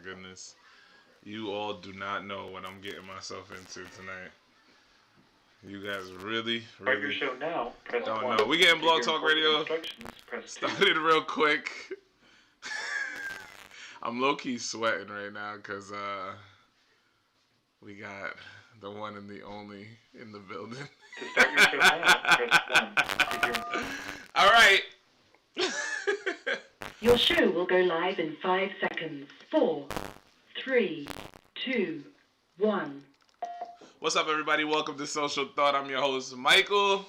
goodness. You all do not know what I'm getting myself into tonight. You guys really Start your show now. Press don't 1. know. We getting Blog Talk Radio Press 2. started real quick. I'm low-key sweating right now because we got the one and the only in the building. To start your show now, press 1. All right. Your show will go live in 5 seconds. 4, 3, 2, 1. What's up, everybody? Welcome to Social Thought. I'm your host, Michael.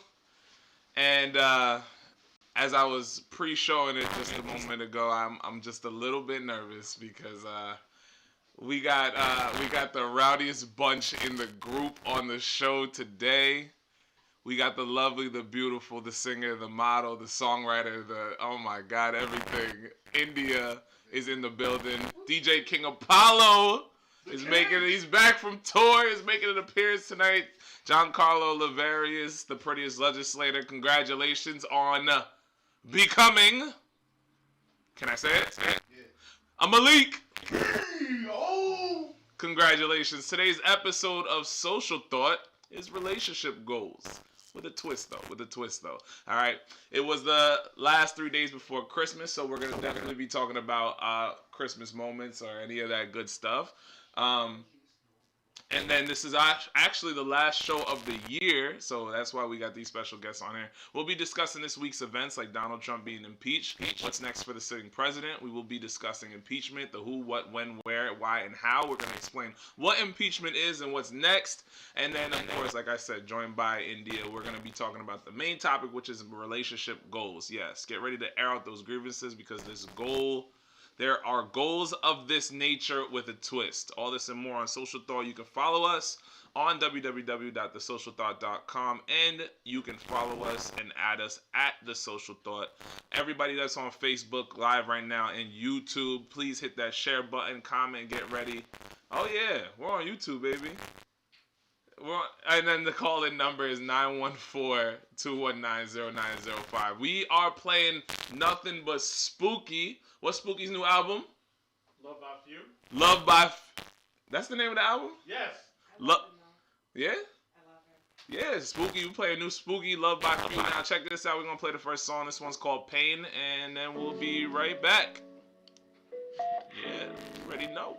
And as I was pre-showing it just a moment ago, I'm just a little bit nervous because we got the rowdiest bunch in the group on the show today. We got the lovely, the beautiful, the singer, the model, the songwriter, oh my God, everything. India is in the building. DJ King Apollo he's back from tour, is making an appearance tonight. Giancarlo Laverius, the prettiest legislator. Congratulations on becoming, can I say it? Yeah. A Malik. Oh. Congratulations. Today's episode of Social Thought is relationship goals. With a twist, though. All right. It was the last 3 days before Christmas, so we're going to definitely be talking about Christmas moments or any of that good stuff. And then this is actually the last show of the year, so that's why we got these special guests on here. We'll be discussing this week's events like Donald Trump being impeached, what's next for the sitting president. We will be discussing impeachment, the who, what, when, where, why, and how. We're going to explain what impeachment is and what's next. And then, of course, like I said, joined by India, we're going to be talking about the main topic, which is relationship goals. Yes, get ready to air out those grievances because there are goals of this nature with a twist. All this and more on Social Thought. You can follow us on www.thesocialthought.com, and you can follow us and add us at The Social Thought. Everybody that's on Facebook Live right now and YouTube, please hit that share button, comment, get ready. Oh, yeah, we're on YouTube, baby. And then the call-in number is 914-219-0905. We are playing nothing but Spooky. What's Spooky's new album? Love by Few. That's the name of the album? Yes. Yeah? I love her. Yeah, Spooky. We play a new Spooky, Love by Few. Now check this out. We're going to play the first song. This one's called Pain, and then we'll be right back. Yeah, you already know.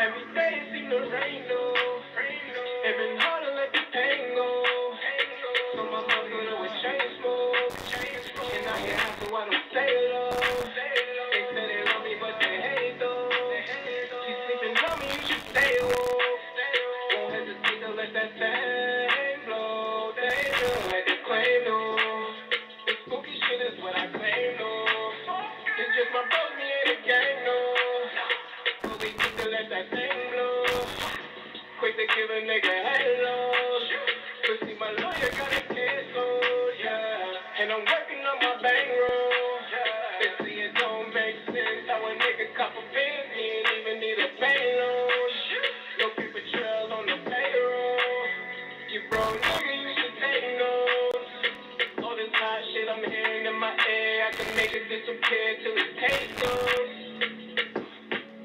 Every day it seems to rain, no. It been hard to let the pain go. So my mouth good with chain smoke. And I get out so I don't stay low. They say they love me, but they hate though. She sleeping on me, you should stay woke. Won't hesitate to let that thing blow. They know let it claim, no. The spooky shit is what I claim, no. It's just my bros, me ain't a gang, no. Let that thing blow. Quick to give a nigga hello. But see my lawyer got a case on, yeah. And I'm working on my bankroll. They see it don't make sense how a nigga cop a pins, he ain't even need a pay loan. No paper trail on the payroll. You broke nigga, you should take notes. All this hot shit I'm hearing in my ear, I can make it disappear till it tastes good.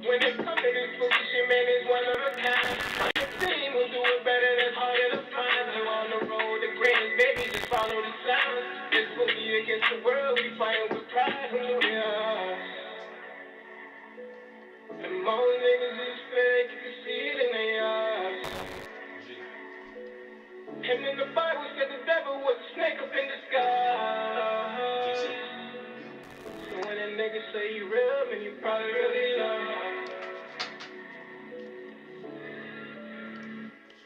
When it comes to this spooky shit, man, it's one of a kind. The team will do it better, that's harder to find. We're on the road, the greatest, baby, just follow the sound. It's spooky against the world, we fighting with pride, yeah. And most niggas is fake, you can see it in their eyes. And in the Bible said the devil was a snake up in the sky. So when a nigga say you real, then you probably really love him.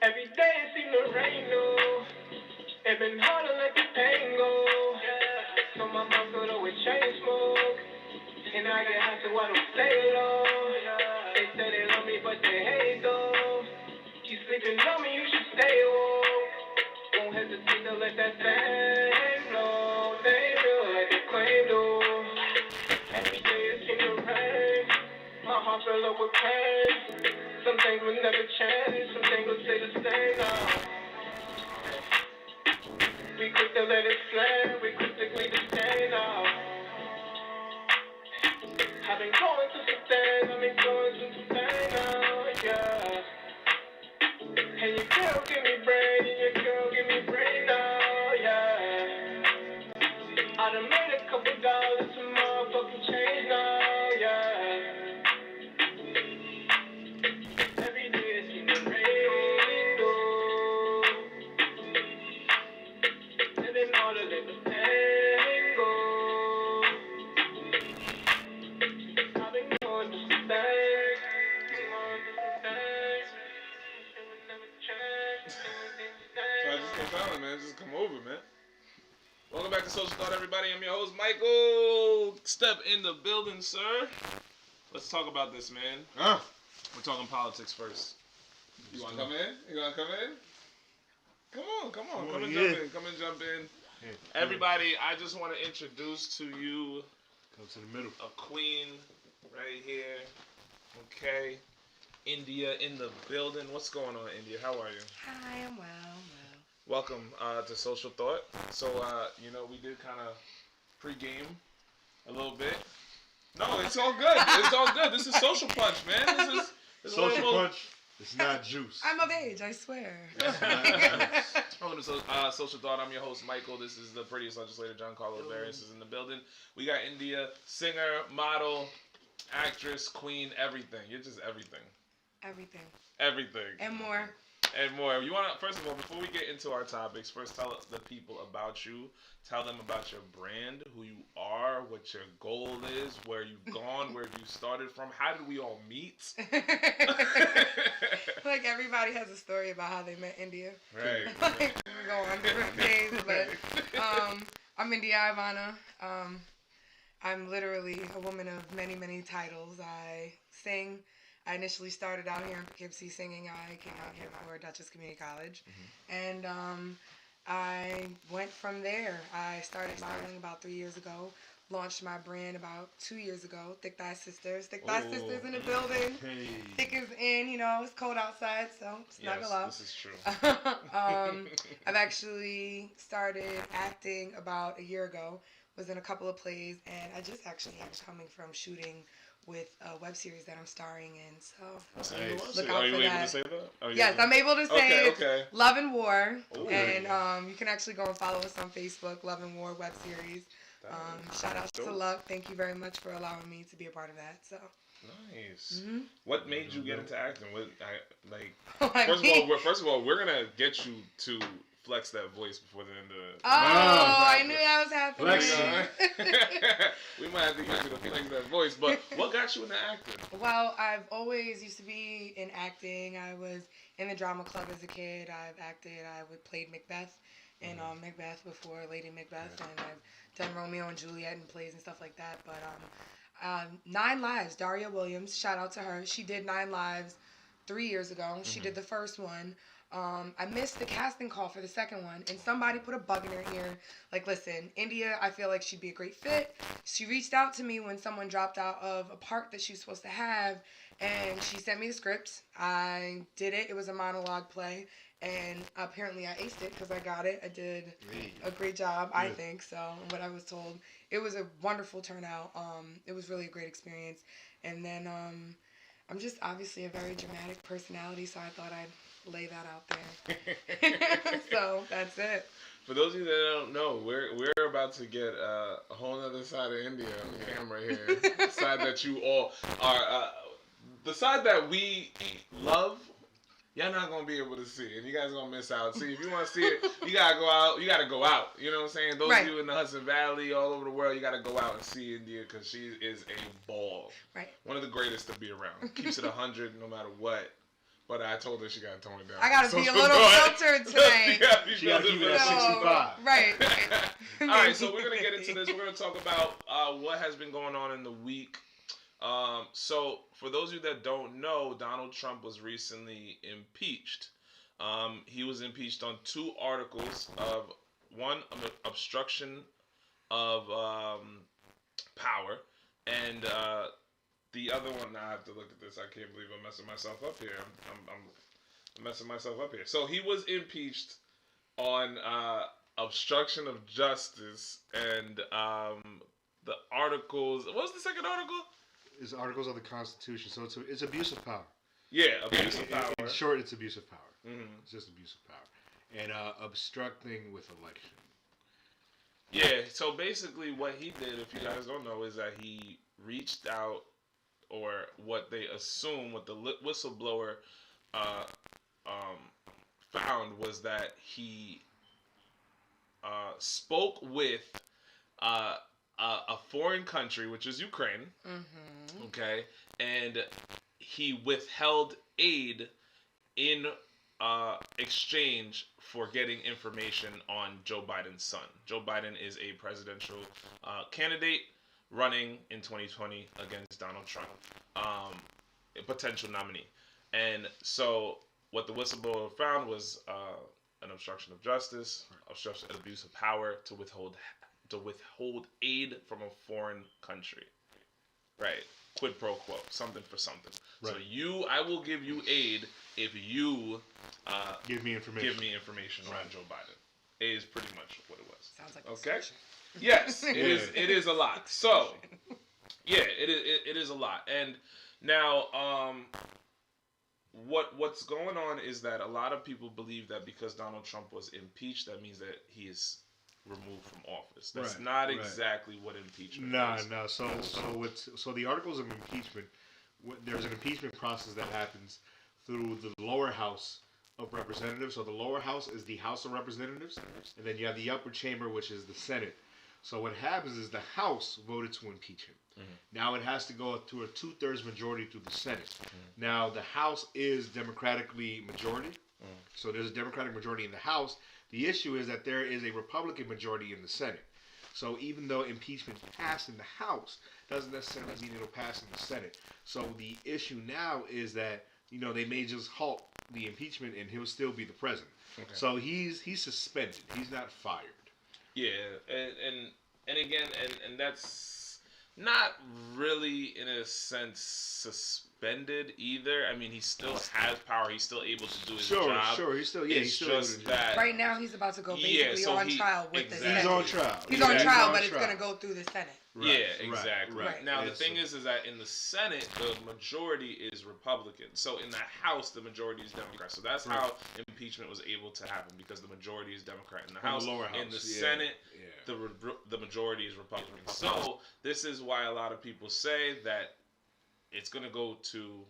Every day it seems to rain, no. It been hard to let the pain go. So my mouth good with chain smoke. And I get high so I don't stay low. They say they love me but they hate though. You sleeping on me, you should stay woke. Won't hesitate to let that thing blow. They feel like they claim, though. Every day it seems to heart filled up with pain. Some things will never change, some things will stay the same now. We quick to let it slide, we quick to leave it stay now. I've been going through some things, now, yeah. And your girl give me brain, now, yeah. I done made a couple dollars, some motherfucking change now, yeah. Every day it's in the rain, though. Living all the little things, go. I've been going through some things, So I just kept telling, man. Just come over, man. Welcome back to Social Thought, everybody. I'm your host, Michael. Step in the building, sir. Let's talk about this, man. We're talking politics first. You want to come in? Come on. Come and jump in. Yeah. Everybody, I just want to introduce to you Come to the middle. a queen right here. Okay. India in the building. What's going on, India? How are you? Hi, I'm well. Welcome to Social Thought. So, we did kind of pre-game a little bit. No, it's all good. It's all good. This is Social Punch, man. This is Social punch. It's not juice. I'm of age, I swear. Welcome to Social Thought. I'm your host, Michael. This is the prettiest legislator, John Carlos Various, is in the building. We got India, singer, model, actress, queen, everything. You're just everything. Everything. And more. And more. You want to, first of all, before we get into our topics, first tell the people about you. Tell them about your brand, who you are, what your goal is, where you've gone, where you started from. How did we all meet? Like everybody has a story about how they met India. Right. Like, we go on different days, but I'm India Ivana. I'm literally a woman of many, many titles. I sing. I initially started out here in Poughkeepsie singing. I came out here for Dutchess Community College. And I went from there. I started styling about 3 years ago. Launched my brand about 2 years ago. Thick Thigh Sisters. Thick Thigh Sisters in the building. Hey. Thick is in, it's cold outside, so snuggle up. This is true. I've actually started acting about a year ago. Was in a couple of plays, and I just actually am coming from shooting with a web series that I'm starring in, so look out Are you for able that. to say that? Yes, I'm able to say it. Okay. Love and War, Ooh. and you can actually go and follow us on Facebook, Love and War web series. Shout out to Luck. Thank you very much for allowing me to be a part of that. So nice. What made you get into acting? Like First of all, we're gonna get you to flex that voice before the end of. I knew that was happening. We might have to get you to flex that voice. But what got you into acting? Well, I've always used to be in acting. I was in the drama club as a kid. I've acted. I played Macbeth in Macbeth before Lady Macbeth, and I've done Romeo and Juliet and plays and stuff like that. But 9 Lives, Daria Williams, shout out to her. She did 9 Lives 3 years ago. She did the first one. I missed the casting call for the second one, and somebody put a bug in her ear. Like, listen, India, I feel like she'd be a great fit. She reached out to me when someone dropped out of a part that she was supposed to have, and she sent me the script. I did it. It was a monologue play, and apparently I aced it because I got it. I did a great job, I think, so what I was told. It was a wonderful turnout. It was really a great experience. And then I'm just obviously a very dramatic personality, so I thought I'd lay that out there. So that's it. For those of you that don't know, we're about to get a whole other side of India on camera here. The side that you all are, the side that we love. Y'all not gonna be able to see, and you guys gonna miss out. See, if you want to see it, you gotta go out. You gotta go out. You know what I'm saying? Those of you in the Hudson Valley, all over the world, you gotta go out and see India because she is a ball. Right. One of the greatest to be around. Keeps it 100 no matter what. But I told her she gotta tone it down. I gotta be a little filtered tonight. She gotta keep it at 65. Right. All right, so we're gonna get into this. We're gonna talk about what has been going on in the week. So for those of you that don't know, Donald Trump was recently impeached. He was impeached on 2 articles of one, obstruction of power, and the other one, now I have to look at this. I can't believe I'm messing myself up here. I'm messing myself up here. So he was impeached on obstruction of justice and the articles. What was the second article? It's articles of the Constitution, so it's abuse of power. Yeah, abuse of power. In short, it's abuse of power. Mm-hmm. It's just abuse of power. And obstructing with election. Yeah, so basically what he did, if you guys don't know, is that he reached out, or what they assume, what the whistleblower found was that he spoke with a foreign country, which is Ukraine, okay, and he withheld aid in exchange for getting information on Joe Biden's son. Joe Biden is a presidential candidate running in 2020 against Donald Trump, a potential nominee. And so what the whistleblower found was an obstruction of justice, obstruction and abuse of power to withhold aid from a foreign country. Right. Quid pro quo, something for something. Right. So I will give you aid if you give me information on Joe Biden. It is pretty much what it was. Sounds like okay. Yes, it is. It is a lot. So, yeah, it is a lot. And now, what's going on is that a lot of people believe that because Donald Trump was impeached, that means that he is removed from office. That's not exactly what impeachment is. No. So the articles of impeachment, there's an impeachment process that happens through the lower house of representatives. So the lower house is the House of Representatives, and then you have the upper chamber, which is the Senate. So what happens is the House voted to impeach him. Now it has to go through a 2/3 majority through the Senate. Now the House is democratically majority. So there's a Democratic majority in the House. The issue is that there is a Republican majority in the Senate. So even though impeachment passed in the House, doesn't necessarily mean it'll pass in the Senate. So the issue now is that, they may just halt the impeachment and he'll still be the president. Okay. So he's suspended. He's not fired. Yeah, and again, and that's not really in a sense suspended either. I mean, he still has power. He's still able to do his job. Sure. He's still just that right now he's about to go basically on trial with the Senate. He's on trial. He's on trial, but it's going to go through the Senate. Right, yeah, exactly. Right. Now, the thing is that in the Senate, the majority is Republican. So in the House, the majority is Democrat. So that's how impeachment was able to happen, because the majority is Democrat in the House. The lower house. In the Senate, the majority is Republican. So this is why a lot of people say that it's going to go to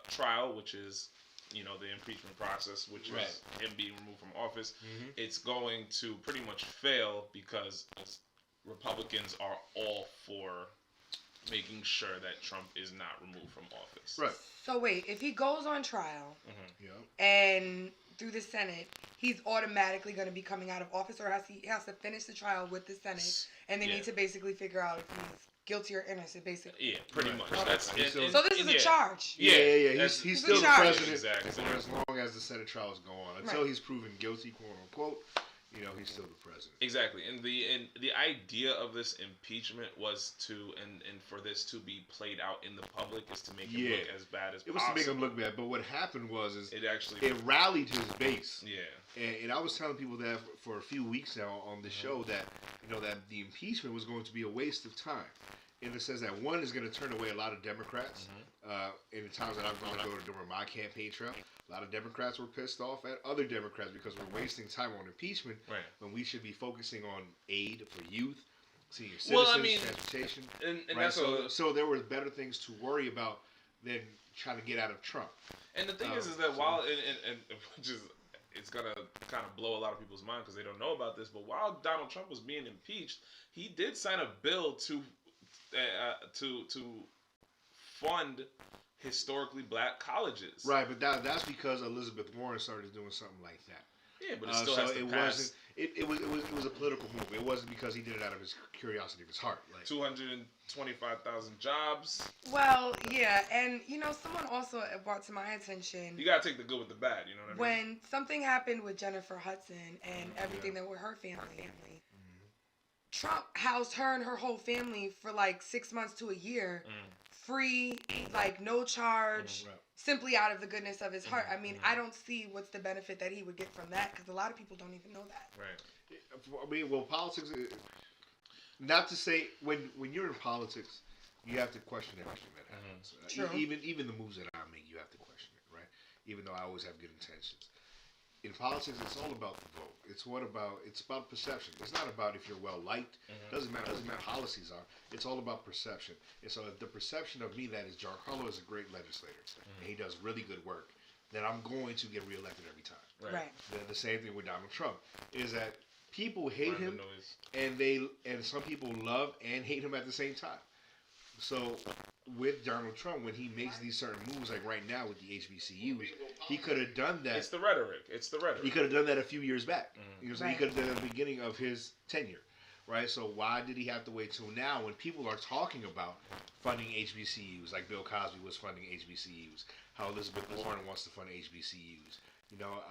trial, which is, the impeachment process, which is him being removed from office. It's going to pretty much fail because Republicans are all for making sure that Trump is not removed from office. Right. So wait, if he goes on trial and through the Senate, he's automatically going to be coming out of office, or he has to finish the trial with the Senate, and they need to basically figure out if he's guilty or innocent, basically. Yeah, pretty much. So this is a charge. Yeah. He's still the president exactly. for as long as the Senate trials go on. Until he's proven guilty, quote unquote. He's still the president. Exactly, and the idea of this impeachment was to and for this to be played out in the public is to make him look as bad as possible. It was to make him look bad, but what happened was it rallied his base. Yeah, and I was telling people that for a few weeks now on the show that that the impeachment was going to be a waste of time. In the sense that one is going to turn away a lot of Democrats. In the times that I've gone to go during my campaign trail, a lot of Democrats were pissed off at other Democrats because we're wasting time on impeachment when we should be focusing on aid for youth, senior citizens, transportation. And that's so there were better things to worry about than trying to get out of Trump. And the thing is that while and which is it's gonna kind of blow a lot of people's mind because they don't know about this, but while Donald Trump was being impeached, he did sign a bill to fund historically black colleges. Right, but that's because Elizabeth Warren started doing something like that. Yeah, but it still has to pass. It was a political move. It wasn't because he did it out of his curiosity of his heart. 225,000 jobs. Well, yeah, and someone also brought to my attention. You gotta take the good with the bad. You know what I mean? When something happened with Jennifer Hudson and everything that with her family. Trump housed her and her whole family for 6 months to a year free, like no charge, Right. simply out of the goodness of his heart. I mean, I don't see what's the benefit that he would get from that, because a lot of people don't even know that. Right. I mean, well, politics. Not to say when you're in politics, you have to question everything that happens. True. Even the moves that I make, you have to question it, right? Even though I always have good intentions. In politics, it's all about the vote. It's about perception. It's not about if you're well liked. Doesn't matter what policies are. It's all about perception. And so if the perception of me that is Giancarlo is a great legislator and he does really good work, then I'm going to get reelected every time. Right. The same thing with Donald Trump is that people hate him and some people love and hate him at the same time. So with Donald Trump, when he makes these certain moves, like right now with the HBCUs, he could have done that. It's the rhetoric. He could have done that a few years back. You know, so he could have done it at the beginning of his tenure, right? So why did he have to wait till now when people are talking about funding HBCUs, like Bill Cosby was funding HBCUs, how Elizabeth Warren wants to fund HBCUs, you know,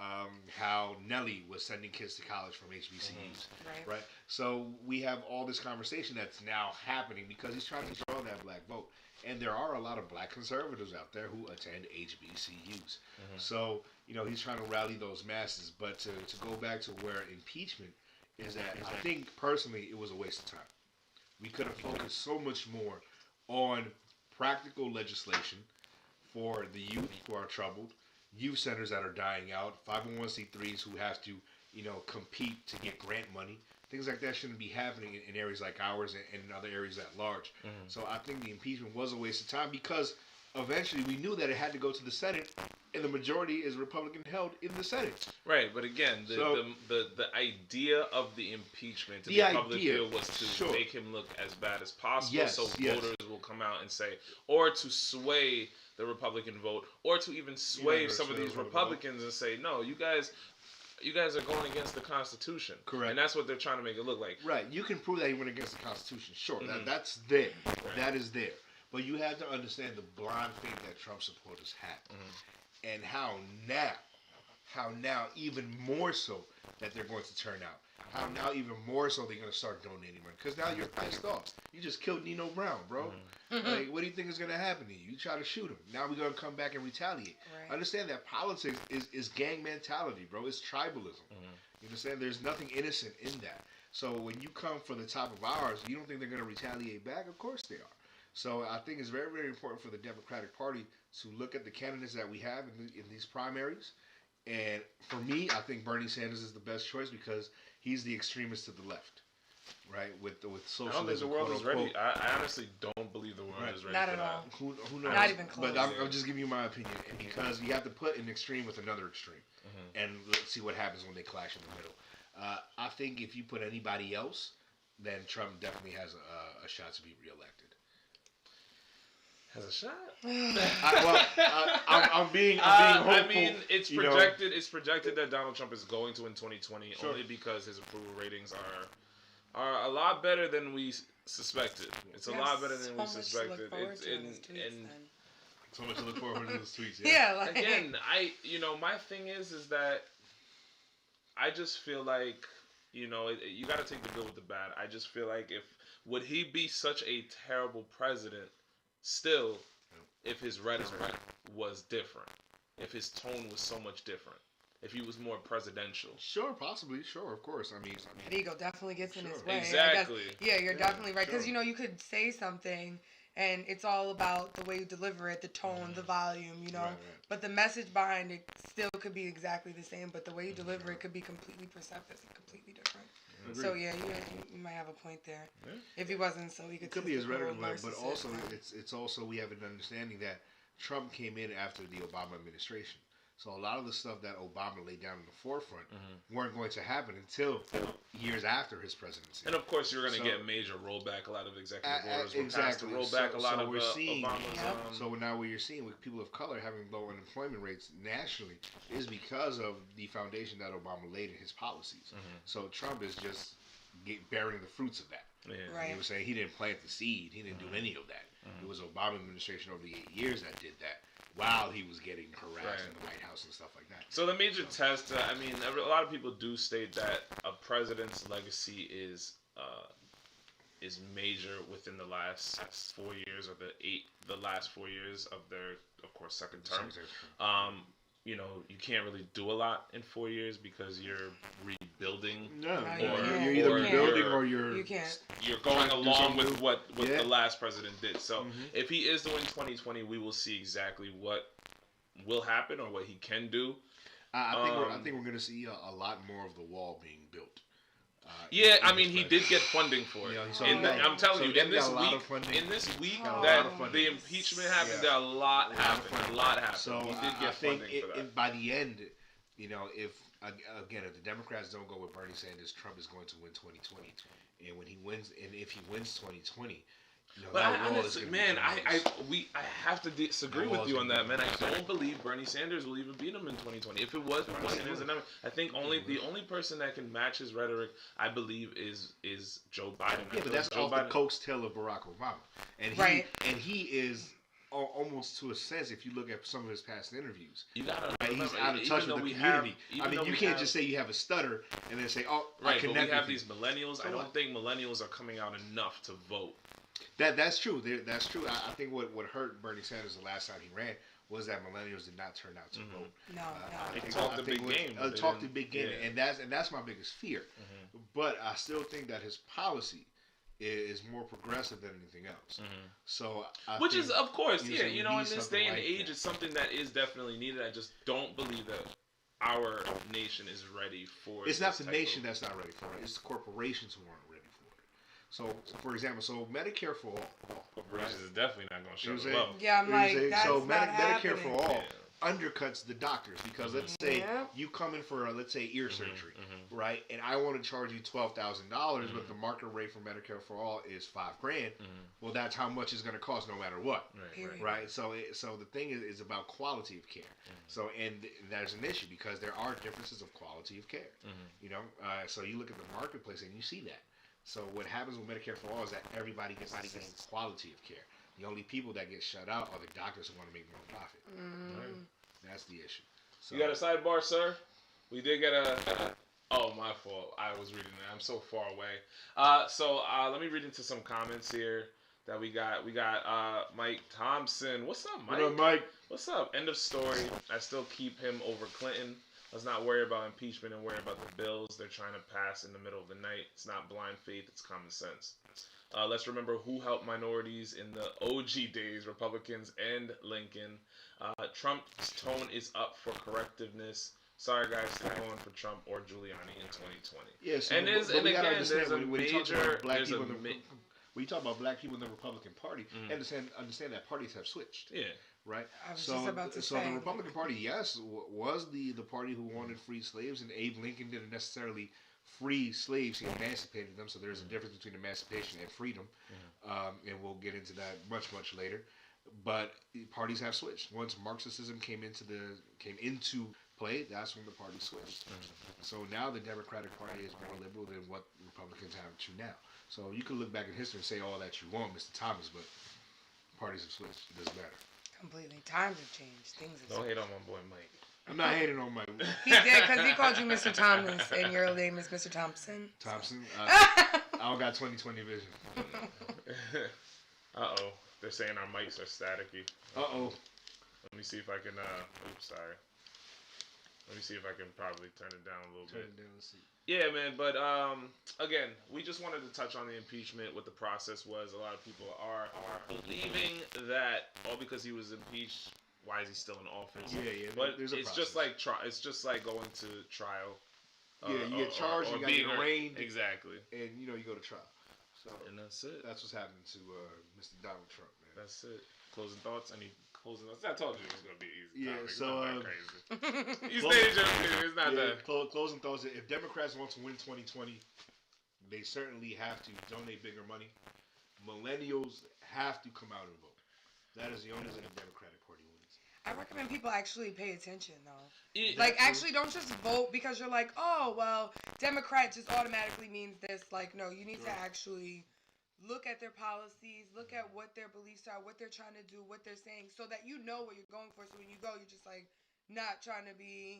how Nelly was sending kids to college from HBCUs, right? So we have all this conversation that's now happening because he's trying to draw that black vote. And there are a lot of black conservatives out there who attend HBCUs. So, you know, he's trying to rally those masses. But to go back to where impeachment is at, I think personally it was a waste of time. We could have focused so much more on practical legislation for the youth who are troubled, youth centers that are dying out, 501c3s who have to, you know, compete to get grant money. Things like that shouldn't be happening in areas like ours and in other areas at large. So I think the impeachment was a waste of time because eventually we knew that it had to go to the Senate, and the majority is Republican held in the Senate. Right, but again, the idea of the impeachment in the public view was to make him look as bad as possible, voters will come out and say, or to sway the Republican vote, or to even sway some of these Republicans and say, no, you guys are going against the Constitution. Correct. And that's what they're trying to make it look like. Right. You can prove that he went against the Constitution. Sure. That's there. Right. That is there. But you have to understand the blind faith that Trump supporters have. And how now even more so that they're going to turn out. How now even more so they're going to start donating money. Because now you're pissed off. You just killed Nino Brown, bro. Like, what do you think is going to happen to you? You try to shoot him. Now we're going to come back and retaliate. Right. Understand that politics is gang mentality, bro. It's tribalism. You understand? There's nothing innocent in that. So when you come for the top of ours, you don't think they're going to retaliate back? Of course they are. So I think it's very, very important for the Democratic Party to look at the candidates that we have in these primaries. And for me, I think Bernie Sanders is the best choice because he's the extremist to the left, right? With socialism. I don't think the world is ready. I honestly don't believe the world is ready. Not for at all. Who knows? Not even close. But I'm just giving you my opinion, and because you have to put an extreme with another extreme, and let's see what happens when they clash in the middle. I think if you put anybody else, then Trump definitely has a shot to be reelected. Has a shot? I'm being hopeful. I mean, it's projected. It's projected that Donald Trump is going to win 2020 only because his approval ratings are a lot better than we suspected. It's a lot better than we suspected. And so much to look forward to those tweets. Like, again, my thing is that I just feel like, you got to take the good with the bad. I just feel like would he be such a terrible president still if his rhetoric was different, if his tone was so much different, if he was more presidential? Sure, possibly. Sure, of course. I mean, ego definitely gets in his way. Exactly. You're definitely right. Because, you could say something and it's all about the way you deliver it, the tone, the volume, Right. But the message behind it still could be exactly the same, but the way you deliver it could be completely perceptive and completely different. So you might have a point there. Yeah. If he wasn't so egotistical. It could be his rhetoric, but also it's also we have an understanding that Trump came in after the Obama administration. So a lot of the stuff that Obama laid down in the forefront weren't going to happen until years after his presidency. And of course, you're going to get major rollback. A lot of executive orders were passed to roll back a lot of Obama's. So now what you're seeing with people of color having low unemployment rates nationally is because of the foundation that Obama laid in his policies. So Trump is just bearing the fruits of that. Yeah. Right. He was saying he didn't plant the seed. He didn't do any of that. It was Obama administration over the 8 years that did that, while he was getting harassed in the White House and stuff like that. So the major test, a lot of people do state that a president's legacy is is major within the last 4 years or the last 4 years of their, of course, second term. You know, you can't really do a lot in 4 years because you're rebuilding. No, or you're either rebuilding or you can't. you're going along with what Yeah. the last president did. So Mhm. if he is to win 2020, we will see exactly what will happen or what he can do. I think we're going to see a lot more of the wall being built. Yeah, I mean, he did get funding for it. Yeah, I'm telling you, in this got a lot week, of funding. in this week Got a that lot of funding. the impeachment happened, Yeah. there a lot happened. A lot happened. So he did I get think funding for that. by the end, you know, if the Democrats don't go with Bernie Sanders, Trump is going to win 2020, and when he wins, and if he wins 2020. You know, But that I wall is honestly, gonna be man, tremendous. I have to disagree That with wall's you on gonna that, be man. I tremendous. don't believe Bernie Sanders will even beat him in 2020. If it was Bernie Sanders, and I think the only person that can match his rhetoric, I believe, is Joe Biden. Yeah, but that's off the coattail of Barack Obama, and he is almost to a sense. If you look at some of his past interviews, You gotta right, he's remember, out of touch with the community. I mean, you can't just say you have a stutter and then say, "Oh, I right." But we connect have with these you." millennials. I don't think millennials are coming out enough to vote. That's true. That's true. I think what hurt Bernie Sanders the last time he ran was that millennials did not turn out to vote. No. They talked a big game. Talked a big game, yeah. and that's my biggest fear. But I still think that his policy is more progressive than anything else. So, Which is, of course, you yeah. know, You know, in need this something day and like age, that. it's something that is definitely needed. I just don't believe that our nation is ready for. It's not this the type nation of- that's not ready for it. It's the corporations who aren't ready for it. So for example, Medicare for all. Corporations is definitely not going to show You the say- love. Yeah, I'm like, that's so not Medicare for happening. all Yeah. undercuts the doctors because let's say Yeah. you come in for let's say ear surgery, right? And I want to charge you $12,000, but the market rate for Medicare for all is $5,000. Well, that's how much it's going to cost no matter what. Period. Right, so the thing is about quality of care. So and there's an issue because there are differences of quality of care. You know, so you look at the marketplace and you see that. So what happens with Medicare for all is that everybody gets the same quality of care. The only people that get shut out are the doctors who want to make more profit. Right? That's the issue. So, You got a sidebar, sir? We did get a. Oh, my fault. I was reading that. I'm so far away. So let me read into some comments here that we got. We got Mike Thompson. What's up, Mike? What up, Mike? What's up? End of story. I still keep him over Clinton. Let's not worry about impeachment and worry about the bills they're trying to pass in the middle of the night. It's not blind faith, it's common sense. Let's remember who helped minorities in the OG days, Republicans and Lincoln. Trump's tone is up for correctiveness. Sorry, guys, still going for Trump or Giuliani in 2020. Yeah, so, And but we gotta again, understand there's a when you talk major... about black There's people a... when you talk about black people in the Republican Party, understand that parties have switched. Yeah. Right. I was just about to so say. the Republican Party, yes, was the party who wanted free slaves, and Abe Lincoln didn't necessarily free slaves; he emancipated them. So there's a difference between emancipation and freedom, and we'll get into that much later. But parties have switched. Once Marxism came into play, that's when the party switched. So now the Democratic Party is more liberal than what Republicans have to now. So you can look back in history and say all that you want, Mr. Thomas, but parties have switched. It doesn't matter. Completely. Times have changed. Things have Don't changed. hate on my boy Mike. I'm not hating on Mike. He did, because he called you Mr. Thomas, and your name is Mr. Thompson. Thompson. I don't got 20/20 vision. Uh-oh. They're saying our mics are staticky. Uh-oh. Let me see if I can, oops, sorry. Let me see if I can probably turn it down a little Turn bit. it down, let's see. Yeah, man, but again, we just wanted to touch on the impeachment, what the process was. A lot of people are believing that all because he was impeached, why is he still in office? Yeah, But there's a it's process. just like going to trial. Yeah, you get charged, you got being arraigned. Exactly. And, you go to trial. So And that's it. that's what's happening to Mr. Donald Trump, man. That's it. Closing thoughts? Any closing thoughts? I told you it was going to be easy. Yeah, topic. It's so, not that crazy. You closing- stay joking. It's not that. Closing thoughts. If Democrats want to win 2020, they certainly have to donate bigger money. Millennials have to come out and vote. That is the only way the Democratic Party wins. I recommend people actually pay attention, though. It- Like, actually, don't just vote because you're like, oh, well, Democrat just automatically means this. Like, no, you need to actually look at their policies, look at what their beliefs are, what they're trying to do, what they're saying, so that you know what you're going for. So when you go, you're just, like, not trying to be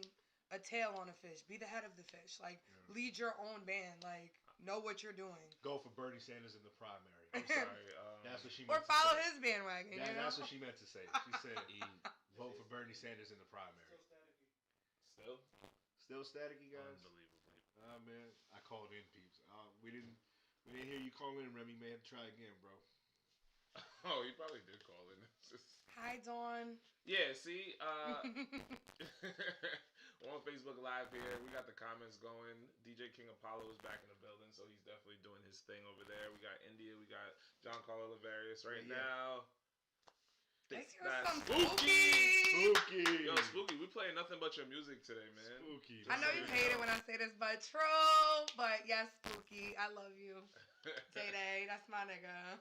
a tail on a fish. Be the head of the fish. Like, lead your own band. Like, know what you're doing. Go for Bernie Sanders in the primary. I'm sorry. That's what she Or meant to follow say. his bandwagon. You know? That's what she meant to say. She said, vote for Bernie Sanders in the primary. Still? Still staticky, guys? Unbelievably. Man, I called in, peeps. We didn't hear you call in, Remy. May have to try again, bro. Oh, he probably did call in. Hi, Dawn. Yeah, see, we're on Facebook Live here. We got the comments going. DJ King Apollo is back in the building, so he's definitely doing his thing over there. We got India. We got John Carlo Lavarius right now. Let's hear That's some spooky. Spooky. Yo, Spooky, we playing nothing but your music today, man. Spooky. I know you hate it when I say this, but true. But yes, Spooky, I love you. Day, that's my nigga.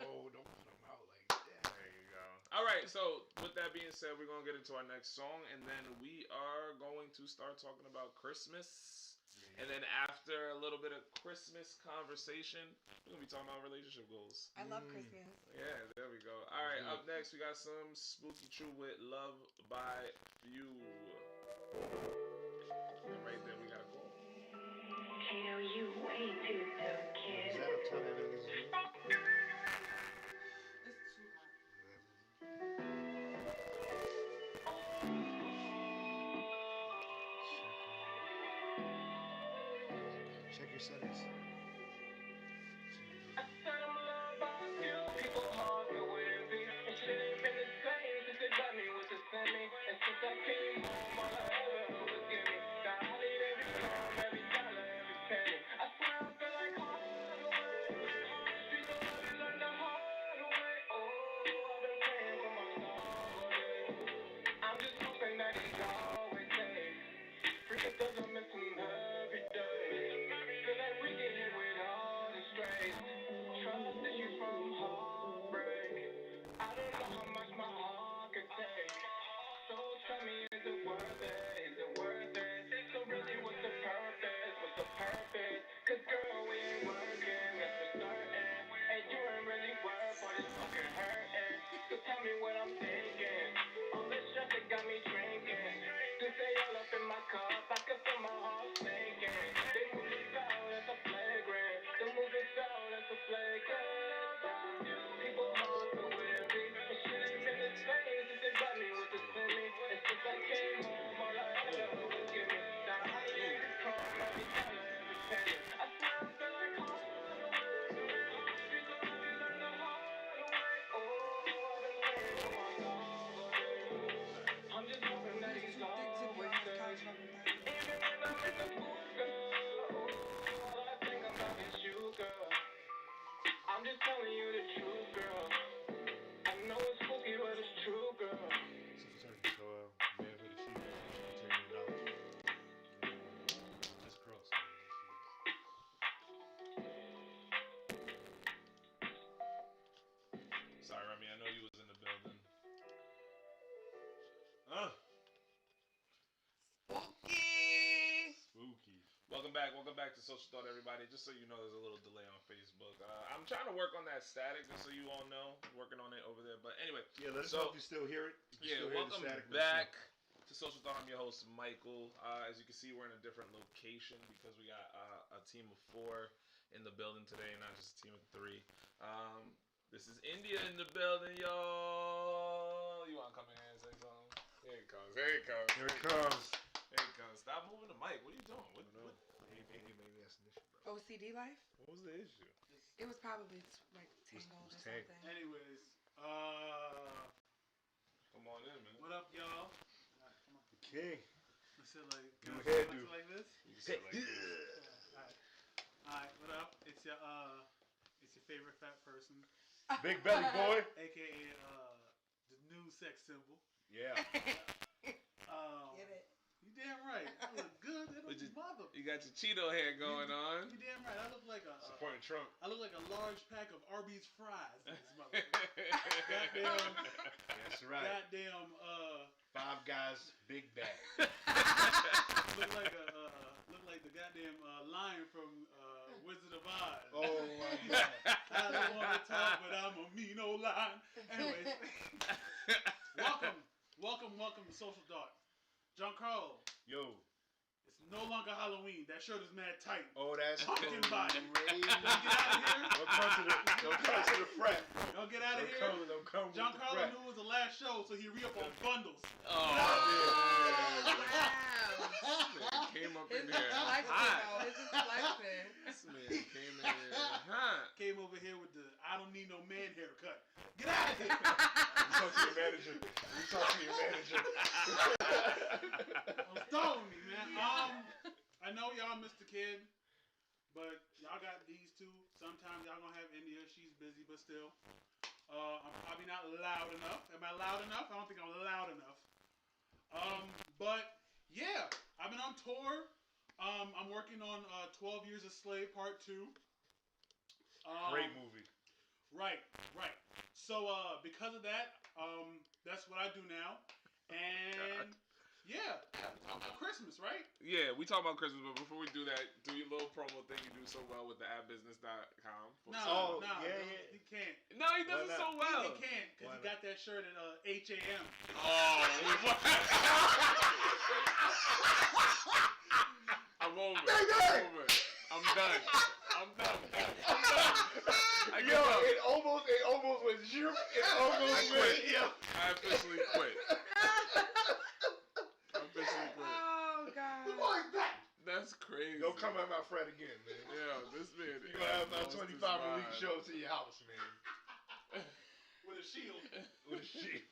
Oh, don't put him out like that. There you go. All right, so with that being said, we're going to get into our next song, and then we are going to start talking about Christmas. And then after a little bit of Christmas conversation, we're going to be talking about relationship goals. I love Christmas. Yeah, there we go. All right, up next, we got some Spooky True with Love by You. And right there, we got a call. Kato, you way too dumb, Is kid. that up top everything is good? It's too hot. Check your settings. I said I'm loved by you. People hard to envy. And shit ain't been the same since they got me with the semi. And since I came home, all I ever was give me. The holiday every crumb, every dollar, every penny. I swear I feel like Hardaway. Streets don't love you like the hard way. Oh, I've been praying for my soul. I'm just hoping that he's always safe. Freaking doesn't miss him every day. Feel like we get hit with all the strays. Trust issues from heartbreak. I don't know how much my heart could take. So tell me, is it worth it? Is it worth it? So really, what's the purpose? What's the purpose? Cause girl, we ain't working, that's for certain. And you ain't really worth all this fucking hurting. So tell me what I'm thinking. All this stress that got me drinking. This they all up in my cup, I can feel my heart sinking. They moving foul, that's a flagrant. They moving foul, that's a flagrant. People hard to envy. And shit ain't been the same since they got me with the semi. And since I came home, all I ever was give me. The holiday every crumb, every dollar, every penny. I swear I feel like Hardaway. Streets don't love you like the hard way. Oh, I've been praying for my soul. I'm just hoping that he's always safe. Even when I'm in the mood, girl, oh, all I think about is you, girl. I'm just telling you the truth, girl. I know it's spooky, but it's true, girl. So, man for the shoes, $10 That's cross. Sorry, Remy, I know you was in the building. Spooky. Spooky. Welcome back to Social Thought, everybody. Just so you know, there's a little delay on Facebook. I'm trying to work on that static, just so you all know. Working on it over there. But anyway. Yeah, let us know if you still hear it. Welcome back to Social Thought. I'm your host, Michael. As you can see, we're in a different location because we got a team of 4 in the building today, not just a team of 3. This is India in the building, y'all. You want to come in here and say something? Here it comes. Here it comes. Here it comes. Stop moving the mic. What are you doing? What? Maybe that's an issue, bro. OCD life? What was the issue? It was probably like tangled or something. Anyways, Come on in, man. what up, y'all? Come on. The king. Let's sit like, Do can a I sit hairdo. like this? You can sit like this. Alright, what up? It's your favorite fat person, Big belly boy. aka the new sex symbol. Yeah. Get it? You damn right. I look good. That was mother. You got your Cheeto hair going on. You damn right. I look like Supporting Trump. I look like a large pack of Arby's fries in this motherfucker. Goddamn. That's right. Goddamn. 5 guys, big bag. Look like the goddamn lion from Wizard of Oz. Oh my God. I don't want to talk, but I'm a mean old lion. Anyways, welcome to Social Thought. Giancarlo, Yo. it's no longer Halloween. That shirt is mad tight. Oh, that's Pumpkin body. crazy. Get out of here. Don't come to the frat. Don't get out of here. Don't come John with the Carlo frat. knew it was the last show, so he re-up on bundles. Oh, Wow. came up His in is here flexing, hot. though. His is flexing. This man came in here hot. Came over here with the I don't need no man haircut. Get out of here. Talk to your manager. You talk to your manager. Don't start with me, man. I know y'all missed the kid, but y'all got these two. Sometimes y'all gonna have India. She's busy, but still. I'm probably not loud enough. Am I loud enough? I don't think I'm loud enough. But yeah, I've been on tour. I'm working on 12 Years a Slave Part 2. Great movie. Right. So because of that, that's what I do now. And yeah, Christmas, right? Yeah, we talk about Christmas, but before we do that, do your little promo thing you do so well with the appbusiness.com. No, yeah. he can't. No, he does it so He well. can't because he got that shirt at HAM. Oh, I'm over. I'm done. I give up. It almost was you. It almost I quit. went. Yo. I officially quit. Oh, God. Like that. That's crazy. Don't come at my friend again, man. Yeah, this man. You gonna have my lost his 25 mind. release show to your house, man. With a shield. With a sheet.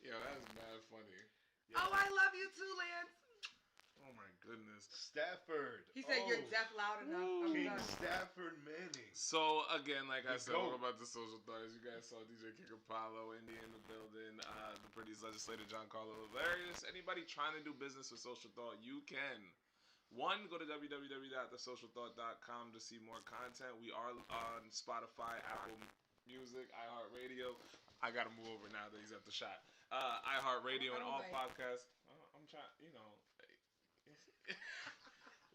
Yo, that's mad funny. Oh, I love you too, Lance. Oh my goodness. Stafford. He said you're deaf loud enough. I'm King done. Stafford Manning. So again, like I The said, GOAT. we're about the social thoughts. You guys saw DJ King Apollo, Indy in the building, the prettiest legislator John Carlo Hilarious. Anybody trying to do business with Social Thought, you can. One, go to www.thesocialthought.com to see more content. We are on Spotify, Apple Music, iHeartRadio. I gotta move over now that he's at the shot. iHeartRadio and all podcasts. I'm trying, you know.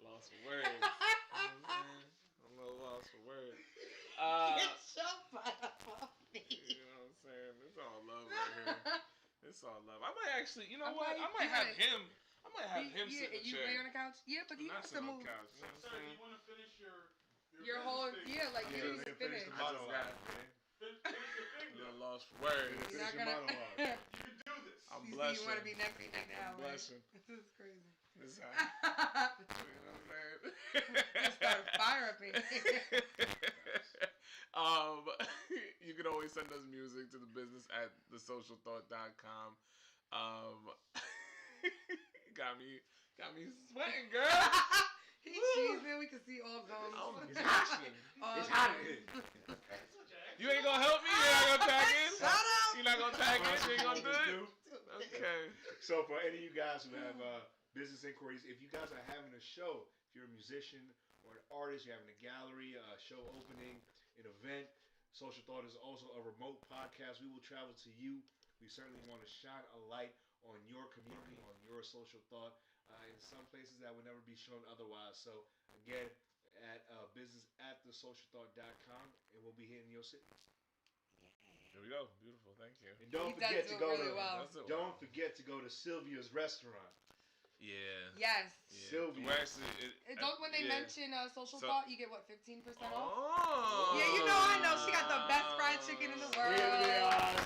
Lost for words. I'm a little lost for words. Get your butt up off me. You know what I'm saying? It's all love right here. It's all love. I might actually, you know I what? might I might do have it. him. I might have him Yeah, sit in the you chair. lay on the couch? Yeah, but I'm you not have to sitting on move. the couch. You know what Sir, I'm do saying? you want to finish your Your whole, business yeah, like you Yeah, didn't man, even finish finish. the I just monologue, got man. Finish your a thing, little though. lost for words. You're Finish not your gonna. monologue. You can do this. I'm You blessing. want to be next week now, right? blessing. This is crazy. This is how, you know what I'm saying? You start a fire up in here. You can always send us music to the business at thesocialthought.com. Got me sweating, girl. He's cheesing. We can see all those. It's hot. It's hot in here. You ain't gonna help me? You ain't gonna tag in? Shut up. You not gonna tag in? You ain't gonna do it? Okay. So for any of you guys who have business inquiries, if you guys are having a show, if you're a musician or an artist, you're having a gallery, a show opening, an event, Social Thought is also a remote podcast. We will travel to you. We certainly want to shine a light on your community, on your social thought, in some places that would never be shown otherwise. So again, at business at thesocialthought.com, and we'll be here in your city. There we go. Beautiful. Thank you. And don't He forget does to do go it really to well. That's it. don't forget to go to Sylvia's restaurant. Yeah. Yes. Yeah. Sylvia. We're actually, Don't when they yeah. mention Social So- Thought, you get what, 15% off? Oh. Yeah, you know I know. She got the best fried chicken in the world. Here we are.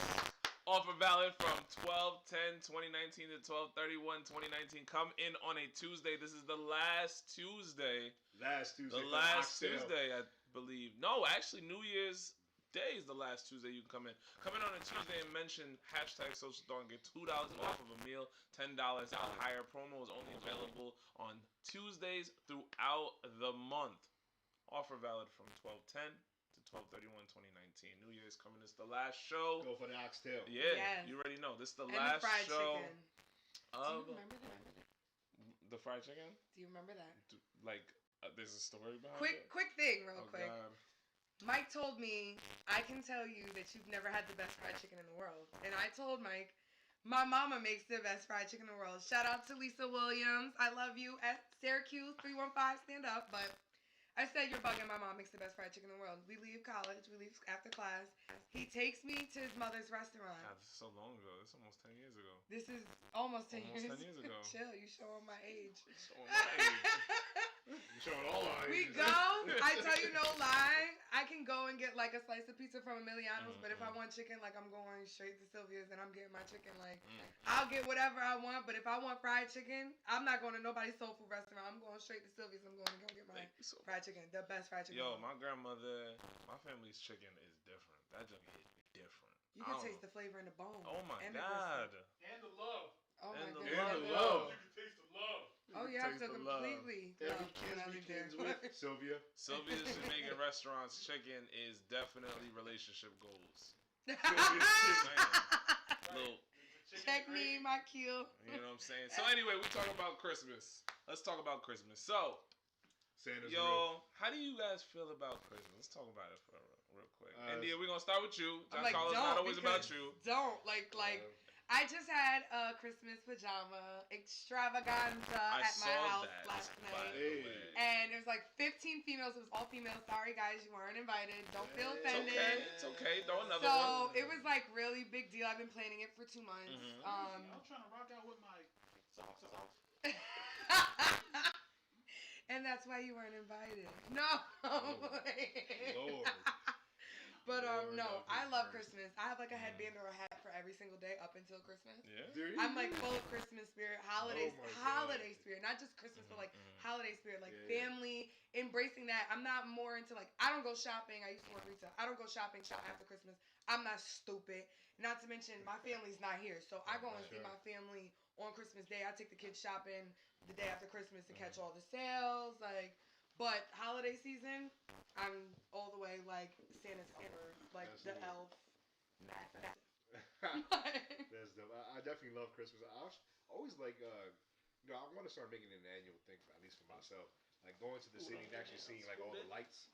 Offer valid from 12/10/2019 to 12/31/2019. Come in on a Tuesday. This is the last Tuesday. Last Tuesday. The for last Oxtail. Tuesday, I believe. No, actually, New Year's Day is the last Tuesday you can come in. Come in on a Tuesday and mention hashtag Social Thought and get $2 off of a meal, $10 or higher. Promo is only available on Tuesdays throughout the month. Offer valid from 12/10 to 12/31/2019. New Year's coming. It's the last show. Go for the oxtail. Yeah, Yes. you already know. This is the And last the fried show chicken. Do of you remember that? the fried chicken. Do you remember that? Like, there's a story behind it. Quick thing, real Oh quick. God. Mike told me, I can tell you that you've never had the best fried chicken in the world. And I told Mike, my mama makes the best fried chicken in the world. Shout out to Lisa Williams. I love you at Syracuse 315. Stand up. But I said, you're bugging. My mom makes the best fried chicken in the world. We leave college. We leave after class. He takes me to his mother's restaurant. God, this is so long ago. This is almost 10 years ago. This is almost 10 Almost years. 10 years ago. Chill, you showing my age. Showing my age. You're showing all our We ages. go. I tell you no lie. I can go and get like a slice of pizza from Emiliano's, but if I want chicken, like I'm going straight to Sylvia's and I'm getting my chicken. Like I'll get whatever I want, but if I want fried chicken, I'm not going to nobody's soul food restaurant. I'm going straight to Sylvia's. I'm going to go get my fried chicken, the best fried chicken. Yo, my grandmother, my family's chicken is different. That junk is different. You can taste the flavor in the bone. Oh my and God. And the love. Oh my And the God. love. And the love. You can taste the love. Oh yeah, I feel completely. Every loved when I kid lived begins there. with Sylvia. Sylvia's Jamaican restaurants chicken is definitely relationship goals. Little, Check me, my kill. you know what I'm saying? So anyway, we talk about Christmas. Let's talk about Christmas. So, Santa's real. yo, how do you guys feel about Christmas? Let's talk about it for real quick. India, we're gonna start with you. I'm like, Carla's don't, not always about because you. Don't like. I just had a Christmas pajama extravaganza I at my saw house that, last by night. the way. And it was like 15 females. It was all females. Sorry, guys, you weren't invited. Don't feel It's offended. okay. It's okay. Throw another So one. it was like really big deal. I've been planning it for 2 months. I'm trying to rock out with my socks off. And that's why you weren't invited. No. Lord. But Lord, no, help I us love mercy. Christmas. I have like a headband or a hat for every single day up until Christmas. Yeah. Do you? I'm like full of Christmas spirit, holiday Oh my God. spirit, not just Christmas, but like Mm-hmm. holiday spirit, like Yeah. family, embracing that. I'm not more into like, I don't go shopping. I used to work retail. I don't go shop after Christmas. I'm not stupid. Not to mention my family's not here, so I go and see my family on Christmas Day. I take the kids shopping the day after Christmas to catch all the sales, like. But holiday season, I'm all the way like Santa's hammer, like the elf. That's dope. I definitely love Christmas. I always like, I want to start making it an annual thing, at least for myself. Like going to the city and actually seeing like all the lights.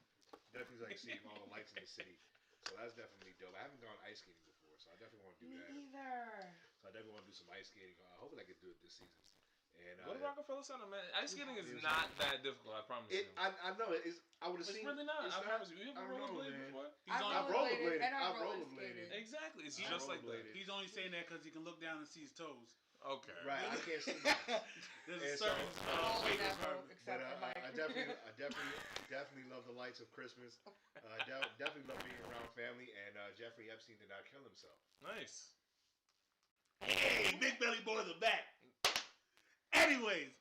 Definitely like seeing all the lights in the city. So that's definitely dope. I haven't gone ice skating before, so I definitely want to do Me that. either. So I definitely want to do some ice skating. Hopefully I can do it this season. And Go to Rockefeller Center, man. Ice skating is not that difficult, I promise you. I know it is. I would have It's seen. really not. It's I promise you. You I ever know, rollerbladed man. before? I've rollerbladed. And I I've roller rollerbladed. skated. Exactly. It's I just like rollerbladed. that. He's only saying that because he can look down and see his toes. Okay. Right, I can't see that. There's And a so- certain All weight in that boat, requirement. except for Mike. I definitely love the lights of Christmas. Definitely love being around family. And Jeffrey Epstein did not kill himself. Nice. Hey, Big Belly Boys are back. Anyways,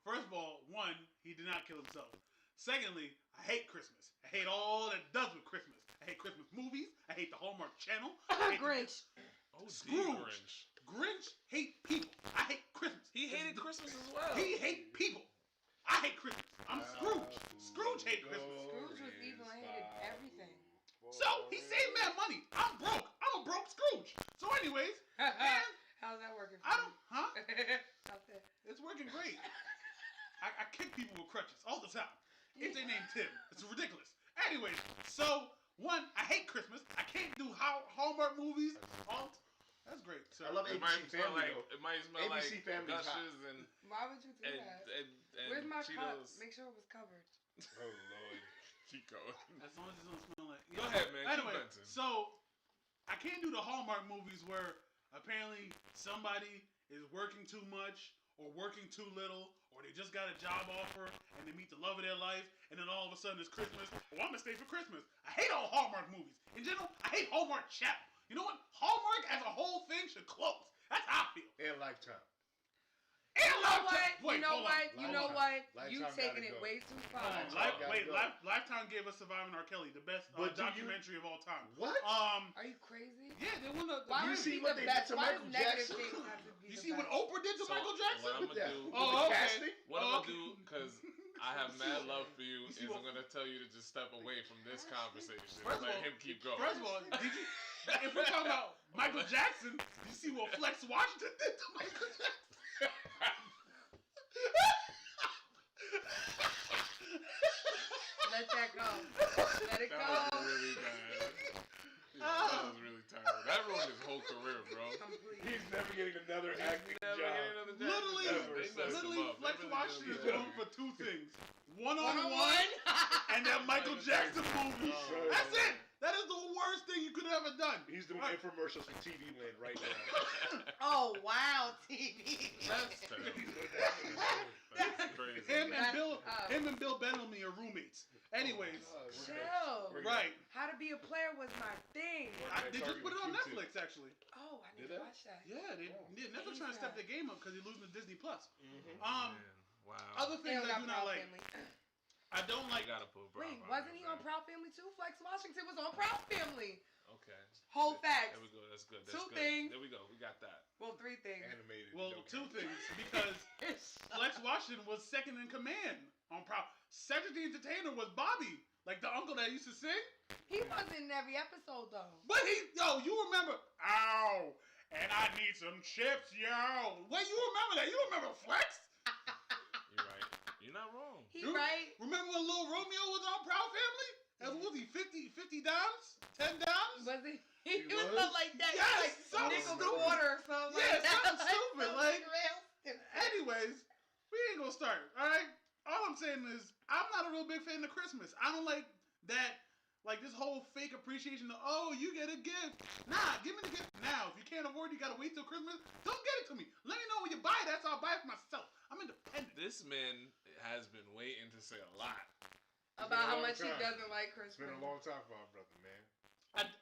first of all, one, he did not kill himself. Secondly, I hate Christmas. I hate all that it does with Christmas. I hate Christmas movies. I hate the Hallmark Channel. I hate Grinch. Oh, Scrooge. Grinch. Grinch hate people. I hate Christmas. He hated Christmas as well. He hate people. I hate Christmas. I'm Scrooge. Scrooge hate Christmas. Scrooge was evil and hated everything. So he saved mad money. I'm broke. I'm a broke Scrooge. So anyways, man, How's that working for I don't, huh? you? How's that? It's working great. I kick people with crutches all the time. If they name Tim, it's ridiculous. Anyways, so one, I hate Christmas. I can't do Hallmark movies. That's great. So I love It ABC might smell Family. like though. it might smell ABC like Family's hot. Gushers and Why would you do and, that? and Where's my cup? Cheetos. Make sure it was covered. Oh Lord. Chico. as long as it don't smell like. Go ahead, man. Keep Anyway, venting. so I can't do the Hallmark movies where apparently somebody is working too much or working too little, or they just got a job offer and they meet the love of their life, and then all of a sudden it's Christmas. Oh, I'm gonna stay for Christmas. I hate all Hallmark movies. In general, I hate Hallmark Channel. You know what? Hallmark as a whole thing should close. That's how I feel. And Lifetime. And You know Lifetime. what? Wait, You know hold on. what? You know Lifetime. what? You Lifetime taking gotta it go. way too far. Lifetime. Gotta go. Lifetime gave us Surviving R. Kelly, the best But do you- documentary of all time. What? Are you crazy? Yeah, they won the. Why You would see it be what the they best? did to Why Michael does negative Jackson? things have to be You the see what best? Oprah did to So, Michael Jackson? what I'm With gonna that. do? With Oh, the okay. casting? What Oh, I'm okay. gonna do, because I have mad love for you, is I'm gonna tell you to just step away from this conversation. First of Let all- him keep going. First of all, did you? If we're talking about Michael Jackson, you see what Flex Washington did to Michael Jackson? Let that go. Let it That was go. really bad. That was really terrible. That ruined his whole career, bro. Completely. He's never getting another acting Never job. get another job. Literally, They messed him literally, up. They Flex really Washington is did. known for two things: one-on-one One-on-one. and that Michael Jackson movie. Oh, That's man. it. That is the worst thing you could have ever done. He's doing Right. infomercials for TV Land right now. Oh wow, TV. That's terrible. That's crazy. Him and That's- Bill Bellamy are roommates. Anyways, Chill. right. How to Be a Player was my thing. They just put it on Netflix, actually. Oh, I need Did to they? watch that. Yeah, Netflix trying to step their game up because they're losing to Disney Plus. Man, wow. Other They things don't I got do not Proud like. Family. I don't I like. gotta put Brown. Wait, wasn't he on Proud Family too? Flex Washington was on Proud Family. Okay. Whole facts. There we go. That's good. That's Two good. things. There we go. We got that. Well, three things. Animated. Well, don't two count. things because Flex Washington was second in command on Proud. Cedric the Entertainer was Bobby, like the uncle that used to sing. He wasn't in every episode though. But you remember? Ow! And I need some chips, yo. Wait, you remember that? You remember Flex? You're right. You're not wrong. He You right. Remember when Lil Romeo was on Proud Family? That was he 50 dimes? 10 dimes? Was he? He was was? something like that. Yes, He something was like stupid. nickel quarter or something Yeah, like that. something stupid, like- real stupid. Anyways, we ain't gonna start, alright? All I'm saying is, I'm not a real big fan of Christmas. I don't like that, like this whole fake appreciation of, oh, you get a gift. Nah, give me the gift now. If you can't afford it, you gotta wait till Christmas. Don't get it to me. Let me know when you buy it. That's how I'll buy it for myself. I'm independent. This man has been waiting to say a lot. About how long much he time. doesn't like It's Christmas. been a long time for our brother, man.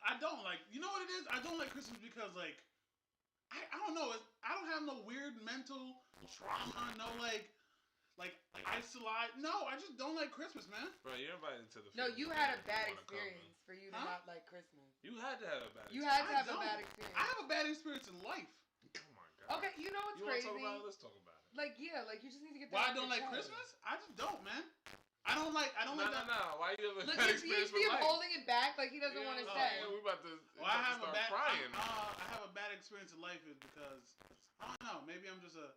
I don't like, you know what it is? I don't like Christmas because, like, I don't know. I don't have no weird mental trauma, no, like isolate. No, I just don't like Christmas, man. Bro, you're invited to the No, family you had a if you bad wanna come. experience for you to Huh? not like Christmas. You had to have a bad You experience. had to I have a don't. bad experience. I have a bad experience in life. Oh my god. Okay, you know what's You want to crazy? talk about it? Let's talk about it. Like, yeah, like you just need to get that Why I off don't your like chest. Christmas? I just don't, man. I don't like No, that. Why you have a Look, bad you experience see him with life? holding it back like he doesn't want to Yeah, say. Yeah, we about to, Well, I have start a bad crying. I have a bad experience in life is because I don't know. Maybe I'm just a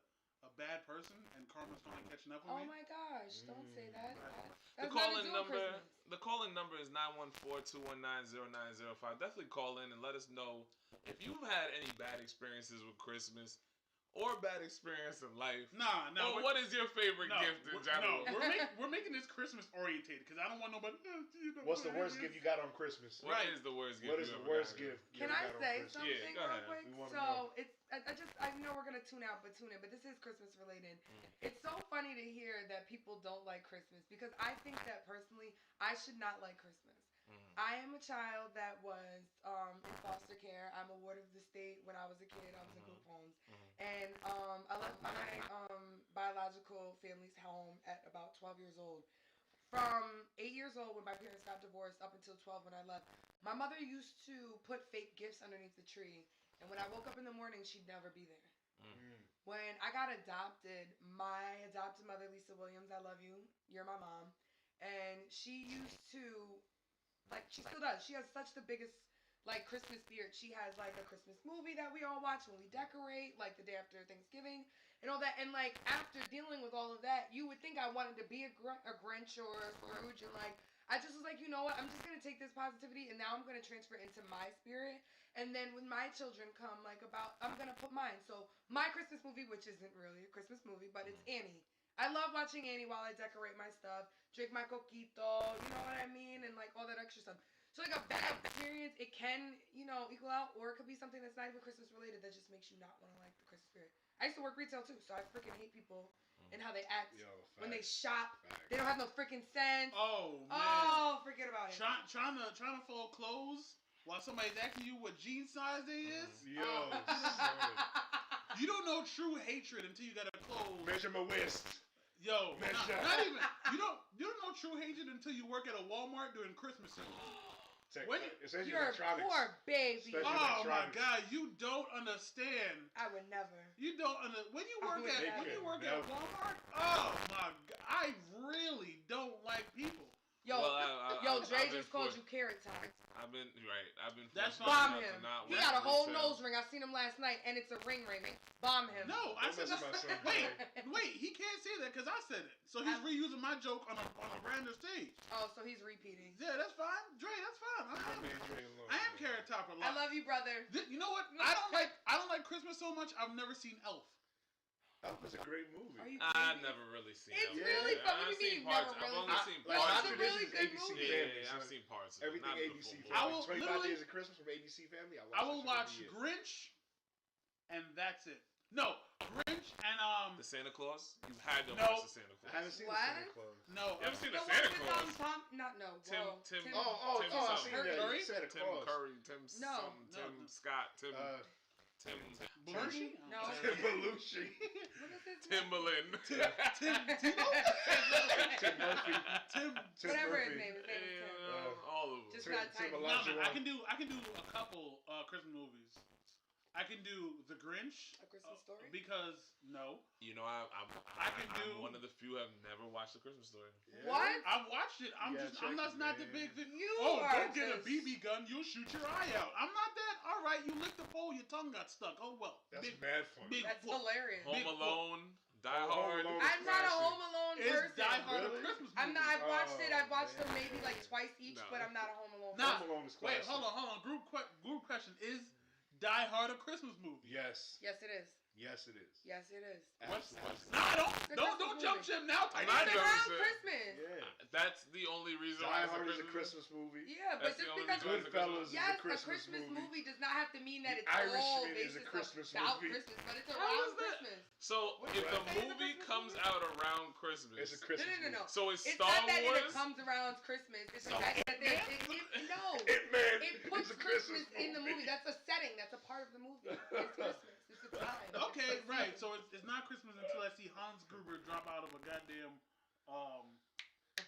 bad person and karma's finally catching up with Oh me. my gosh, don't say that. The That's call-in nothing to do with number. Christmas. The call-in number is 914-219-0905. Definitely call in and let us know if you've had any bad experiences with Christmas or bad experience in life. Nah. Or what is your favorite gift in general? We're making this Christmas orientated because I don't want nobody. What's the worst gift you got on Christmas? What is the worst gift? What is you the ever worst got? gift? you Can ever I got on say Christmas? something Yeah, go real ahead. quick? We wanna So know. it's I know we're gonna tune out, but tune in. But this is Christmas related. It's so funny to hear that people don't like Christmas because I think that personally I should not like Christmas. I am a child that was in foster care. I'm a ward of the state. When I was a kid, I was in group homes, and I left my biological family's home at about 12 years old. From 8 years old when my parents got divorced up until 12 when I left, my mother used to put fake gifts underneath the tree. And when I woke up in the morning, she'd never be there. When I got adopted, my adopted mother, Lisa Williams, I love you. You're my mom. And she used to, like, she still does. She has such the biggest, like, Christmas spirit. She has, like, a Christmas movie that we all watch when we decorate, like, the day after Thanksgiving and all that. And, like, after dealing with all of that, you would think I wanted to be a Grinch or a Scrooge. And, like, I just was like, you know what? I'm just going to take this positivity and now I'm going to transfer it into my spirit. And then when my children come, like, I'm going to put mine. So my Christmas movie, which isn't really a Christmas movie, but it's Annie. I love watching Annie while I decorate my stuff, drink my coquito, you know what I mean? And, like, all that extra stuff. So, like, a bad experience, it can, you know, equal out. Or it could be something that's not even Christmas related that just makes you not want to like the Christmas spirit. I used to work retail, too, so I freaking hate people and how they act when they shop. They don't have no freaking sense. Oh man. Oh, forget about it. Trying to fold clothes while somebody's asking you what jean size they is. Yo, son. You don't know true hatred until you got a clothes. Measure my waist. Yo, Measure. not even. You don't know true hatred until you work at a Walmart during Christmas season. When It says You're a electronics. poor baby. Especially- Oh my electronics. God, you don't understand. I would never. You don't when you work They at can Walmart. Oh my God, I really don't like people. Yo, Well, yo, Dre been just called for- you Carrot Top. I've been That's fortunate fine. Bomb enough to him. not He wear got a whole retail. nose ring. I seen him last night, and it's a ring. Bomb him. No, I Don't said mess with my son, Wait, he can't say that because I said it. So he's reusing my joke on a grander stage. Oh, so he's repeating. Yeah, that's fine. Dre, that's fine. I am Carrot Top a lot. I love you, brother. You know what? I don't like Christmas so much. I've never seen Elf. That was a great movie. Are you I crazy? never really seen It's it. really fun. What I've do you seen mean, parts. never I've really only seen seen it? Like, parts. It's after a this really is good ABC movie. Family. Yeah, I've son. seen parts of Everything it. Not the ABC full Family. I will 25 literally- Days of Christmas from ABC Family. I will watch that shit every year. Grinch, and that's it. No, Grinch and The Santa Claus? You had to No. watch the Santa I Claus. haven't seen What? the Santa Claus. no. You haven't seen The the one Santa with Claus? Tom, not no. Tim, whoa, Tim, Tim. Tim I've seen something. that. Curry? You said it. Tim Claus. Curry, Tim No. something, Tim Scott, Tim Belushi? No. Tim Belushi. What is his name? Timbaland. Tim Murphy. Tim. Whatever Murphy. his name is. All of them. Just Tim- not Tim tiny. Elijah No, Wood. I can do a couple Christmas movies. I can do The Grinch. A Christmas Story? Because no, You know, I'm one of the few who have never watched The Christmas Story. Yeah. What? I've watched it. I'm Yeah, just I'm check not it, not the man. big thing. You Oh, are don't get a just- BB gun. You'll shoot your eye out. I'm not that. All right, you licked the pole. Your tongue got stuck. Oh well. That's Big, mad fun. big That's foot. hilarious. Home Big Alone, Die Home Hard. Alone. I'm not a Classic. Home Alone Is person. Die Hard Really? a Christmas movie? I'm not. I've watched it. I've watched man. them maybe like twice each, No. but I'm not a Home Alone. Nah. person. Home Alone is Wait, classic. hold on. Group question: is Die Hard a Christmas movie? Yes. Yes, it is. Yes, it is. Yes, it is. Absolutely. Nah, The don't Christmas jump movie. ship now. I'm It's not around jumping ship. Christmas. Yeah. That's the only reason why Die it's Hard is a Christmas. Christmas movie. Yeah, but That's just the only because reason why it's a Goodfellas Christmas. is yes, a Christmas movie does not have to mean that The it's all Irishman is a basis Christmas about movie. Christmas, but it's How around is that? Christmas. So What if did the I say? It's a movie Christmas comes movie? out around Christmas, It's a Christmas No. movie. so it's It's Star not that Wars. it comes around Christmas. It's So the fact that Ant-Man? no. Ant-Man It is puts a Christmas Christmas in the movie. That's a setting. That's a part of the movie. It's Christmas. It's a time. Okay, right. So it's not Christmas until I see Hans Gruber drop out of a goddamn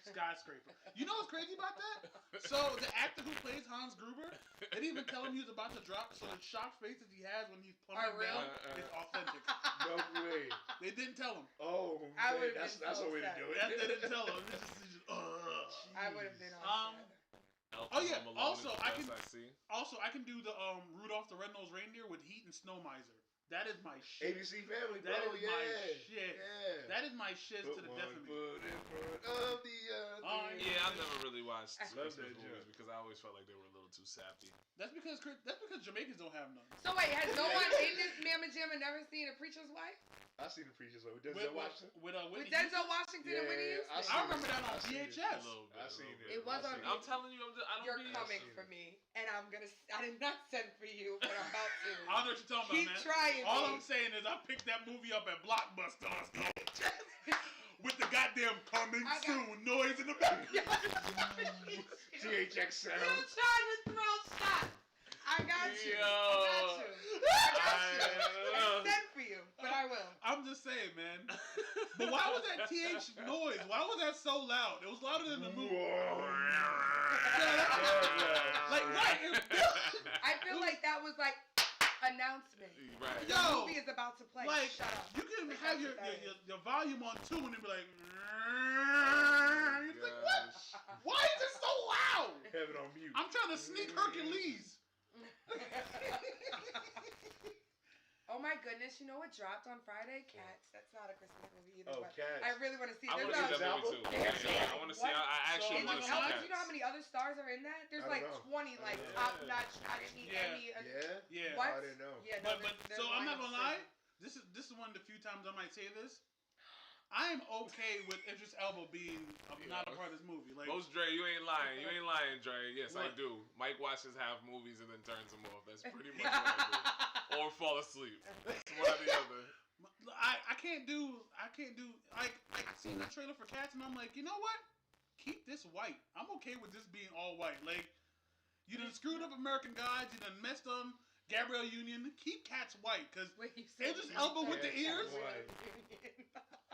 skyscraper. You know what's crazy about that? So the actor who plays Hans Gruber, they didn't even tell him he was about to drop. So the shocked faces he has when he's Are plummeting real? down is authentic. No way. They didn't tell him. Oh, I man. would've That's been so a way to sad. do it. They didn't tell him. It's just I would have been on set. Oh, yeah, Home Alone also, is the I best can- I see. Also, I can do the Rudolph the Red-Nosed Reindeer with Heat and Snow Miser. That is my shit. ABC Family, bro. That is yeah. my shit. Yeah. That is my shit Put to the one death of me. foot in front of the other. Oh, Yeah, I've never really watched Love Christmas that movies joke. because I always felt like they were a little too sappy. That's because Jamaicans don't have none. So wait, has no one in this Mamma Jamma never seen A Preacher's Wife? I seen the Preacher's Wife. Denzel Washington. With With Whitney Denzel Washington and Whitney Yeah, Houston. I remember that on I seen it. VHS. A little bit, I a seen little it. bit. It was I on seen it. I'm telling you, I don't You're be. coming seen for it. me, and I did not send for you, but I'm about to. I don't know what you're talking Keep about, man. trying, All me. I'm saying is I picked that movie up at Blockbuster on stuff. With the goddamn coming I got- soon noise in the back. THX sound. Still trying to throw shots. I got you. Yo. I got you. I sent for you, but I will. I'm just saying, man. But why was that TH noise? Why was that so loud? It was louder than the movie. Like, right. I feel like that was like announcement. Right. The Yo, movie is about to play. Like, Shut up. you can Like, have that's what that your volume on 2 and it be like, you're like, what? Gosh. Why is it so loud? Have it on mute. I'm trying to sneak Hercules. Oh my goodness! You know what dropped on Friday? Cats. That's not a Christmas movie either. Oh, but Cats. I really want to see it. I want There's to see a- that movie too. Yeah, I want to see. What? I actually So, want to like, see how- Do you know how Cats. many other stars are in that? There's I like don't know. 20 like Yeah. top-notch Emmy. Yeah. Emmy. Yeah? Yeah. What? I didn't know. Yeah, no, But so I'm not gonna lie. This is one of the few times I might say this. I am okay with Idris Elba being not a part of this movie. Like, Most Dre, you ain't lying. You ain't lying, Dre. Yes, I What? do. Mike watches half movies and then turns them off. That's pretty much what I do. Or fall asleep. It's one or the other. I can't do like I seen the trailer for Cats and I'm like, you know what? Keep this white. I'm okay with this being all white. Like, you done screwed up American Gods. You done messed up Gabrielle Union. Keep Cats white, cause Wait, you said Idris Elba with the ears. Idris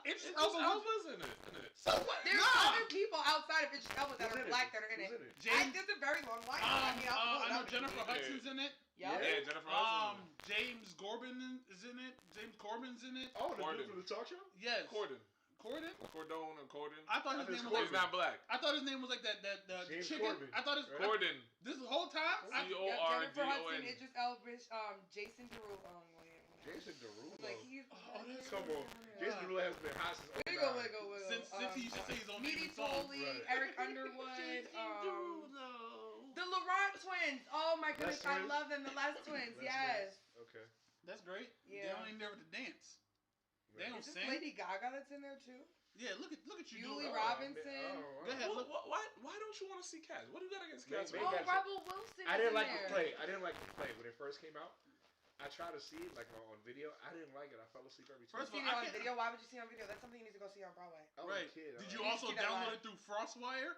Idris Elba. Elba's in it. So what? There's Nah. other people outside of Idris Elba that Who's are in black that are in Who's it. in it? James. There's a very long line. I'll pull it I know up. Jennifer Hudson's in it. Yep. Yeah, Jennifer Hudson. James Corbin is in it. James Corbin's in it. Oh, the Corden. dude from the talk show? Yes. Corden. Corden? Cordone or Corden. I thought his name was He's not black. I thought his name was like that James chicken. Corbin. I thought his Corden. This whole time. Jennifer Hudson, Cordon. Idris Elba, Jason Derulo. Jason Derulo. Like he's. Come on. Jason Derulo has been hot since Wiggle. Since he used to say his own Meaty favorite song. Foley, Right. Eric Underwood, Derulo. the Laurent twins. Oh my goodness, I twins? love them. The last twins, yes. Okay. That's great. Yeah. They don't even there to dance. They don't Is this sing. Lady Gaga that's in there too? Yeah, look at you. Julie Julie. Robinson. Go ahead. Look. Why don't you want to see Cats? What do you got against Cats? Maybe Oh, that's- Rebel Wilson. I didn't is in like there. the play. I didn't like the play when it first came out. I tried to see it like on video. I didn't like it. I fell asleep every time. First You of seen all, it on video? Why would you see it on video? That's something you need to go see on Broadway. I was a Right. kid. Did I you was- also see that download live. it through FrostWire?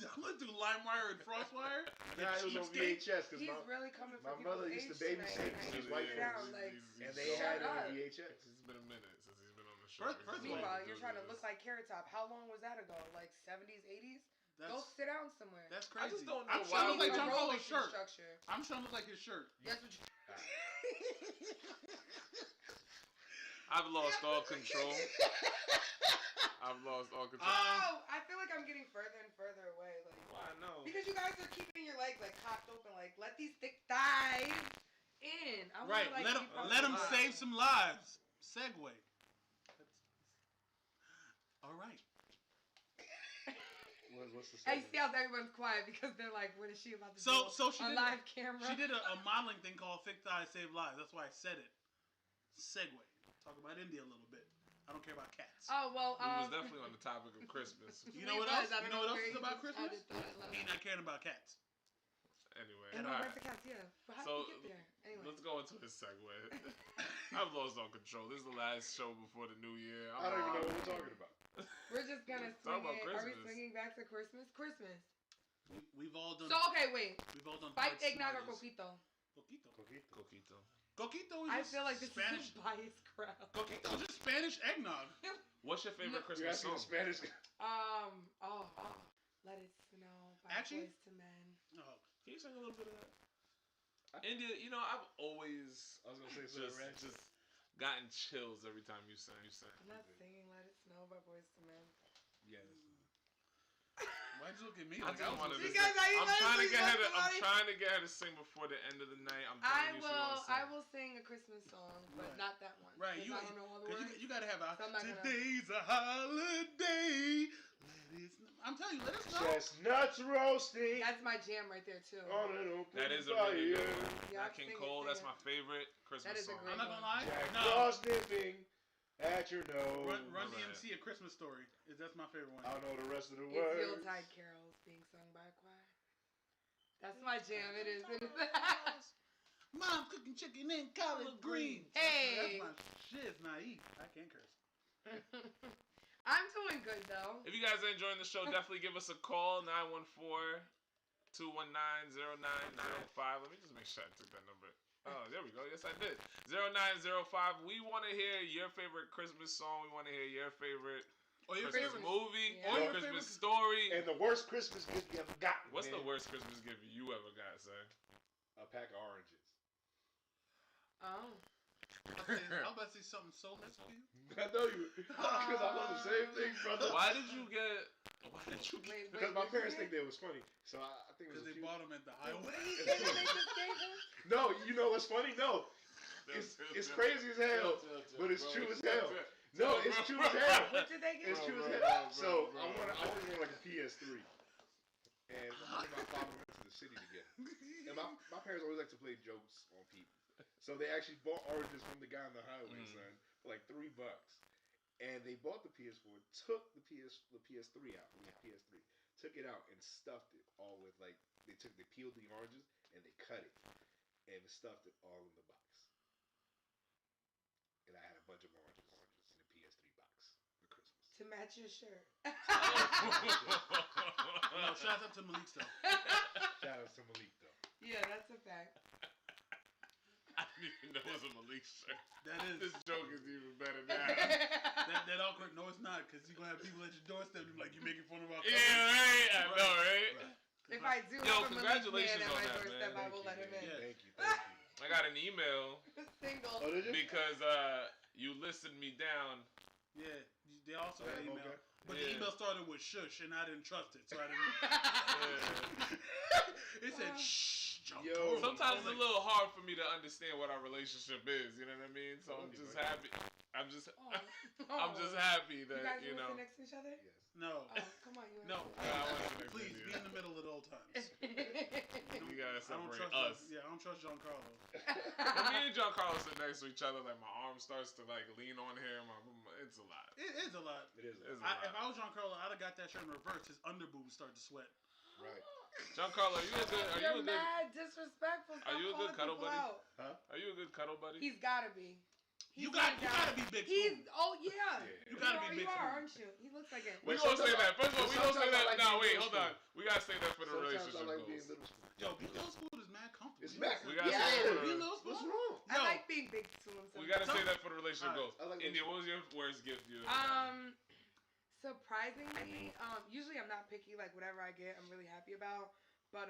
Download it through LimeWire and FrostWire? Nah, it was on Cheapskate? VHS He's because really coming my for people's mother used to age babysit tonight. these He's white it out, folks, like, and they had it shut on up. VHS. It's been a minute since he's been on the show. First of all- Meanwhile, you're trying to look like Carrot Top. How long was that ago? Like 70s, 80s? Go That's sit down somewhere. that's crazy. I just don't know I'm why trying to look like we- John A Paul's rolling shirt. structure. I'm trying to look like his shirt. That's what you. I've lost all control. I've lost all control. Oh, I feel like I'm getting further and further away. Like, Why no? because you guys are keeping your legs like cocked open. Like, let these thick thighs in. I Right. Like, Let him alive. save some lives. Segue. All right. What's the Hey, second? see how everyone's quiet because they're like, what is she about to So do she on did live camera? She did a modeling thing called Thick Thighs Save Lives. That's why I said it. Segue. Talk about India a little bit. I don't care about cats. Oh, well, We was definitely on the topic of Christmas. You know what else? I don't You know what else where is you about just Christmas? added that. He not caring about cats. Anyway, And all no, right. the cats, yeah. But how So, did we get there? Anyway. Let's go into his segue. I've lost all control. This is the last show before the new year. I don't even know what we're talking about. We're just gonna Let's talk swing about it. Are we Christmas. swinging back to Christmas? Christmas. We've all done. So, okay, wait. We've all done. Spiked Fight eggnog or scenarios. coquito? Coquito. Coquito. Coquito is I just feel like this Spanish. is a biased crowd. Coquito is just Spanish eggnog. What's your favorite You're Christmas asking song? the Spanish. Let It Snow by Actually? Boyz II Men. No. Can you sing a little bit of that? India, you know, I've always I was gonna say something random. just gotten chills every time you sing. I'm not singing Let It Snow by Boyz II Men. Yes. Why'd you look at me? I Like just wanted to You sing. guys, are you I'm trying to listening get her to. to I'm somebody? trying to get her to sing before the end of the night. I'm telling you, she wants to sing. I will sing a Christmas song, but Right. not that one. Right, 'Cause you, I don't know all the 'cause words. you gotta have a So I'm not gonna- today's a holiday. Let it snow. I'm telling you, let it snow. Chestnuts roasting That's my jam right there too. on an open That is a fire. really good one. Yeah, Nat King sing it, Cole, sing that's it. my favorite Christmas That is a song. great I'm not gonna lie. Jack No. Frost nipping at your nose. Run Alright. DMC, A Christmas Story. That's my favorite one. I don't know the rest of the It's words. Yuletide carols being sung by a choir. That's my jam. It is. It is. Mom cooking chicken and collard greens. Hey. That's my shit. It's naive. I can't curse. I'm doing good though. If you guys are enjoying the show, definitely give us a call, 914-219-0905. Let me just make sure I took that number. Oh, there we go. Yes, I did. 0905. We want to hear your favorite Christmas song. We want to hear your favorite Or your Christmas favorite. movie Yeah. or Your Christmas favorite- story. And the worst Christmas gift you ever got. What's man? the worst Christmas gift you ever got, sir? A pack of oranges. Oh. I'm about to say something soulless for you. I know you. Because I love the same thing, brother. Why did you get? Wait, Because my what'd parents you think get? that it was funny. So I think it was Because a they few. bought them at the What highway. did you say that they just gave him? No, you know what's funny? No. It's crazy as hell, but it's true as hell. No, it's true as hell. What did they give It's him? true as bro, hell. bro, So bro. I always want like a PS3. And me and my father went to the city together. And my parents always like to play jokes on people. So they actually bought oranges from the guy on the highway, son, for like $3. And they bought the PS4, took the PS3 out, the PS3, took it out and stuffed it all with like they peeled the oranges and they cut it and stuffed it all in the box. And I had a bunch of oranges in the PS3 box for Christmas. To match your shirt. No, shout out to Malik though. Shout out to Malik though. Yeah, that's a fact. I didn't even know it was a Malik shirt. That is This joke is even better now. that awkward. No, it's not, because you're gonna have people at your doorstep and be like, you making fun of our Yeah, right. I know, right? If I do Yo, have a congratulations Malik man on at my that, doorstep, man. I will let him in. Yeah. Thank you. I got an email Single. Oh, did you? because you listed me down Yeah, they also got email. Okay. But Yeah. the email started with shush, and I didn't trust it, so I didn't. It said shh, John Yo. Carlos. Sometimes it's I'm a like, little hard for me to understand what our relationship is. You know what I mean? So I'm Okay, just buddy. happy. I'm just Oh. I'm just happy You guys that you want to know. sit next to each other? Yes. No. Oh, come on, you. No. Yeah, I want to sit next to Please you. be in the middle at all times. You gotta I don't separate trust us. Yeah, I don't trust John Carlos. When me and John Carlos sit next to each other, like my arm starts to like lean on him. It's a lot. It is a lot. It is. It's a If lot. I was John Carlos, I'd have got that shirt in reverse. His underboobs start to sweat. Right. John Carlos, are you a good? Are You're you a good? mad disrespectful. Stop Are you a good calling cuddle people buddy? out. Huh? Are you a good cuddle buddy? He's gotta be. You gotta be Big Spoon. Yeah. Yeah. You gotta be You Big are, Spoon. aren't you? He looks like it. We But gonna say sometimes that. First of all, we gonna say sometimes I that. like No, being wait, little hold on. We gotta say that for the Sometimes I relationship like being goals. little spoon. Yo, Be Little Spoon is mad comfortable. It's You mad. know We what I'm gotta saying? say it for Be the- Little What's Spoon. wrong? I Yo. like being big too. We gotta say that for the relationship Alright, goals. I like India, those. what was your worst gift you? Surprisingly, usually I'm not picky. Like whatever I get, I'm really happy about. But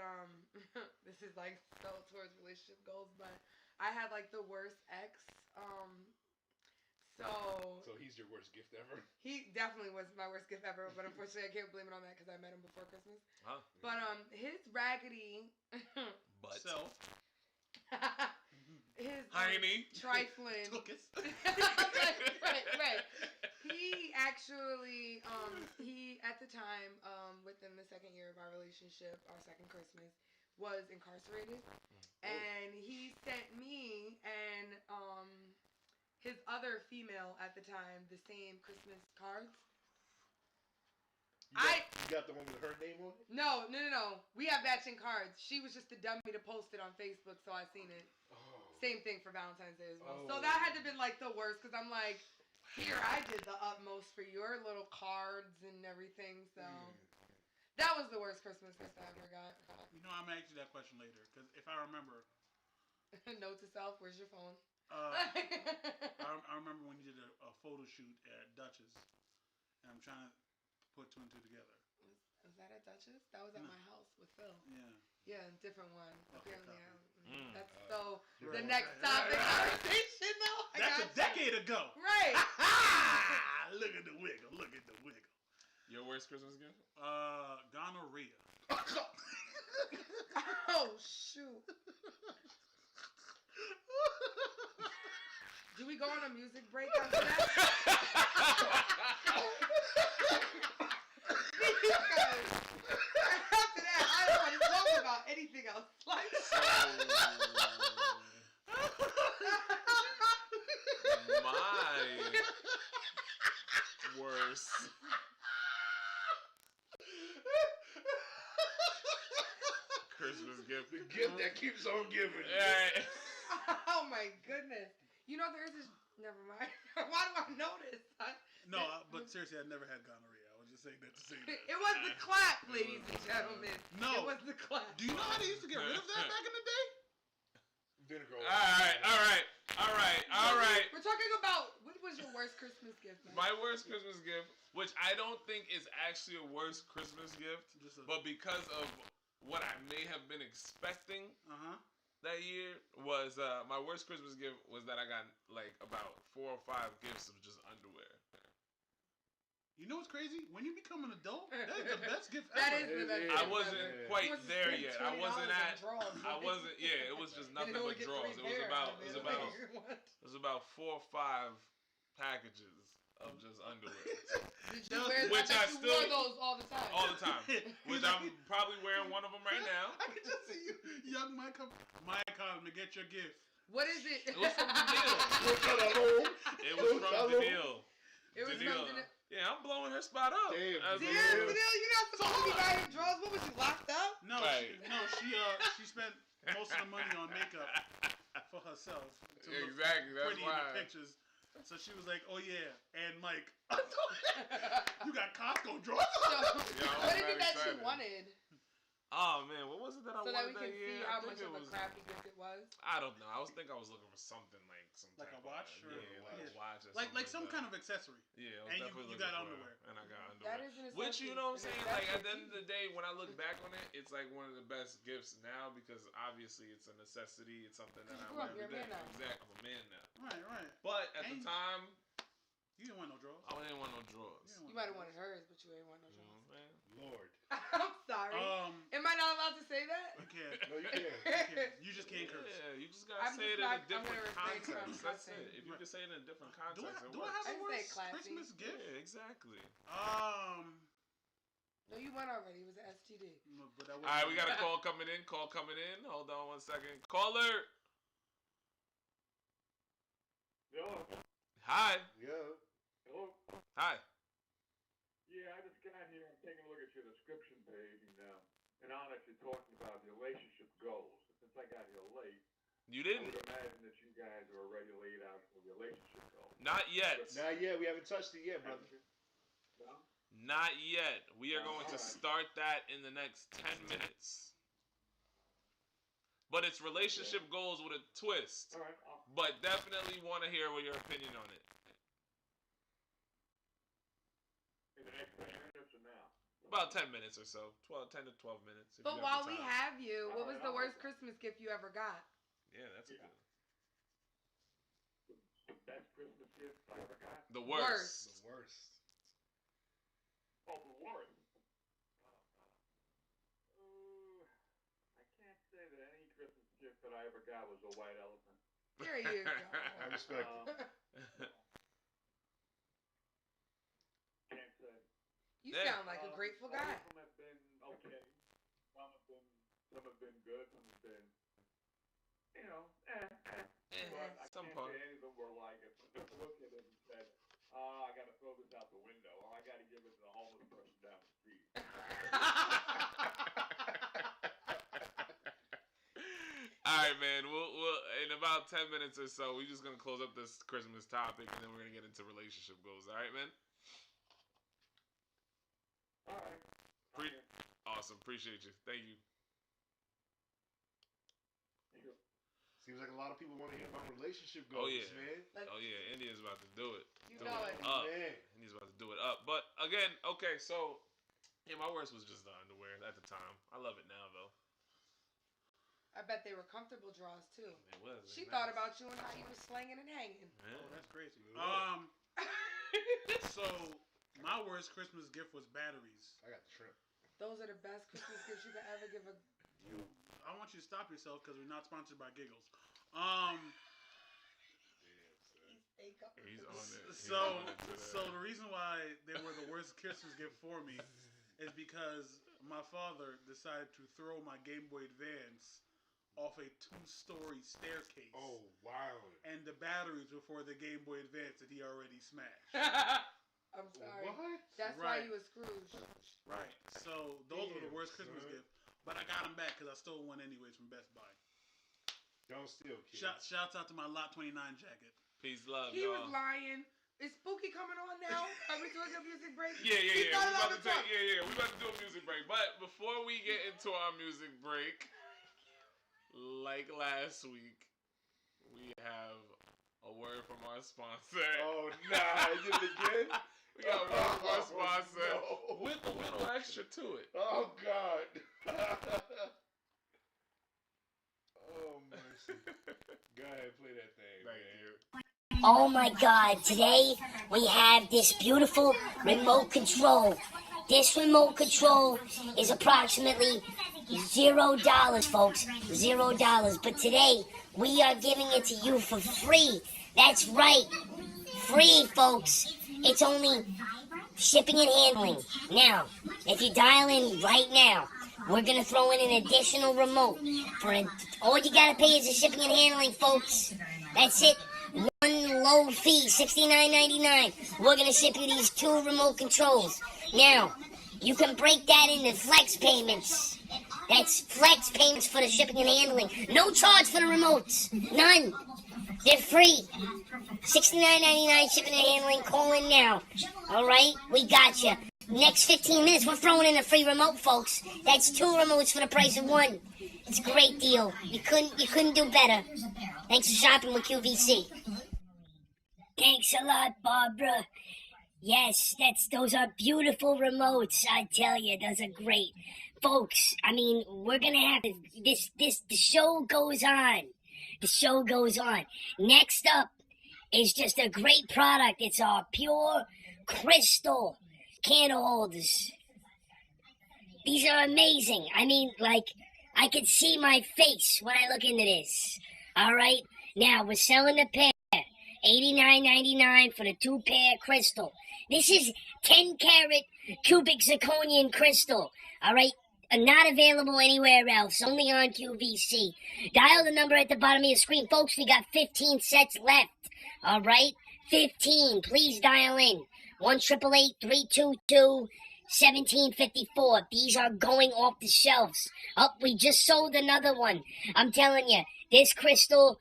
this is like so towards relationship goals. But I had like the worst ex. So he's your worst gift ever. he definitely was my worst gift ever. But unfortunately, I can't blame it on that because I met him before Christmas. Huh? But his raggedy, But So, his Heine. trifling. Tookis. right. He actually, he at the time, within the second year of our relationship, our second Christmas, was incarcerated, and he sent me and his other female at the time the same Christmas cards. You got the one with her name on it? No. We have matching cards. She was just a dummy to post it on Facebook, so I seen it. Oh. Same thing for Valentine's Day as well. Oh. So that had to been like the worst because I'm like, here, I did the utmost for your little cards and everything. So that was the worst Christmas gift I ever got. You know, I'm gonna ask you that question later because if I remember, Note to self: where's your phone? I remember when you did a photo shoot at Dutch's, and I'm trying to put two and two together. Was that at Dutch's? That was at No. my house with Phil. Yeah. Yeah, different one. Okay, Apparently, copy. that's so. The Right. next topic conversation, though. I That's got a decade ago. Right. Look at the wiggle. Look at the wiggle. Your worst Christmas gift? Gonorrhea. Oh shoot. Do we go on a music break after that? Because after that, I don't want to talk about anything else. Like, My worst. Christmas gift. The gift that keeps on giving. Yeah. oh my goodness. You know, there's this. Never mind. Why do I know this? No, but seriously, I never had gonorrhea. I was just saying that to say that. It was the clap, ladies and gentlemen. No. It was the clap. Do you know how they used to get rid of that back in the day? Vinegar. All right. We're talking about what was your worst Christmas gift, man? My worst Christmas gift, which I don't think is actually a worst Christmas gift, but because of what I may have been expecting that year, was my worst Christmas gift was that I got like about 4 or 5 gifts of just underwear. You know what's crazy? When you become an adult, that is the best gift ever. That is the best gift I ever. wasn't quite You must there spend yet. I wasn't $20 on at. drawers, I right? wasn't. Yeah, it was just nothing And only but get drawers. 3 It was pair about. out of It was it. about. Like, what? It was about 4 or 5 packages of just underwear. Did you wear? Which I bet I you still- wore those all the time. All the time. Which I'm probably wearing one of them right now. I can just see you, young Mike come to get your gift. What is it? It was from the deal. It was from the deal. It was The deal. from the. Yeah, I'm blowing her spot up. Damn, As a Damn, little- Fidel, you not supposed to be buying drawers. What was you locked up? No, Right. she spent most of the money on makeup for herself to look Exactly. That's pretty in why. the pictures. So she was like, "Oh yeah," and Mike, you got Costco drawers. So, Yeah, I was what is very it that excited. you wanted? Oh man, what was it that I So wanted that we that can year? see I how think much it of a was. crappy gift it was. I don't know. I was looking for something like some Like type a watch of, or like a watch or like something some that. kind of accessory. Yeah, I was and definitely you got looking for underwear. it, and I got underwear. That is an Which, you know what I'm necessity. saying? An Like, at the necessity. end of the day, when I look back on it, it's like one of the best gifts now because obviously it's a necessity. It's something that I You grew up, wear you're every a day. man now. Exactly, I'm a man now. Right. But at And- the time, You didn't want no drawers. I didn't want no drawers. You You might have wanted hers, but you ain't want no You know drawers. what I'm saying? Lord. I'm sorry. Am I not allowed to say that? You can't. No, you can't. You just can't curse. Yeah, you just gotta I'm say just it in not- a different I'm gonna refrain from context. That's cussing. it. If you can say it in a different Do context, I it have works. a I'd say worse classy. Christmas gift? Yeah, exactly. No, you went already. It was an STD. No, but that All right, we got a call coming in. Call coming in. Hold on 1 second. Caller. Yo. Hi. Yeah. Hello. Hi. Yeah, I just got here. I'm taking a look at your description page, and on it you're talking about relationship goals. Since I got here late, You I didn't? would imagine that you guys are already laid out for relationship goals. Not yet. Not yet. We haven't touched it yet, brother. No? Not yet. We are going to Alright. start that in the next 10 minutes. But it's relationship goals with a twist. All right. But definitely want to hear what your opinion on it. In the next 10 minutes or now? About 10 minutes or so. 10 to 12 minutes. if But you while have the we time. have you, what was the Alright, worst Christmas gift you ever got? Yeah, that's a Yeah. good. The best Christmas gift I ever got? The worst. The worst. Oh, the worst. I can't say that any Christmas gift that I ever got was a white elephant. There you go. I respect it. Can't say. You Yeah. sound like a grateful All guy. of them have been okay. Some have been good. Some have been, But I Some can't part. say any of them were like, if I just looked at it and said, I got to throw this out the window, or I got to give it to the homeless person down the street. All right, man. We'll in about 10 minutes or so, we're just gonna close up this Christmas topic, and then we're gonna get into relationship goals. All right, man. All right. Pre- Awesome. Appreciate you. Thank you. Sure. Seems like a lot of people want to hear about relationship Oh, goals, yeah. man. Oh yeah, India's about to do it. You Do know it it. up. Man. India's about to do it up. But again, okay, so yeah, my worst was just the underwear at the time. I love it now though. I bet they were comfortable draws too. It was. She nice. thought about you and how you were slanging and hanging. Yeah. Oh, that's crazy. Lord. So my worst Christmas gift was batteries. I got the shrimp. Those are the best Christmas gifts you could ever give a. I want you to stop yourself because we're not sponsored by Giggles. He's on it. He's So on it today. the reason why they were the worst Christmas gift for me is because my father decided to throw my Game Boy Advance off a 2-story staircase. Oh, wow. And the batteries were for the Game Boy Advance that he already smashed. I'm sorry. What? That's why Right. you was Scrooge. Right. So those were the Damn, worst Christmas son. gift. But I got them back because I stole one anyways from Best Buy. Don't steal, kids. Shouts out to my Lot 29 jacket. Peace, love, He y'all. was lying. Is Spooky coming on now? Are we doing a music break? Yeah. He We thought about about to the take, talk. we about to do a music break. But before we get into our music break, like last week, we have a word from our sponsor. Oh, nah. I did it again? We got a word from our sponsor no. with a little extra to it. Oh, God. Oh, mercy. Go ahead, play that thing, Thank man. you. Oh my God, today we have this beautiful remote control. This remote control is approximately $0, folks. $0. But today we are giving it to you for free. That's right. Free, folks. It's only shipping and handling. Now, if you dial in right now, we're going to throw in an additional remote. All you got to pay is the shipping and handling, folks. That's it. One low fee, $69.99. We're going to ship you these 2 remote controls. Now, you can break that into flex payments. That's flex payments for the shipping and handling. No charge for the remotes. None. They're free. $69.99 shipping and handling. Call in now. All right? We got you. Next 15 minutes, we're throwing in a free remote, folks. That's 2 remotes for the price of 1. It's a great deal. You couldn't do better. Thanks for shopping with QVC. Thanks a lot, Barbara. Yes, those are beautiful remotes. I tell you, those are great. Folks, I mean, we're gonna have the show goes on. The show goes on. Next up is just a great product. It's our pure crystal candle holders. These are amazing. I mean, like, I can see my face when I look into this. All right? Now, we're selling a pair. $89.99 for the 2-pair crystal. This is 10-carat cubic zirconian crystal. All right? Not available anywhere else. Only on QVC. Dial the number at the bottom of your screen. Folks, we got 15 sets left. All right? 15. Please dial in. 1-888-322-1754. These are going off the shelves. Oh, we just sold another one. I'm telling you, this crystal,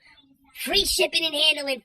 free shipping and handling.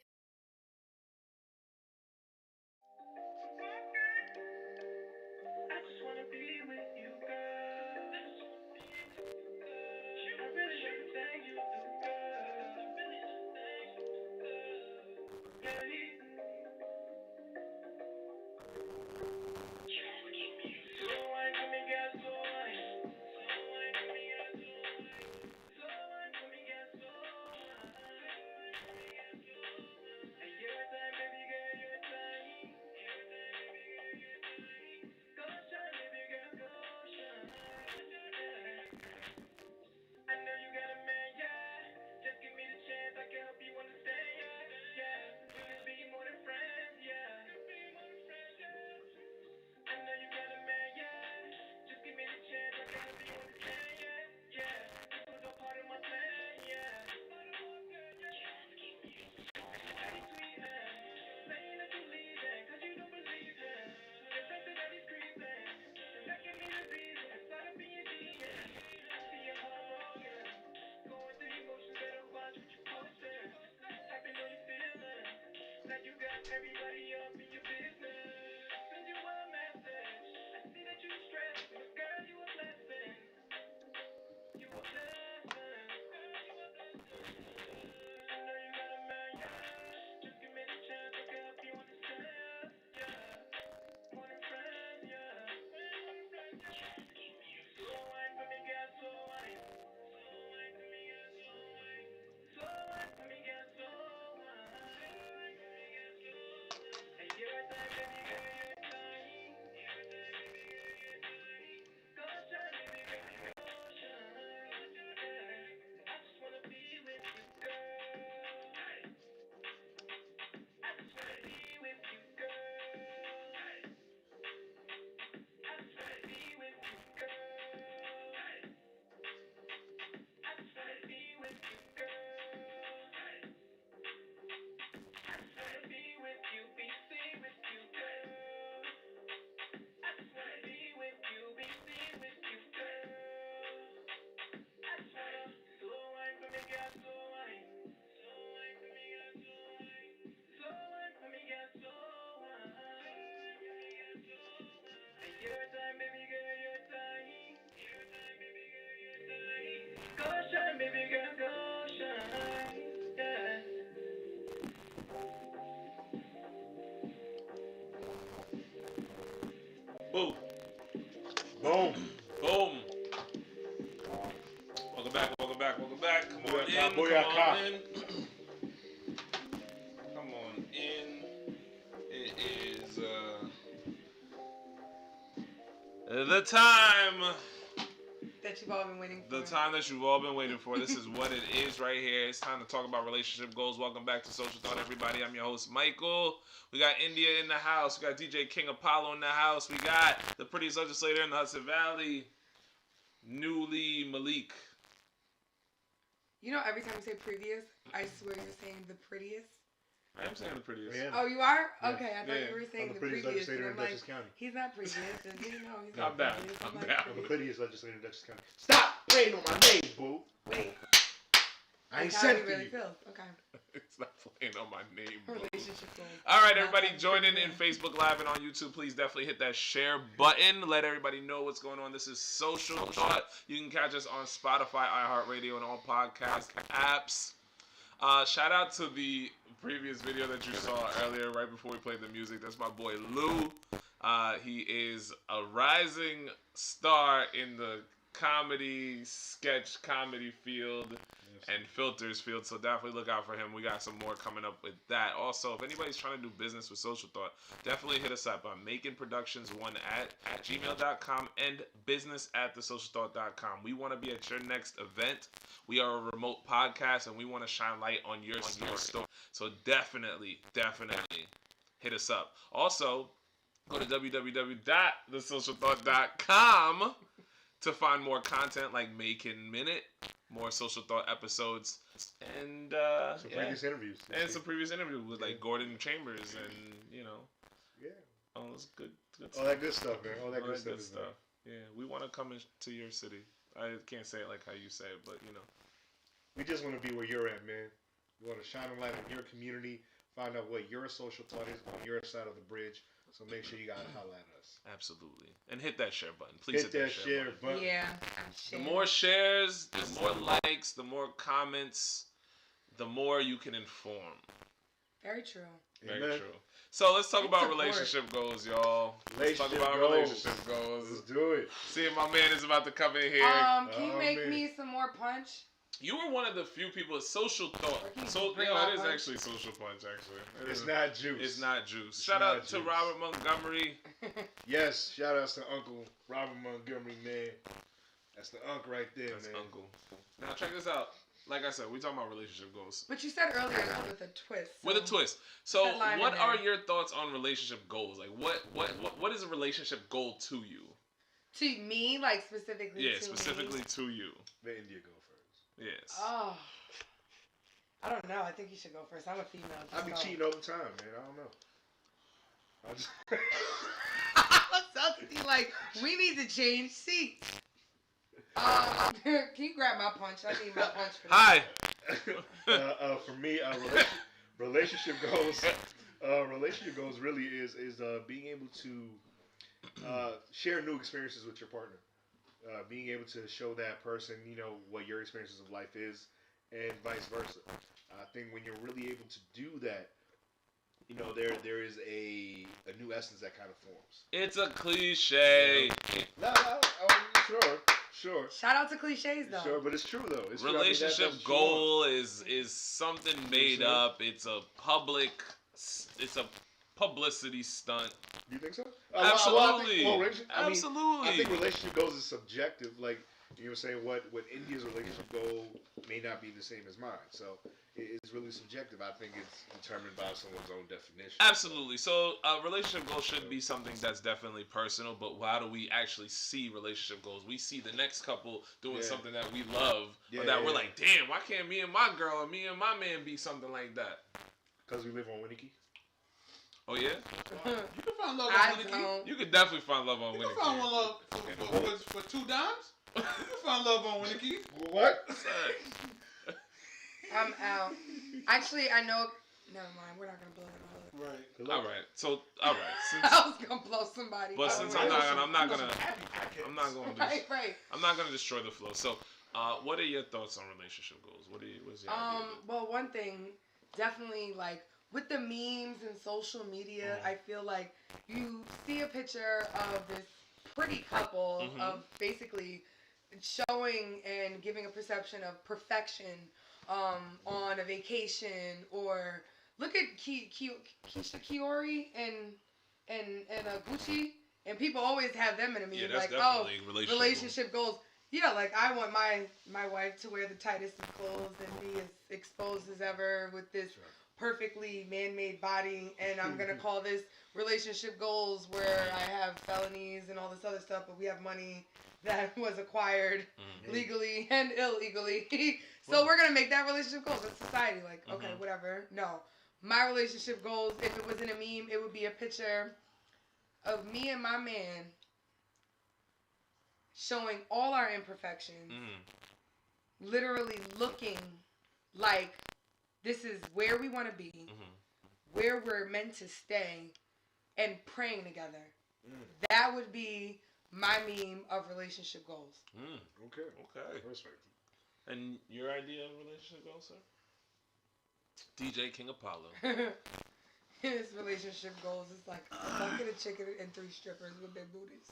Boom. Boom. Boom. Welcome back. Come on Booyaka, in. booyaka. Come on in. Come on in. It is the time. That you've all been waiting for. The time that you've all been waiting for. This is what it is right here. It's time to talk about relationship goals. Welcome back to Social Thought, everybody. I'm your host, Michael. We got India in the house. We got DJ King Apollo in the house. We got the prettiest legislator in the Hudson Valley, Newly Malik. You know, every time you say previous, I swear you're saying the prettiest. I am saying the prettiest. Yeah. Oh, you are? Yeah. Okay, I thought you were saying I'm the the prettiest previous. legislator And in I'm Dutchess like, County. he's not previous. And you know, he's I'm not down. previous. I'm like, down. I'm the previous. prettiest legislator in Dutchess County. Stop playing on my name, boo. Wait, I ain't that's how he sent for really you. feels. Okay. It's not playing on my name, bro. Relationship goals. All right, Not everybody, that join in previous. Facebook Live and on YouTube. Please definitely hit that share button. Let everybody know what's going on. This is Social Thought. You can catch us on Spotify, iHeartRadio, and all podcast apps. Shout out to the previous video that you saw earlier, right before we played the music. That's my boy Lou. He is a rising star in the comedy, sketch comedy field and filters field. So definitely look out for him. We got some more coming up with that. Also, if anybody's trying to do business with Social Thought, definitely hit us up on makingproductions1@gmail.com and business@thesocialthought.com. We want to be at your next event. We are a remote podcast and we want to shine light on your store. So definitely hit us up. Also, go to www.thesocialthought.com to find more content like Making Minute, more Social Thought episodes, and some previous interviews. And some previous interviews with like Gordon Chambers and all this good all stuff. that good stuff, man. All that good stuff. Yeah, we want to come into your city. I can't say it like how you say it, but we just want to be where you're at, man. We want to shine a light on your community, find out what your social thought is on your side of the bridge. So make sure you gotta holler at us. Absolutely, and hit that share button. Please hit that share button. Yeah. The more shares, the more likes, the more comments, the more you can inform. Very true. Very true. So let's talk about relationship goals, y'all. Let's talk about relationship goals. Let's do it. See if my man is about to come in here. Can you make me some more punch? You were one of the few people at Social Thought. It is actually Social Punch, actually. It's not juice. It's not juice. Shout out to Robert Montgomery. Yes, shout out to Uncle Robert Montgomery, man. That's the uncle right there, That's man. Uncle. Now check this out. Like I said, we talking about relationship goals. But you said earlier with a twist. With a twist. So what are your thoughts on relationship goals? Like what is a relationship goal to you? To me, like specifically to specifically to you. Let India go first. Yes. Oh. I don't know. I think you should go first. I'm a female. I be cheating all the time, man. I don't know. What's up to be like, we need to change seats. Can you grab my punch? I need my punch for Hi. For me, relationship goals. Relationship goals really is being able to share new experiences with your partner. Being able to show that person, what your experiences of life is, and vice versa. I think when you're really able to do that, there is a new essence that kind of forms. It's a cliche. No, sure. Shout out to cliches though. Sure, but it's true though. It's relationship true. goal is something made up. It's a publicity stunt. You think so? Absolutely. I think relationship goals is subjective. Like, saying what India's relationship goal may not be the same as mine. So it's really subjective. I think it's determined by someone's own definition. Absolutely. So a relationship goal should be something that's definitely personal, but how do we actually see relationship goals? We see the next couple doing something that we love, or that we're like, damn, why can't me and my girl or me and my man be something like that? Because we live on Winnicky. Oh yeah? You can find love on Winnicky. You can definitely find love on Winnicky. You can find one love for $2. You can find love on Winnicky. What? I'm out. Actually, I know. Never mind. We're not gonna blow it all up. Right. All right. So, all right. I was gonna blow somebody. But since I'm not gonna destroy the flow. So, what are your thoughts on relationship goals? What's your idea? Well, one thing, definitely like with the memes and social media, I feel like you see a picture of this pretty couple of basically showing and giving a perception of perfection on a vacation, or look at Keisha Kiori and Gucci, and people always have them in a meme like, relationship goals. Yeah, like I want my wife to wear the tightest of clothes and be as exposed as ever with this perfectly man-made body, and I'm gonna call this relationship goals, where I have felonies and all this other stuff, but we have money that was acquired legally and illegally. So we're gonna make that relationship goals in society. Like, okay, whatever. No, my relationship goals, if it was in a meme, it would be a picture of me and my man showing all our imperfections, literally looking like this is where we want to be, where we're meant to stay, and praying together. That would be my meme of relationship goals. Okay. Respect. And your idea of relationship goals, sir? DJ King Apollo. His relationship goals is like a bucket of chicken and 3 strippers with big booties.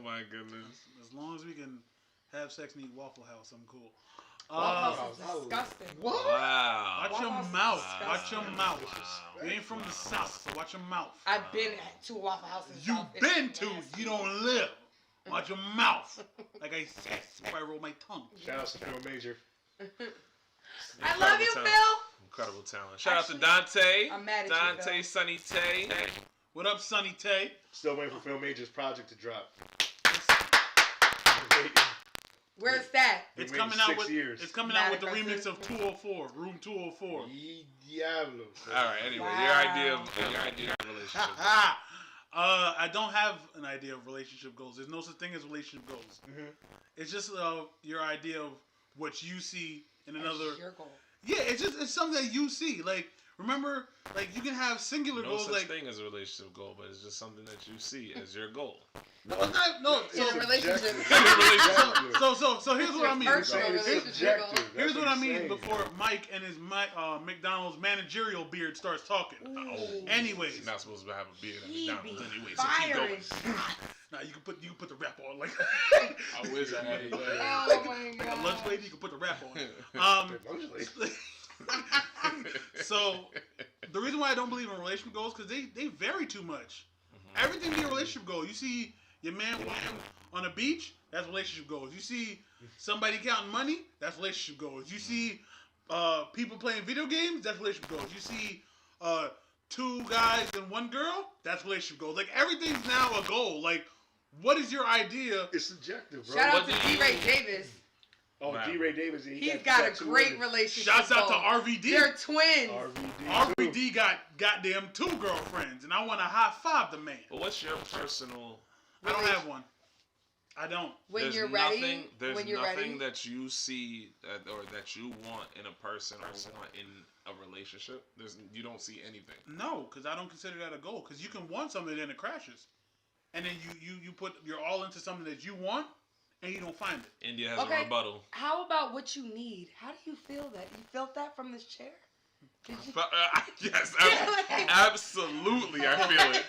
my goodness. As long as we can have sex and eat Waffle House, I'm cool. Waffle House is disgusting. What? Wow. Watch your Waffle House mouth. is Watch your disgusting. mouth. You ain't from the South, so watch your mouth. I've been to a Waffle House in You've South. It's been to. nasty. You don't live. Watch your mouth. Like I said, before I roll my tongue. Shout out to Phil Major. I love you, talent. Phil. Incredible talent. Shout out to Dante. I'm mad at you, Dante, Phil. Sunny Tay. What up, Sonny Tay? Still waiting for Phil Major's project to drop. Where's that? It's Waiting coming out 6 with. years. It's coming out with the Mad remix of aggressive. 204, Room 204. Ye Diablo. All right. Anyway, Wow. your idea of relationship. I don't have an idea of relationship goals. There's no such thing as relationship goals. Mhm. It's just your idea of what you see in another. That's your goal. Yeah, it's something that you see. Like, remember, like you can have singular No goals. such Like, thing as a relationship goal, but it's just something that you see as your goal. no, it's not. No, In a relationship. so here's what I mean. Personal It's relationship subjective. goal. Here's That's what I he's mean saying. before Mike and his McDonald's managerial beard starts talking. Oh, Anyways. you're not supposed to have a beard at He McDonald's be anyway, so keep going. firing. Now you can put the wrap on like I wish I had it. Oh my like a lunch god. lady. You can put the wrap on. Eventually. So the reason why I don't believe in relationship goals because they vary too much. Everything be a relationship goal. You see your man walking on a beach, that's relationship goals. You see somebody counting money, that's relationship goals. You see people playing video games, that's relationship goals. You see two guys and one girl, that's relationship goals. Like everything's now a goal. Like what is your idea? It's subjective, bro. Shout out What to do you- D. Ray Davis. Oh, Wow. G. Ray Davis. He's got a two great women. relationship. Shouts out to goal. RVD. They're twins. RVD. RVD got goddamn 2 girlfriends, and I want to high five the man. But what's your personal? I don't have one. I don't. When There's you're nothing, ready. There's When you're nothing ready. that you see or that you want in a person or want in a relationship. You don't see anything. No, because I don't consider that a goal. Because you can want something and then it crashes, and then you're all into something that you want, and you don't find it. India has Okay. a rebuttal. How about what you need? How do you feel that? You felt that from this chair? Did you? Yes, Yeah. absolutely. I feel it.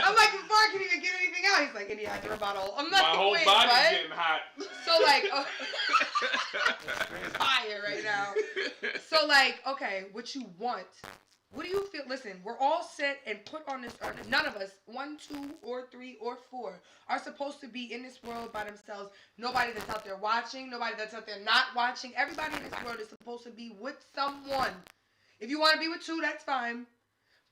I'm like, before I can even get anything out, he's like, India has a rebuttal. I'm My like, whole wait, body's what? getting hot. So like, fire right now. So like, okay, what you want? What do you feel? Listen, we're all set and put on this earth. None of us, 1, 2, or 3, or 4, are supposed to be in this world by themselves. Nobody that's out there watching, nobody that's out there not watching. Everybody in this world is supposed to be with someone. If you want to be with 2, that's fine.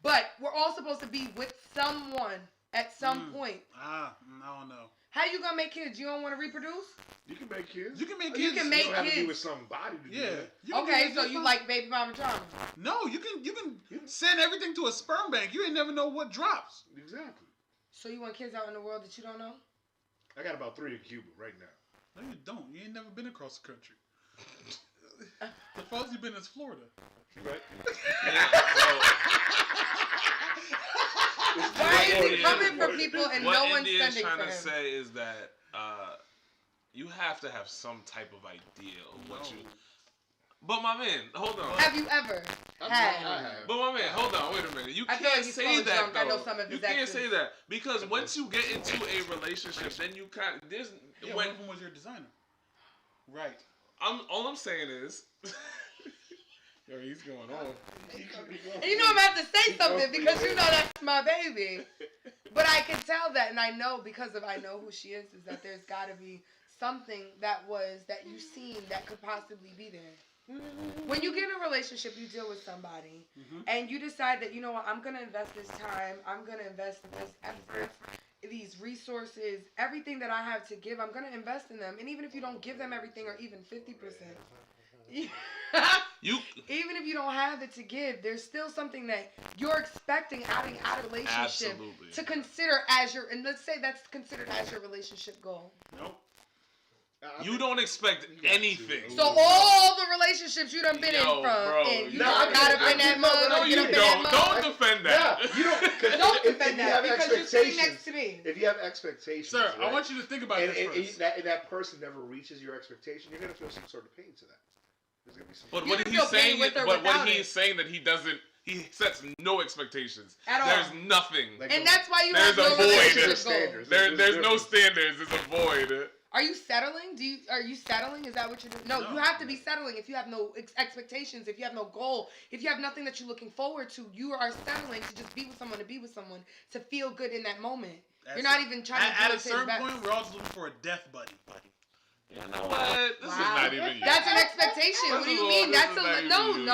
But we're all supposed to be with someone at some point. I don't know. How you gonna make kids? You don't want to reproduce? You can make kids. You can make You kids. can You make don't have to be kids. with somebody to do Yeah. that. You can do Okay, that so just you fine. like baby mama trauma. No, you can send everything to a sperm bank. You ain't never know what drops. Exactly. So you want kids out in the world that you don't know? I got about 3 in Cuba right now. No, you don't. You ain't never been across the country. The farthest you've been is Florida. Right? Why is he Yeah. coming for people and What no one's India is sending trying for to him? say is that you have to have some type of idea of what you. But my man, hold on. Have you ever I had? have. But my man, hold on, wait a minute. You I feel can't like he's say full of that junk. I know though. some of You his can't exes. say that because once you get into a relationship, then you kind of there's Yeah, when one of them was your designer. Right. all I'm saying is. Yo, he's going on. And you know I'm about to say something because you know that's my baby. But I can tell that, and I know because of I know who she is that there's got to be something that you seen that could possibly be there. When you get in a relationship, you deal with somebody, and you decide that, you know what, I'm going to invest this time, I'm going to invest this effort, these resources, everything that I have to give, I'm going to invest in them. And even if you don't give them everything or even 50%, even if you don't have it to give, there's still something that you're expecting out of a relationship Absolutely. to consider as your, and let's say that's considered as your relationship goal. Nope. You don't expect anything. So all the relationships you done been in Yo, from, bro, and you no, done got up in that mug, No, or you get up in don't. that Don't mug. defend that. Yeah, you don't. 'Cause Don't if defend you that have because you're sitting expectations- next to me. If you have expectations, Sir, I right, want you to think about and, this and first. that person never reaches your expectation, you're gonna feel some sort of pain to that. There's gonna be some. But You what can he's feel pain saying, with or but what without he's it. saying that he doesn't He sets no expectations. At all. There's nothing. And that's why you There's have a no void. relationship goals. There's no standards. There's a void. Are you settling? Are you settling? Is that what you're doing? No, you have to be settling if you have no expectations, if you have no goal, if you have nothing that you're looking forward to. You are settling to just be with someone, to feel good in that moment. You're not even trying to do at a certain point, we're all just looking for a death buddy. You know what? This is not even you. That's an expectation. What do you mean? This That's is a not even no. you.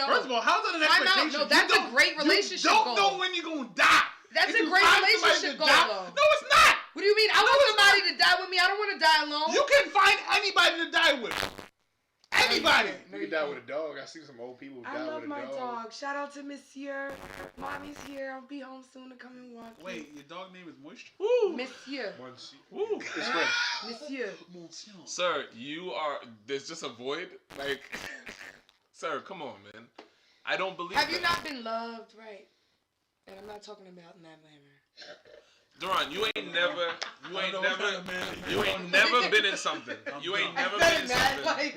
First of all, how's that an expectation? No, that's a great relationship goal. You don't know when you're gonna die. That's a great relationship goal, though. No, it's not. What do you mean? I want somebody to die with me. I don't want to die alone. You can find anybody to die with. Anybody. You can die with a dog. I see some old people who die with a dog. I love my dog. Shout out to Monsieur. Mommy's here. I'll be home soon to come and walk. Wait, your dog name is Moisture? Woo. Monsieur. Woo. It's French. Monsieur. Sir, there's just a void? Like, sir, come on, man. I don't believe Have you not been loved, right? And I'm not talking about in that manner. Duran, you ain't never been in something. You ain't never been in something.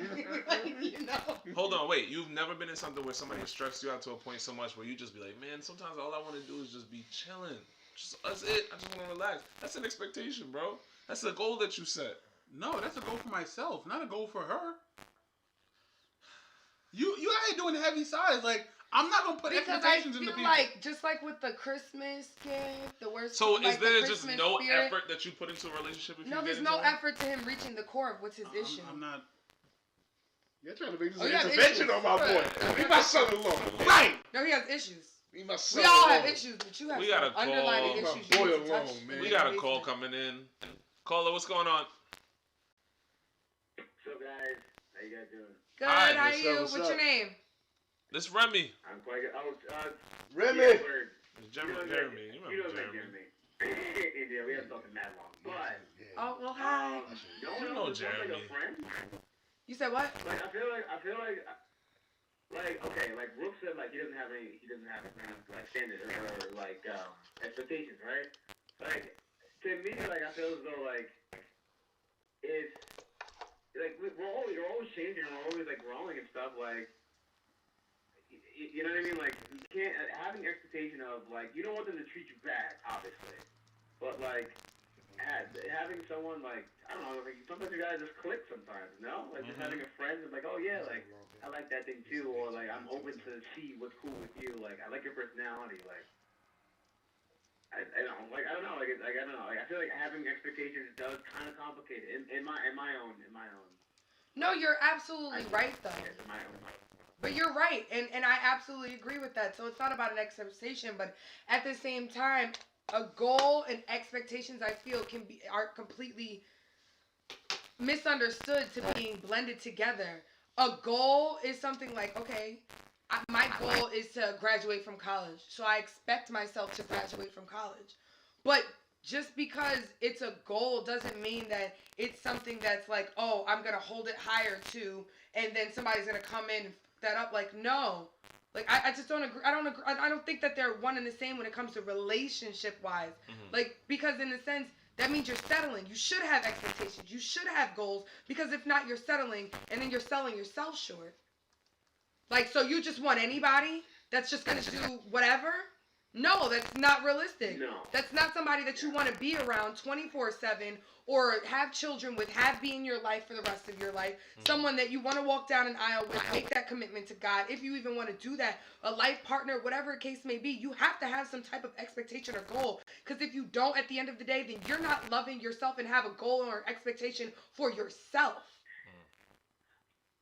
Hold on, wait. You've never been in something where somebody stressed you out to a point so much where you just be like, man, sometimes all I want to do is just be chilling. That's it. I just want to relax. That's an expectation, bro. That's a goal that you set. No, that's a goal for myself, not a goal for her. You out here doing the heavy sides, like. I'm not gonna put expectations in the people. Like, just like with the Christmas gift, the worst. So like is there the just Christmas no spirit, effort that you put into a relationship? If no, you there's no effort to him reaching the core of what's his issue. I'm not. You're trying to make this Oh, an you have intervention issues. on my boy. Leave my son alone. Right. No, he has issues. Leave my son We all alone. have issues, but you have We got a some underlying call. issues. My you boy need to touch alone, man. We got a call coming in. Caller, what's going on? So guys, how you guys doing? Good. Hi, How are what's you? up, what's What's your up? name? This Remy. I'm quite good. Remy. Yeah, word. Jeremy. You know Jeremy. Yeah, we haven't talked that long. But Oh well, hi. no You one know else is like a Jeremy. friend. You said what? Like I feel like okay, like Brooke said, like he doesn't have any like standards or like expectations, right? Like to me, like I feel as though like it's like you're always changing, we're always like growing and stuff. Like you know what I mean? Like you can't having expectation of like you don't want them to treat you bad, obviously, but like having someone like I don't know, like sometimes you guys just click sometimes, you know? Like just having a friend that's like, oh yeah, like I like that thing too, or like I'm open to see what's cool with you. Like I like your personality. Like I don't know. Like I don't know. Like I don't know. Like I feel like having expectations does kind of complicate it in my own. No, you're absolutely right though. Yes, in my own. But you're right, and I absolutely agree with that. So it's not about an expectation, but at the same time, a goal and expectations I feel are completely misunderstood to being blended together. A goal is something like, okay, my goal is to graduate from college, so I expect myself to graduate from college. But just because it's a goal doesn't mean that it's something that's like, oh, I'm gonna hold it higher too, and then somebody's gonna come in and that up. Like, no, like I just don't agree. I don't think that they're one and the same when it comes to relationship wise. Like, because in a sense that means you're settling. You should have expectations. You should have goals, because if not, you're settling and then you're selling yourself short. Like, so you just want anybody that's just gonna do whatever? No, that's not realistic. No. That's not somebody that you want to be around 24/7 or have children with, have be in your life for the rest of your life. Someone that you want to walk down an aisle with, make that commitment to God. If you even want to do that, a life partner, whatever the case may be, you have to have some type of expectation or goal. Because if you don't, at the end of the day, then you're not loving yourself and have a goal or expectation for yourself.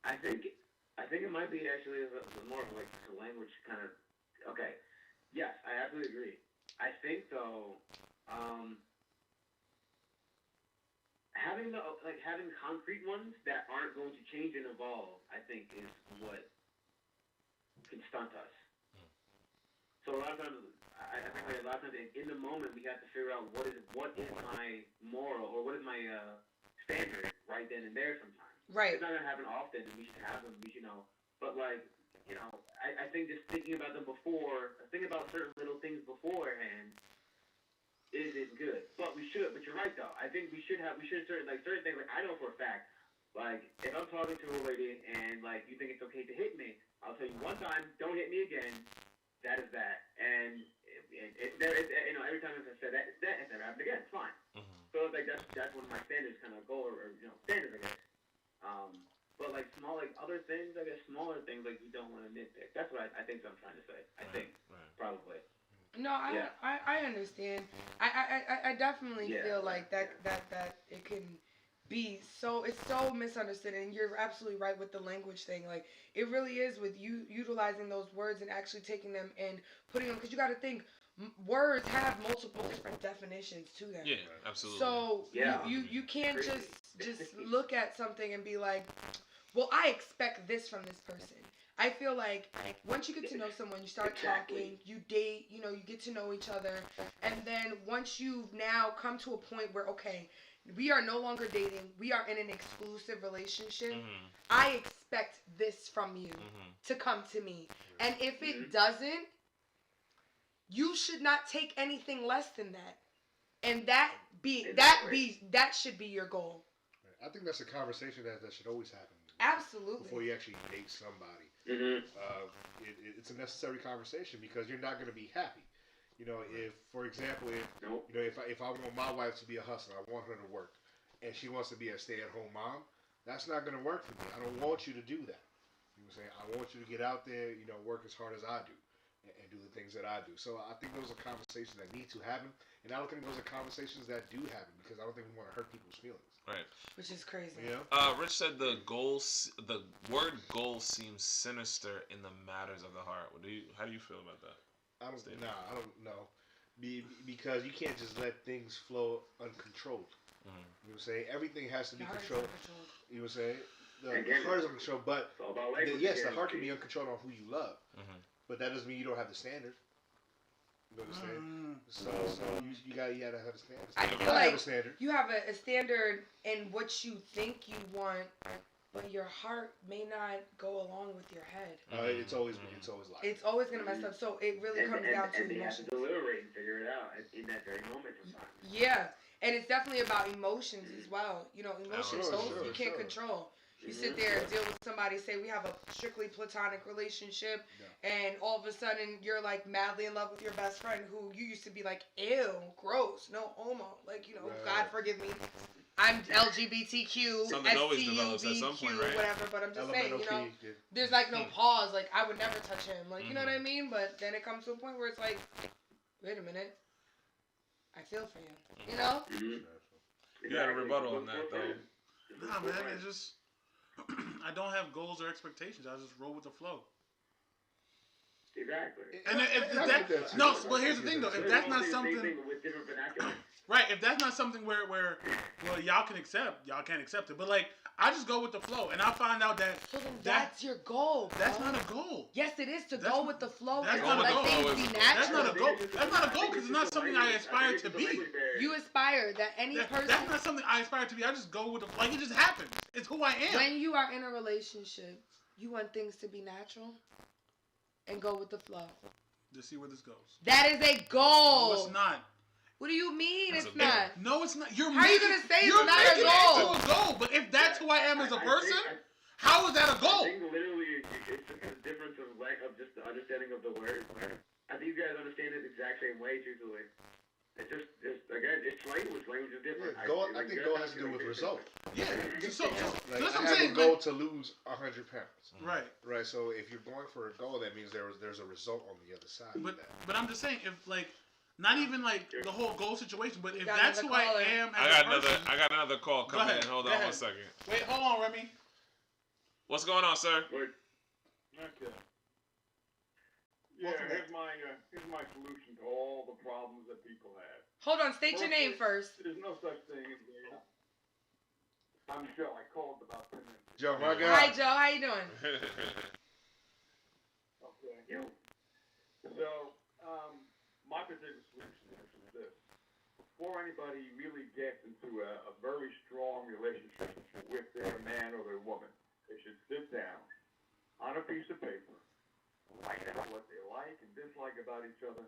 I think it might be actually more of like a language kind of. Okay. Yes, I absolutely agree. I think though, having concrete ones that aren't going to change and evolve, I think is what can stunt us. So a lot of times, I think like a lot of times in the moment we have to figure out what is my moral or what is my standard right then and there. Sometimes Right. it's not gonna happen often. We should have them. But like. I think just thinking about them thinking about certain little things beforehand isn't good. But you're right though. I think we should certain things. Like I know for a fact, like if I'm talking to a lady and like you think it's okay to hit me, I'll tell you one time, don't hit me again. That is that. And every time I said that, it's that. It's never happened again. It's fine. Mm-hmm. So like that's one of my standards kind of goal or standards, I guess. But like other things, I guess smaller things like you don't want to nitpick. That's what I think I'm trying to say. I think probably. No, I understand. I definitely feel like that it can be it's so misunderstood, and you're absolutely right with the language thing. Like it really is with you utilizing those words and actually taking them and putting them, because you got to think words have multiple different definitions to them. Yeah, absolutely. So you can't just look at something and be like, well, I expect this from this person. I feel like once you get to know someone, you start talking, you date, you get to know each other. And then once you've now come to a point where, okay, we are no longer dating, we are in an exclusive relationship, I expect this from you to come to me. And if it doesn't, you should not take anything less than that. And that should be your goal. I think that's a conversation that should always happen. Absolutely. Before you actually date somebody. It's a necessary conversation, because you're not going to be happy. If, for example, if I want my wife to be a hustler, I want her to work, and she wants to be a stay-at-home mom, that's not going to work for me. I don't want you to do that. You know what I'm saying? I want you to get out there, work as hard as I do, and do the things that I do. So I think those are conversations that need to happen, and I don't think those are conversations that do happen, because I don't think we want to hurt people's feelings. Right. Which is crazy. Yeah. Rich said the word goal seems sinister in the matters of the heart. How do you feel about that? I don't know. Because you can't just let things flow uncontrolled. You know what I'm saying? Everything has to be controlled. You know what I'm saying? The heart is uncontrolled, but the heart can be uncontrolled on who you love. But that doesn't mean you don't have the standard. You understand? So you gotta have a standard. I feel like you have a standard in what you think you want, but your heart may not go along with your head. It's always like it's always gonna mess up. So it really comes down to emotions. And you have to deliberate and figure it out in that very moment sometimes. Yeah, and it's definitely about emotions as well. Emotions you can't control. You sit there and deal with somebody, say we have a strictly platonic relationship, and all of a sudden you're like madly in love with your best friend who you used to be like, ew, gross, no homo. Like, God forgive me. I'm LGBTQ, something always develops at some point, right? Whatever, but I'm just saying, there's like no pause. Like, I would never touch him. Like, you know what I mean? But then it comes to a point where it's like, wait a minute. I feel for you. You had a rebuttal on that, though. Nah, man, it's just... I don't have goals or expectations. I just roll with the flow. Exactly. And but here's the thing though. If that's not something, right? If that's not something where y'all can accept, y'all can't accept it. But like, I just go with the flow, and I find out that that's your goal. Bro. That's not a goal. Yes, it is to go with the flow. That's and not a goal. Things be natural. That's not a goal. That's not a goal because it's not something I aspire to be. You aspire that any person. That's not something I aspire to be. I just go with the flow. Like, it just happens. It's who I am. When you are in a relationship, you want things to be natural and go with the flow. Just see where this goes. That is a goal. No, it's not. What do you mean it's not? No, it's not. How are you going to say it's not a goal? It's a goal. But if that's who I am as a person, how is that a goal? I think literally it's just a difference of just the understanding of the word. I think you guys understand it the exact same way, truthfully. It's just again, it's language. Language is different. I think goal has to do with result. Yeah. So like, that's what I'm I have saying. a goal to lose 100 pounds. Right. Right. So if you're going for a goal, that means there's a result on the other side. But I'm just saying, if like, not even like the whole goal situation, but if that's who I am, I got another call coming in. Hold on 1 second. Wait, hold on, Remy. What's going on, sir? Okay. Yeah, here's my solution to all the problems that people have. Hold on, state your name first. There's no such thing as I'm Joe. I called about 10 minutes. Joe, my guy. Hi, Joe. How you doing? Okay. So, my particular solution is this. Before anybody really gets into a very strong relationship with their man or their woman, they should sit down on a piece of paper, write out what they like and dislike about each other,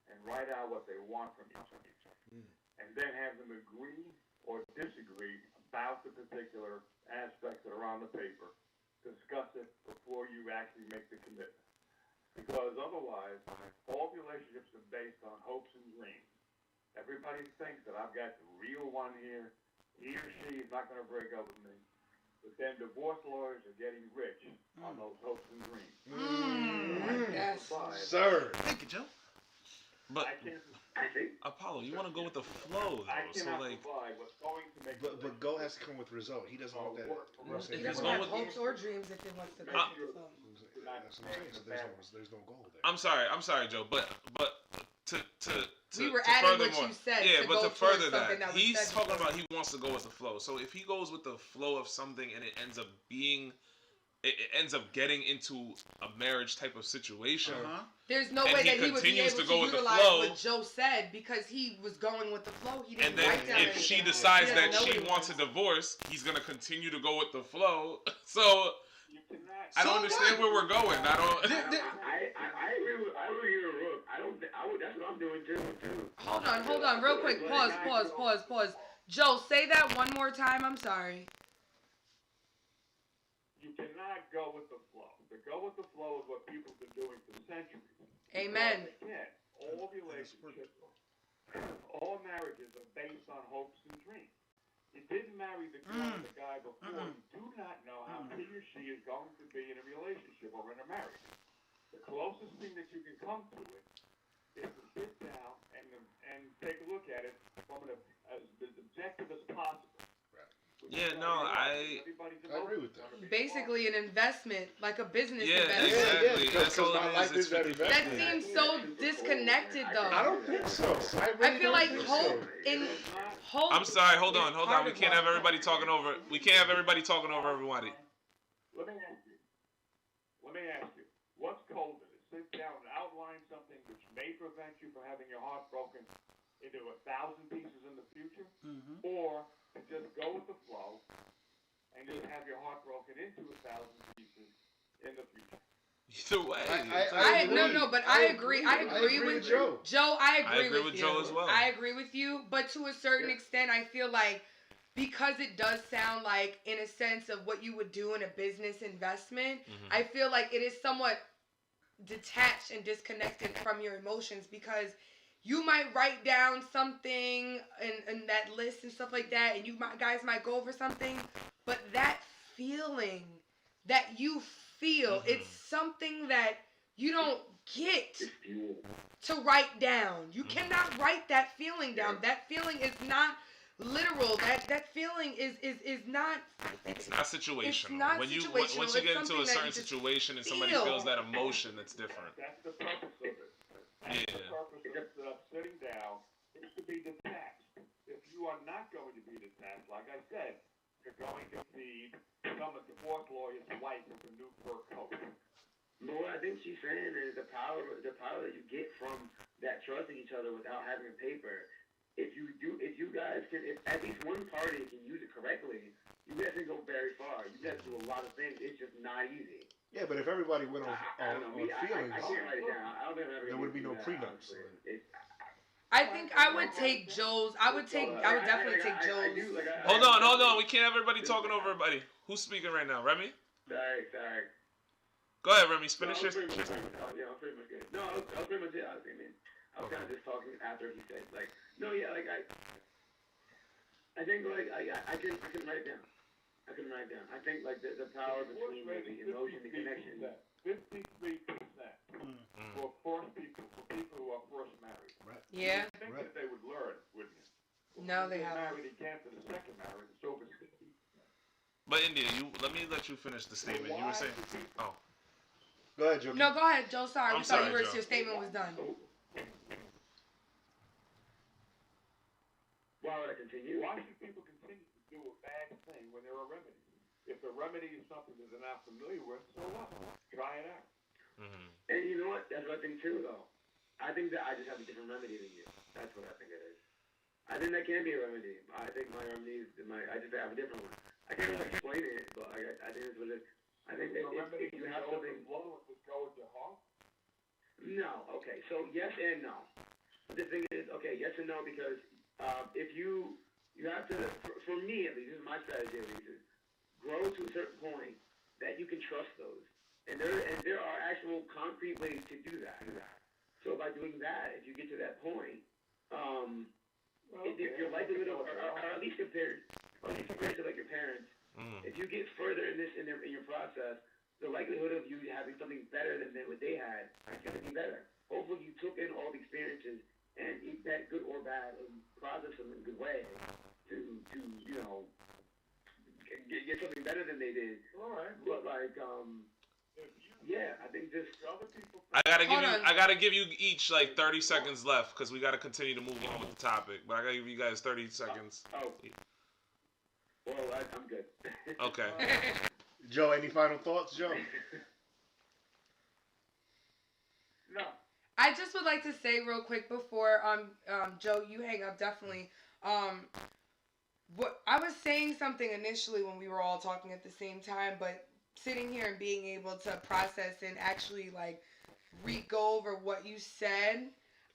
and write out what they want from each other. And then have them agree or disagree about the particular aspects that are on the paper, discuss it before you actually make the commitment. Because otherwise, all relationships are based on hopes and dreams. Everybody thinks that I've got the real one here. He or she is not going to break up with me. But then divorce lawyers are getting rich on those hopes and dreams. Yes. Sir. Thank you, Joe. But I think Apollo, you want to go with the flow, I though. So cannot like, provide what's going to make But go has to come with result. He doesn't want that. He He's doesn't going have with- hopes or dreams if he wants to go. Uh, So. That's what I'm saying. So there's no goal there. I'm sorry, Joe. But to We were to adding what furthermore- you said Yeah, to but go to further towards something that, that was he's said talking before. about he wants to go with the flow. So if he goes with the flow of something and it ends up being, it ends up getting into a marriage type of situation. There's no And way he that he would be continues able to to, go with the utilize flow. what Joe said because he was going with the flow. He didn't And then write down if she anything. decides He that doesn't know she what he wants a divorce, he's gonna continue to go with the flow. So You cannot. I don't understand where we're going. I don't. I agree with Rook. I don't. That's what I'm doing too. Hold on, real quick. Pause. Joe, say that one more time. I'm sorry. You cannot go with the flow. To go with the flow is what people have been doing for centuries. Amen. Because, again, all relationships, all marriages are based on hopes and dreams. You didn't marry the girl or the guy before. You do not know how he or she is going to be in a relationship or in a marriage. The closest thing that you can come to it is to sit down and take a look at it from as objective as possible. Yeah, no, I agree with that. Basically, an investment, like a business Yeah, investment. exactly. because That's all my it life is. is that It's That 50-50. seems so disconnected, though. I don't think so. I really feel don't like think hope so. in hope. I'm sorry. Hold is on. part We of can't what- have everybody talking over. We can't have everybody talking over everybody. Let me ask you, what's colder, to sit down and outline something which may prevent you from having your heart broken into 1,000 pieces in the future, or to just go with the flow and just have your heart broken into 1,000 pieces in the future? Either way. But I agree. I agree with Joe. Joe, I I agree with you. Joe as well. I agree with you, but to a certain extent, I feel like because it does sound like, in a sense, of what you would do in a business investment, I feel like it is somewhat detached and disconnected from your emotions because you might write down something in that list and stuff like that, and guys might go over something, but that feeling that you feel, it's something that you don't get to write down. You cannot write that feeling down. That feeling is not literal. That feeling is not. It's not situational. It's not Once you situational. get It's into something a that certain you just situation and somebody feel. feels that emotion, it's different. That's the purpose of it. That's the purpose of sitting down is to be detached. If you are not going to be detached, like I said, you're going to feed some divorce lawyer's wife with a new fur coat. But what I think she's saying is the power that you get from that trusting each other without having a paper. If at least one party can use it correctly, you guys can go very far. You guys do a lot of things. It's just not easy. Yeah, but if everybody went on feelings, I can't write it down. I don't think I'm ever there would be no prenups. I think I would take Joe's. I would definitely take Joe's. Hold on. We can't have everybody talking over everybody. Who's speaking right now? Remy? Sorry. Go ahead, Remy. Finish your. Yeah, I'm pretty much good. No, I was pretty much it. I was kind of just talking after he said, I think, I couldn't write it down. I couldn't write it down. I think, the power between the emotion, the connection. 53% for first people, for people who are first married. Right. Yeah. You think that they would learn, wouldn't you? No, they Get haven't. married again for the second marriage, it's over 60. But India, let me let you finish the statement. You were saying. Oh. Go ahead, Joe. No, go ahead, Joe. Sorry, I'm we thought sorry, Joe. your statement was done. Why would I continue? Why should people continue to do a bad thing when there are remedies? If the remedy is something that they're not familiar with, so what? Try it out. And you know what? That's what I think too, though. I think that I just have a different remedy than you. That's what I think it is. I think that can be a remedy. I think my remedy is I just have a different one. I can't really explain it, but I think that's what it is. I think that if you have something. Just go with your heart? No. Okay. So yes and no. The thing is, okay, yes and no, because if you have to, for me at least, this is my strategy at least, is grow to a certain point that you can trust those. And there are actual concrete ways to do that. So by doing that, if you get to that point, if your likelihood of, or at least compared to like your parents, if you get further in your process, the likelihood of you having something better than what they had is going to be better. Hopefully, you took in all the experiences and that good or bad and process them in a good way to get something better than they did. All right. But like yeah, I think just other people. I gotta give you each like 30 seconds left because we gotta continue to move on with the topic. But I gotta give you guys 30 seconds. Well, I'm good. Okay. Joe, any final thoughts, Joe? No. I just would like to say real quick before Joe, you hang up definitely. What I was saying something initially when we were all talking at the same time, but sitting here and being able to process and actually like go over what you said,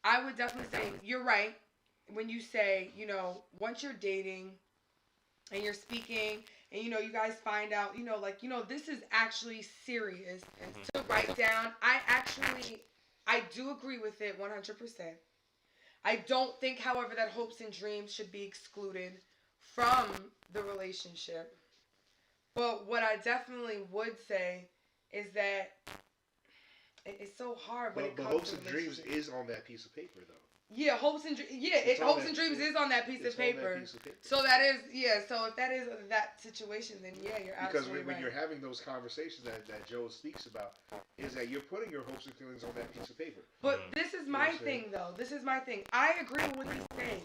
I would definitely say you're right when you say, once you're dating and you're speaking and you guys find out, this is actually serious to write down. I do agree with it 100%. I don't think, however, that hopes and dreams should be excluded from the relationship. But what I definitely would say is that it's so hard when it comes to hopes and dreams is on that piece of paper, though. Yeah, hopes and dreams is on that piece of paper. So that is, so if that is that situation, then yeah, you're absolutely right. Because when you're having those conversations that Joe speaks about, is that you're putting your hopes and feelings on that piece of paper. But this is my thing, though. This is my thing. I agree with what he's saying.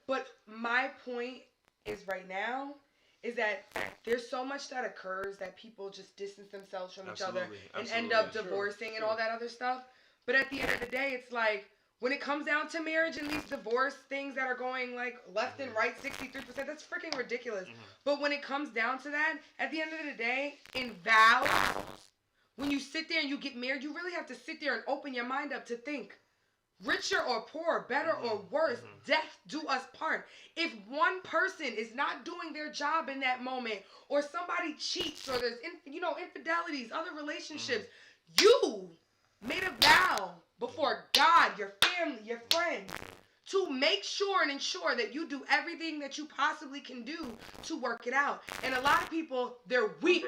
But my point is right now is that there's so much that occurs that people just distance themselves from each other and end up divorcing and all that other stuff. But at the end of the day, it's like, when it comes down to marriage and these divorce things that are going like left and right, 63%, that's freaking ridiculous. But when it comes down to that, at the end of the day, in vows, when you sit there and you get married, you really have to sit there and open your mind up to think, richer or poorer, better or worse, death do us part. If one person is not doing their job in that moment, or somebody cheats, or there's infidelities, other relationships, you made a vow before God, your family, your friends, to make sure and ensure that you do everything that you possibly can do to work it out. And a lot of people, they're weak.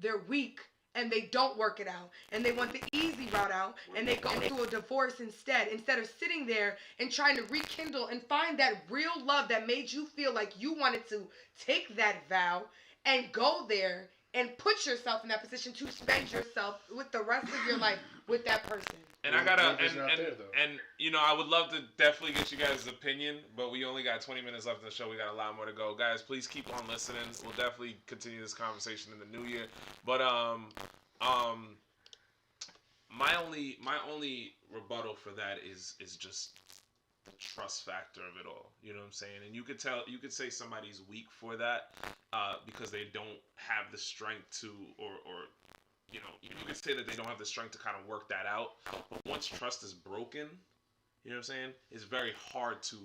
They're weak. And they don't work it out. And they want the easy route out. And they go through a divorce instead of sitting there and trying to rekindle and find that real love that made you feel like you wanted to take that vow and go there and put yourself in that position to spend yourself with the rest of your life with that person. And I gotta, I would love to definitely get you guys' opinion, but we only got 20 minutes left in the show. We got a lot more to go. Guys, please keep on listening. We'll definitely continue this conversation in the new year. But my only rebuttal for that is just the trust factor of it all. You know what I'm saying? And you could say somebody's weak for that because they don't have the strength to, or you could say that they don't have the strength to kind of work that out. But once trust is broken, you know what I'm saying, it's very hard to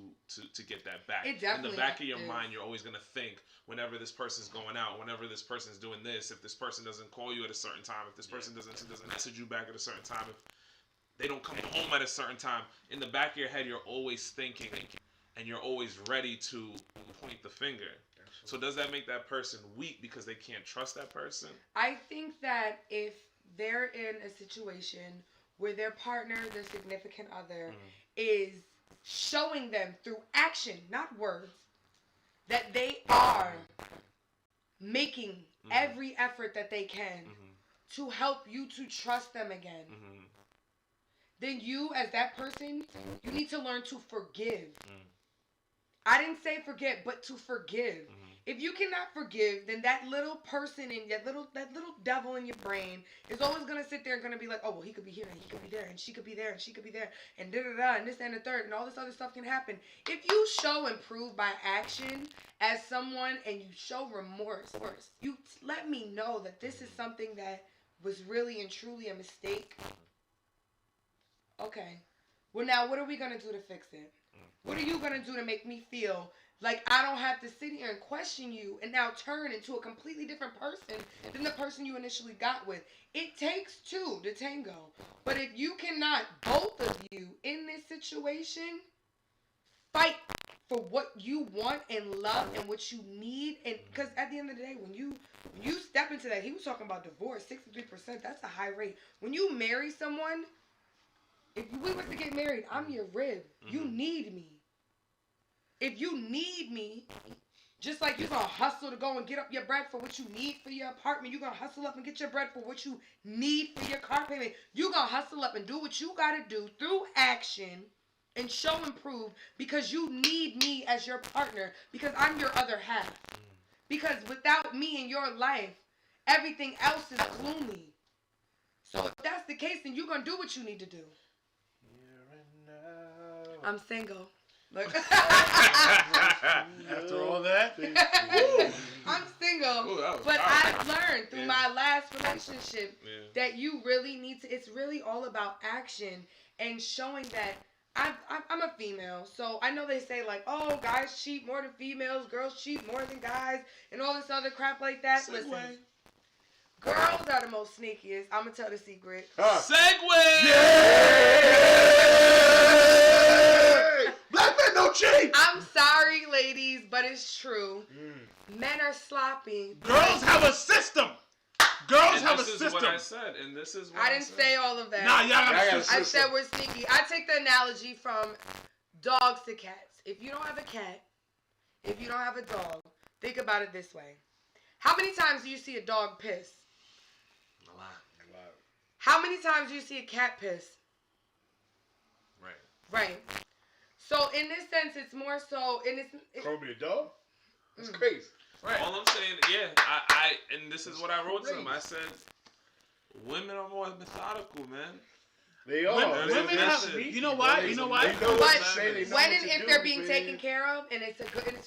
get that back. It definitely in the back of your mind, you're always going to think, whenever this person's going out, whenever this person's doing this, if this person doesn't call you at a certain time, if this person doesn't message you back at a certain time, if they don't come home at a certain time, in the back of your head, you're always thinking, and you're always ready to point the finger. So does that make that person weak because they can't trust that person? I think that if they're in a situation where their partner, their significant other, is showing them through action, not words, that they are making every effort that they can to help you to trust them again, then you, as that person, you need to learn to forgive. I didn't say forget, but to forgive. If you cannot forgive, then that little person in that little devil in your brain is always gonna sit there and gonna be like, oh well, he could be here and he could be there and she could be there and she could be there and da da da and this and the third and all this other stuff can happen. If you show and prove by action as someone and you show remorse, you let me know that this is something that was really and truly a mistake. Okay. Well, now what are we gonna do to fix it? What are you gonna do to make me feel like I don't have to sit here and question you and now turn into a completely different person than the person you initially got with? It takes two to tango. But if you cannot, both of you in this situation, fight for what you want and love and what you need, and because at the end of the day, when you step into that, he was talking about divorce, 63%. That's a high rate. When you marry someone, if we were to get married, I'm your rib. You need me. If you need me, just like you're going to hustle to go and get up your bread for what you need for your apartment, you're going to hustle up and get your bread for what you need for your car payment, you're going to hustle up and do what you got to do through action and show and prove, because you need me as your partner, because I'm your other half. Because without me in your life, everything else is gloomy. So if that's the case, then you're going to do what you need to do. I'm single. Look. After all that, I'm single. Ooh, but I've learned through my last relationship that you really need to, it's really all about action and showing that I'm a female. So I know they say like, oh, guys cheat more than females, girls cheat more than guys, and all this other crap like that. Segway. Listen, girls are the most sneakiest. I'm going to tell the secret. Segway! Yeah! Black men don't cheat! I'm sorry, ladies, but it's true. Men are sloppy. Girls have a system. Girls have a This is system. what I said, and this is what I didn't say all of that. Nah, y'all got a system. I said we're sneaky. I take the analogy from dogs to cats. If you don't have a cat, if you don't have a dog, think about it this way. How many times do you see a dog piss? A lot. How many times do you see a cat piss? Right. So in this sense, it's more so Call me a dog? That's crazy. Right. All I'm saying, I and this is what I wrote to them. I said, women are more methodical, man. They are. Women have, you know why? They know But what to say, they know when what and to if do, they're being man. taken care of, and it's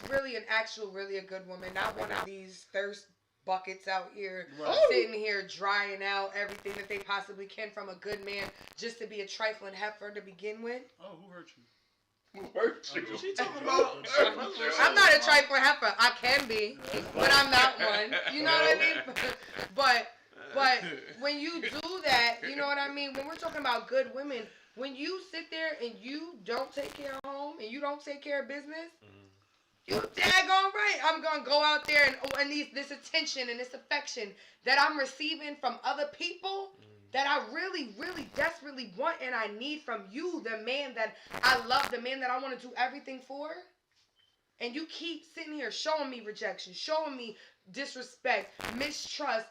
really a good woman, not one of these thirst buckets out here sitting here drying out everything that they possibly can from a good man just to be a trifling heifer to begin with. Oh, who hurt you? Who hurt you? She talking about? I'm not a trifling heifer. I can be, but I'm not one. You know what I mean? But when you do that, you know what I mean? When we're talking about good women, when you sit there and you don't take care of home and you don't take care of business, you daggone right. I'm going to go out there and this attention and this affection that I'm receiving from other people that I really, really desperately want and I need from you, the man that I love, the man that I want to do everything for. And you keep sitting here showing me rejection, showing me disrespect, mistrust.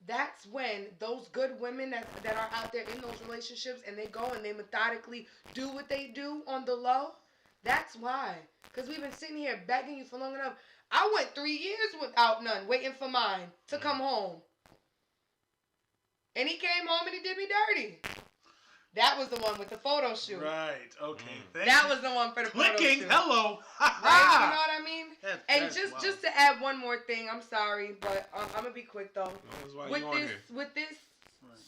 That's when those good women that are out there in those relationships and they go and they methodically do what they do on the low. That's why. Because we've been sitting here begging you for long enough. I went 3 years without none, waiting for mine to come home. And he came home and he did me dirty. That was the one with the photo shoot. Right. Okay. That was the one for the photo Clicking. shoot. Hello. Right? You know what I mean? That's Just to add one more thing, I'm sorry, but I'm gonna be quick though. With this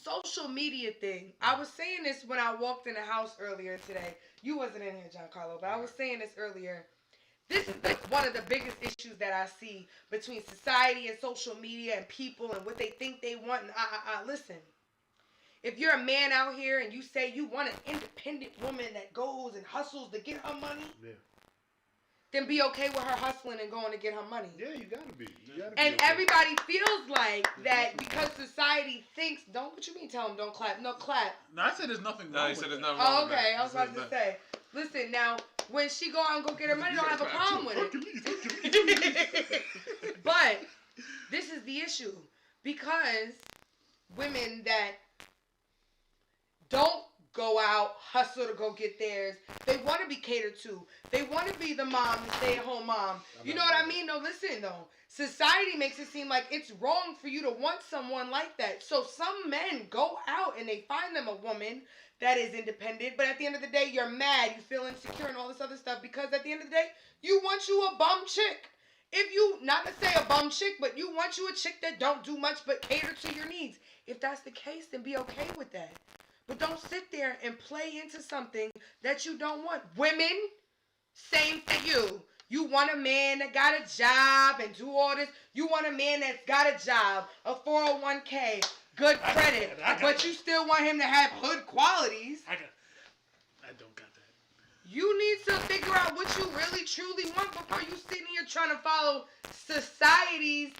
social media thing, I was saying this when I walked in the house earlier today. You wasn't in here, Giancarlo, but I was saying this earlier. This is one of the biggest issues that I see between society and social media and people and what they think they want. And listen, if you're a man out here and you say you want an independent woman that goes and hustles to get her money, then be okay with her hustling and going to get her money. Yeah, you gotta be. And everybody feels like that because society thinks, what you mean tell them don't clap? No, clap. No, I said there's nothing wrong with that. Oh, okay. I was about to say. Listen, now, when she go out and go get her money, don't have a problem with it. But this is the issue. Because women that don't go out, hustle to go get theirs, they want to be catered to. They want to be the mom, the stay-at-home mom. You know what I mean? No, listen, though. Society makes it seem like it's wrong for you to want someone like that. So some men go out and they find them a woman that is independent, but at the end of the day, you're mad, you feel insecure and all this other stuff because at the end of the day, you want you a bum chick. If you, not to say a bum chick, but you want you a chick that don't do much but cater to your needs. If that's the case, then be okay with that. But don't sit there and play into something that you don't want. Women, same for you. You want a man that got a job and do all this. You want a man that's got a job, a 401k, good credit. But you still want him to have hood qualities. I don't got that. You need to figure out what you really truly want before you sitting here trying to follow society's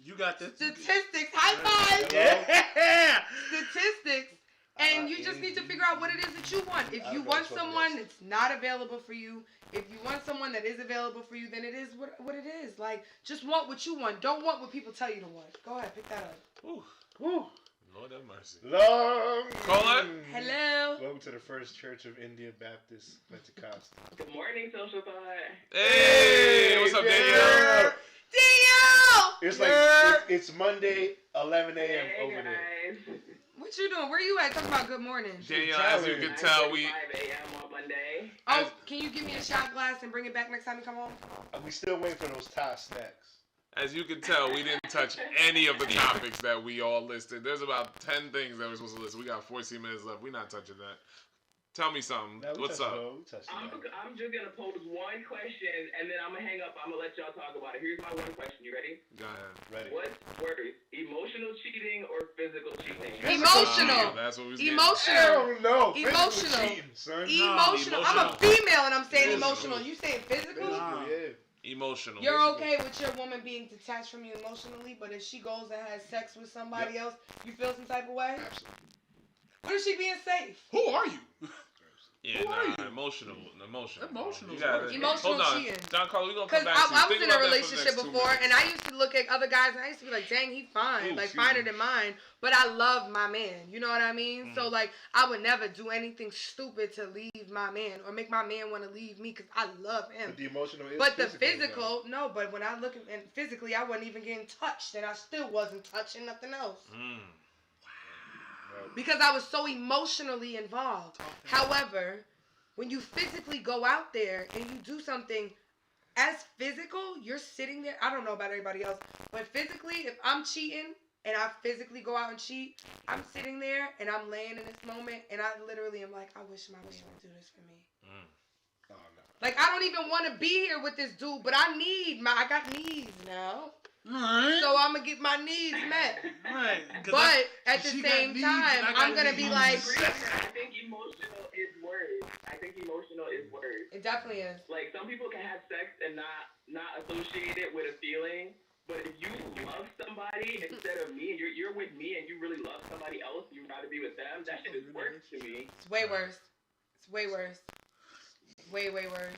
You got this. statistics. High five. Yeah. Statistics. And you just need to figure out what it is that you want. If you want someone that's not available for you, if you want someone that is available for you, then it is what it is. Like, just want what you want. Don't want what people tell you to want. Go ahead, pick that up. Ooh. Woo. Lord have mercy. Long. Caller? Hello. Welcome to the First Church of India Baptist Pentecost. Good morning, Social Thought. Hey, what's up, Danielle? Danielle! It's like it's Monday, 11 a.m. Hey, over there. guys. What you doing? Where you at? Talking about good morning. Danielle, as you can tell, 5 a.m. on Monday. Oh, can you give me a shot glass and bring it back next time you come home? We still waiting for those top snacks. as you can tell, we didn't touch any of the topics that we all listed. There's about 10 things that we're supposed to list. We got 14 minutes left. We're not touching that. Tell me something. What's up? I'm just gonna pose one question and then I'm gonna hang up. I'm gonna let y'all talk about it. Here's my one question. You ready? Go ahead. Ready. What's worse, emotional cheating or physical cheating? Emotional. That's what we was Emotional. Hell no. Emotional. Cheating, son. Emotional. I'm a female and I'm saying emotional. You saying physical? Yeah. Emotional. You're okay with your woman being detached from you emotionally, but if she goes and has sex with somebody else, you feel some type of way? Absolutely. What if she being safe? Who are you? Yeah, emotional. Emotional. You gotta, Emotional hold on. cheating. John Carl, we gonna Because come back to you. I was Think in about a that for the relationship next 2 before, minutes. and I used to look at other guys, and I used to be like, dang, he fine. Ooh, like, excuse finer me. than mine. But I love my man. You know what I mean? So, like, I would never do anything stupid to leave my man or make my man want to leave me because I love him. But the emotional is But the physical, physical, no, but when I look at and physically, I wasn't even getting touched, and I still wasn't touching nothing else. Because I was so emotionally involved. However, when you physically go out there and you do something as physical, you're sitting there. I don't know about everybody else, but physically, if I'm cheating and I physically go out and cheat, I'm sitting there and I'm laying in this moment and I literally am like, I wish my man would do this for me. Oh, no. Like, I don't even want to be here with this dude, but I got needs now. Alright. So I'm going to get my needs met. Right. But at the same time, I'm going to be like, I think emotional is worse. it definitely is. Like, some people can have sex and not associate it with a feeling. But if you love somebody instead of me, and you're with me and you really love somebody else, you'd rather be with them, that shit is worse to me. It's way worse. It's way worse. Way, way worse.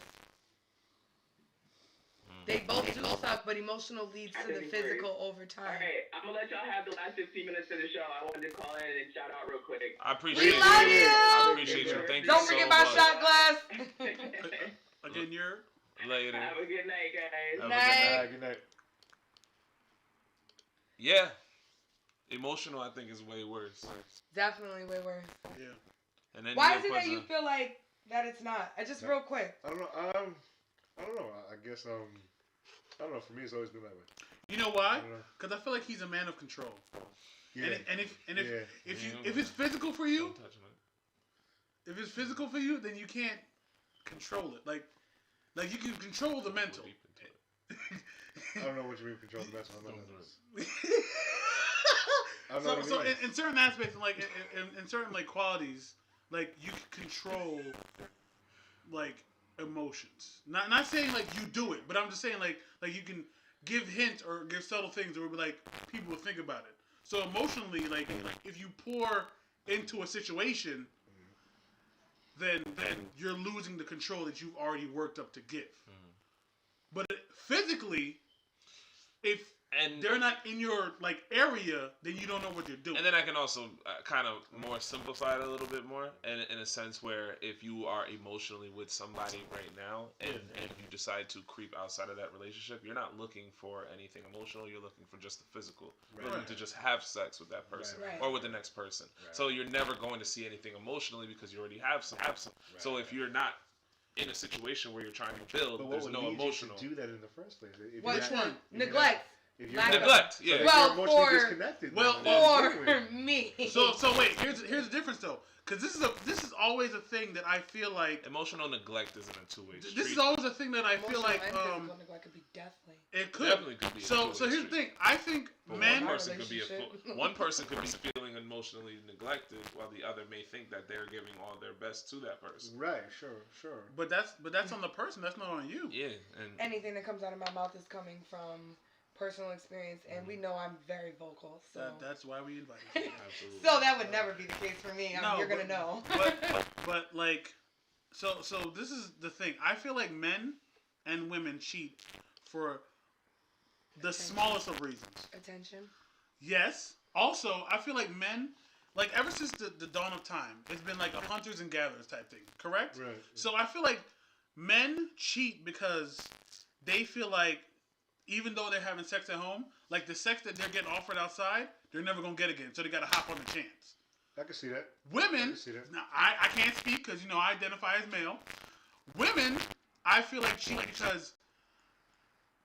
They both do suck, but emotional leads to the physical over time. Alright, I'm gonna let y'all have the last 15 minutes of the show. I wanted to call in and shout out real quick. I appreciate We love you. I appreciate you. Thank you Don't so forget much. my shot glass. Again, you're. Later. Have a good night, guys. Have a good Night. Good night. Yeah. Emotional, I think, is way worse. Definitely way worse. Yeah. And then Why you is it put that you feel like that it's not? Just real quick. I don't know. I don't know. I guess I don't know. For me, it's always been that way. You know why? I don't know. Because I feel like he's a man of control. Yeah. And if Yeah. it's physical for you, Don't touch it. if it's physical for you, then you can't control it. Like you can control the mental. Deep into it. I don't know what you mean control the mental. Don't do it. I don't know what you So mean. in certain aspects, like in certain like qualities, like you can control like emotions. Not saying like you do it, but I'm just saying like you can give hints or give subtle things that would be like people would think about it. So emotionally, like if you pour into a situation, then you're losing the control that you've already worked up to give. But physically, if they're not in your like area, then you don't know what you're doing. And then I can also kind of more simplify it a little bit more, and in a sense where if you are emotionally with somebody right now, and you decide to creep outside of that relationship, you're not looking for anything emotional. You're looking for just the physical, looking to just have sex with that person or with the next person. So you're never going to see anything emotionally because you already have some. So if you're not in a situation where you're trying to build, But what there's would no lead emotional. you to do that in the first place? If Which you're not- one? Neglect. If you're neglect, yeah. Well, you're emotionally for- disconnected. well, For me. So wait, here's the difference though, because this is always a thing that I feel like Emotional neglect isn't a two-way street. this is always a thing that I feel like Emotional neglect could be deathly. it could. Definitely could be a So two-way here's the street. thing. I think But men. one person could be feeling emotionally neglected, while the other may think that they're giving all their best to that person. Right. Sure. But that's on the person. That's not on you. Yeah, and Anything that comes out of my mouth is coming from personal experience, and we know I'm very vocal. So That's why we invited you. absolutely. so that would never be the case for me. No, You're but- gonna know. But like, so this is the thing. I feel like men and women cheat for the smallest of reasons. Attention. Yes. Also, I feel like men, like ever since the dawn of time, it's been like a hunters and gatherers type thing. Correct? Right. So I feel like men cheat because they feel like even though they're having sex at home, like the sex that they're getting offered outside, they're never gonna get again. So they gotta hop on the chance. I can see that. I Women, can see that. now I can't speak because I identify as male. Women, I feel like cheat because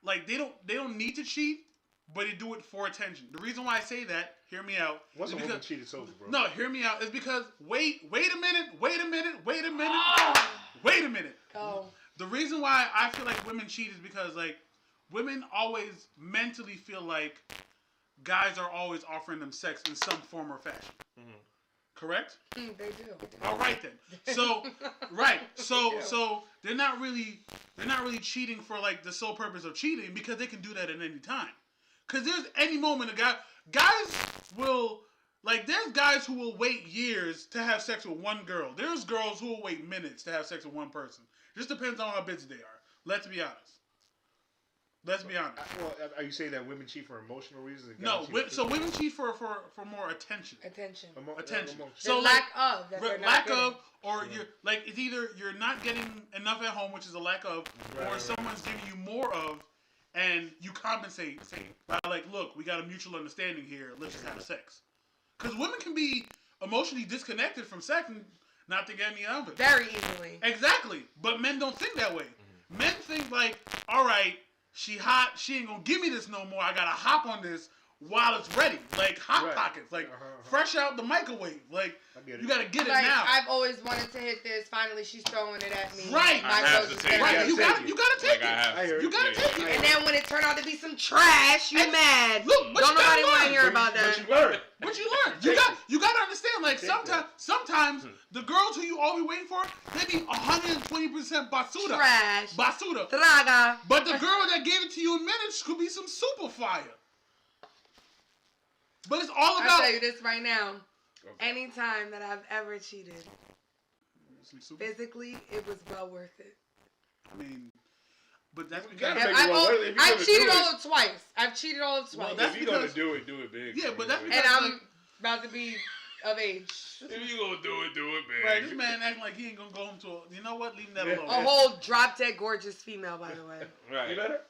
like they don't need to cheat, but they do it for attention. The reason why I say that, hear me out. Once is a woman because- cheated, it's over, bro. No, hear me out. Is because wait a minute. Wait a minute. Go. The reason why I feel like women cheat is because like women always mentally feel like guys are always offering them sex in some form or fashion. Mhm. Correct? They do. All right then. So right. So they're not really cheating for like the sole purpose of cheating because they can do that at any time. Cause there's any moment guys will like there's guys who will wait years to have sex with one girl. There's girls who will wait minutes to have sex with one person. Just depends on how busy they are. Let's be honest. Well, are you saying that women cheat for emotional reasons? And No, guys cheat so women cheat for more attention. Attention. Attention. The So like lack of. That they're not lack getting. of, or you're like it's either you're not getting enough at home, which is a lack of, or someone's giving you more of, and you compensate by like, look, we got a mutual understanding here. Let's just have sex. Because women can be emotionally disconnected from sex and not think any of it. Very easily. Exactly, but men don't think that way. Men think like, all right, she hot, she ain't gonna give me this no more. I gotta hop on this while it's ready, like hot pockets, like fresh out the microwave. Like you gotta get it Like, now. I've always wanted to hit this. Finally, she's throwing it at me. Right. My I have girl's to just take it. down. Right, you gotta take Like I it. have. You gotta take it. And then when it turned out to be some trash, you mad. Look, but Don't you gotta nobody want to learn. hear about that. But you learn. What you learn? You gotta understand. Like sometimes the girls who you always waiting for, they be 120% basuda. Trash. Basuda. Traga. But the girl that gave it to you in minutes could be some super fire. But it's all I'll about. tell you this right now. Anytime that I've ever cheated, physically, it was well worth it. I mean, but that's You because gotta make it well worth it. If you're I've gonna cheated do it. all of twice. I've cheated all of twice. Well, that's If you're gonna because- do it big. Yeah, but that's and because I'm like, about to be of age. If you gonna do it big. right, this man acting like he ain't gonna go home to a. You know what? Leave that alone. A whole drop dead gorgeous female, by the way. Right. You met her?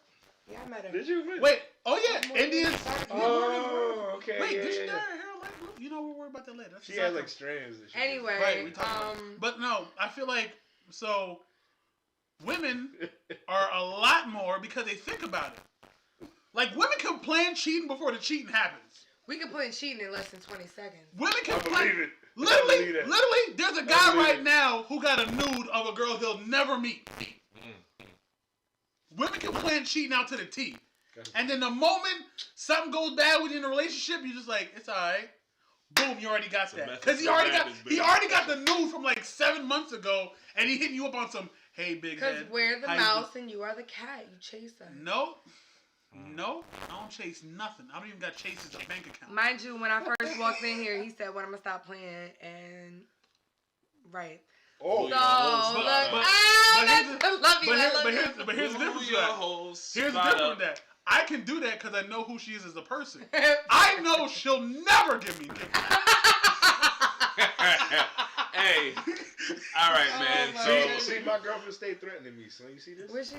Yeah, I met her. Did you? Wait. Oh yeah, Indians. Oh, okay. Wait, yeah, did she yeah, dye yeah. her hair like? You know, we'll worry about that later. That's She the had side like note. strands. And shit. Anyway, Right, we talked about it. But no, I feel like so women are a lot more because they think about it. Like women can plan cheating before the cheating happens. we can plan cheating in less than 20 seconds. Women can I plan. believe it. Literally, believe that. literally, there's a I guy believe right it. now who got a nude of a girl he'll never meet. Women can plan cheating out to the T. And then the moment something goes bad with you in a relationship, you're just like, it's alright. Boom, you already got that. Because he already got the nude from like 7 months ago, and he hitting you up on some, hey, big Because head. we're the how you mouse and you are the cat. You chase us. No, I don't chase nothing. I don't even got Chase's bank account. Mind you, when I first walked in here, he said, when I'm going to stop playing, and... Right. Oh, So, But- look, but- I love you, I love you. But here's the difference with your that. whole Here's the spot difference up. with that. I can do that because I know who she is as a person. I know she'll never give me dick. Hey, all right, man. Oh, So See, my girlfriend stayed threatening me, son. You see this? What'd she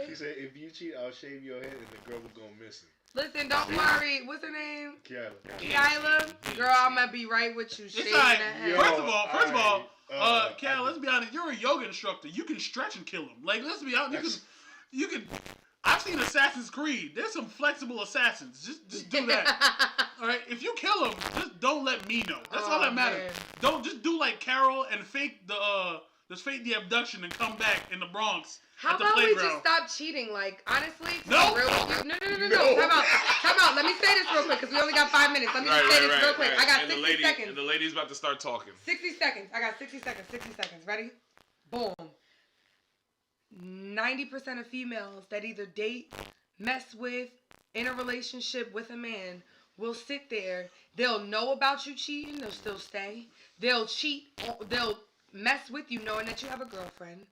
She say? said, if you cheat, I'll shave your head, and the girl will go missing. Listen, don't worry. What's her name? Kiala. Kyla? Girl, I'm going to be right with you. It's Shaving like, that head. Yo. first of all, Alright, Cal, let's be honest. You're a yoga instructor. You can stretch and kill him. Like, let's be honest. You can I've seen Assassin's Creed. There's some flexible assassins. Just do that. All right. If you kill them, just don't let me know. That's all that matters. Man. Don't just do like Carol and fake the abduction and come back in the Bronx. How at the about we playground. just stop cheating? Like, honestly, to No. be real with you. No. Time out. Let me say this real quick because we only got 5 minutes. Let me just say this real quick. I got 60 seconds. And the lady's about to start talking. 60 seconds. I got 60 seconds. 60 seconds. Ready? Boom. 90% of females that either date, mess with, in a relationship with a man will sit there. They'll know about you cheating. They'll still stay. They'll cheat. They'll mess with you knowing that you have a girlfriend.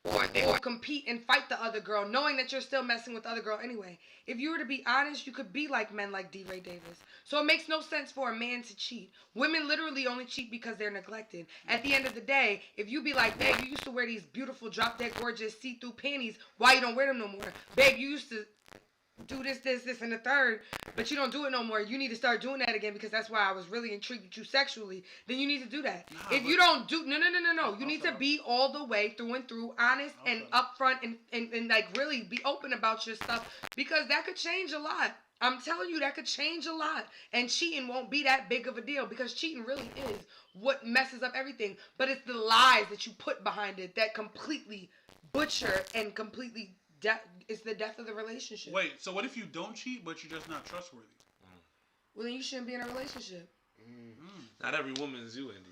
Or they will compete and fight the other girl knowing that you're still messing with the other girl anyway. If you were to be honest, you could be like men like D. Ray Davis. So it makes no sense for a man to cheat. Women literally only cheat because they're neglected. At the end of the day, if you be like, babe, you used to wear these beautiful drop dead gorgeous see-through panties. Why you don't wear them no more? Babe, you used to do this, and the third, but you don't do it no more. You need to start doing that again because that's why I was really intrigued with you sexually. Then you need to do that. If you don't do, no. You need to be all the way through and through, honest and upfront and like really be open about your stuff because that could change a lot. I'm telling you, that could change a lot. And cheating won't be that big of a deal because cheating really is what messes up everything. But it's the lies that you put behind it that completely butcher and completely it's the death of the relationship. Wait, so what if you don't cheat, but you're just not trustworthy? Well, then you shouldn't be in a relationship. Not every woman is you, India.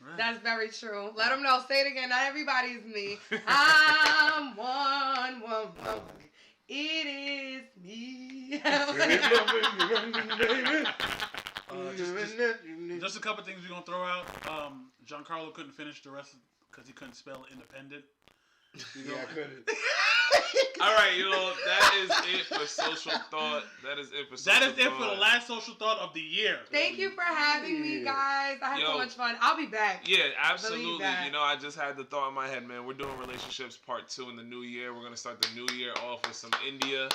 Right. That's very true. Let them know. Say it again. Not everybody's me. I'm one. It is me. Just a couple things we're going to throw out. Giancarlo couldn't finish the rest because he couldn't spell independent. Yeah, I couldn't. All right, that is it for Social Thought. That is it for the last Social Thought of the year. Thank you for having me, guys. I had so much fun. I'll be back. Yeah, absolutely. I just had the thought in my head, man. We're doing relationships part 2 in the new year. We're going to start the new year off with some India.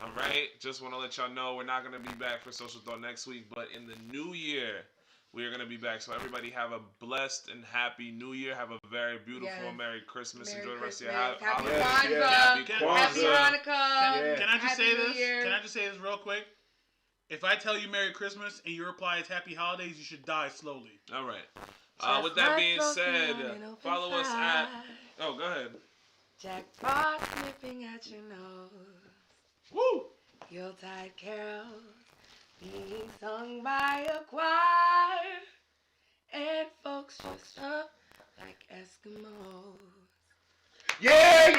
All right? Just want to let y'all know we're not going to be back for Social Thought next week, but in the new year, we are going to be back. So everybody have a blessed and happy New Year. Have a very beautiful Merry Christmas. Enjoy the rest of your Happy holidays. Kwanzaa. Happy Hanukkah. Can I just say this? Year. Can I just say this real quick? If I tell you Merry Christmas and you reply it's Happy Holidays, you should die slowly. All right. With that being said, follow us at... Oh, go ahead. Jackpot sniffing at your nose. Woo! Yuletide carols being sung by a choir, and folks dressed up like Eskimos. Yeah.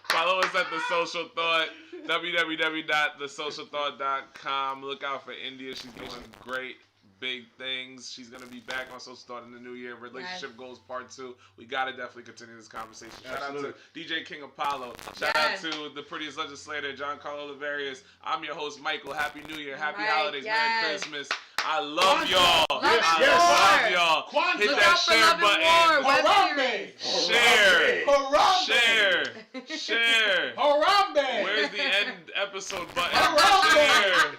Follow us at The Social Thought, www.thesocialthought.com. Look out for India. She's doing great big things. She's going to be back on Social Thought in the new year. Relationship Goals Part 2. We got to definitely continue this conversation. Shout out to DJ King Apollo. Shout out to the prettiest legislator, Giancarlo Laverius. I'm your host, Michael. Happy New Year. Happy holidays. Merry Christmas. I love y'all. I love y'all. Hit that share button. Share. Harambe. Where's the end episode button? Share.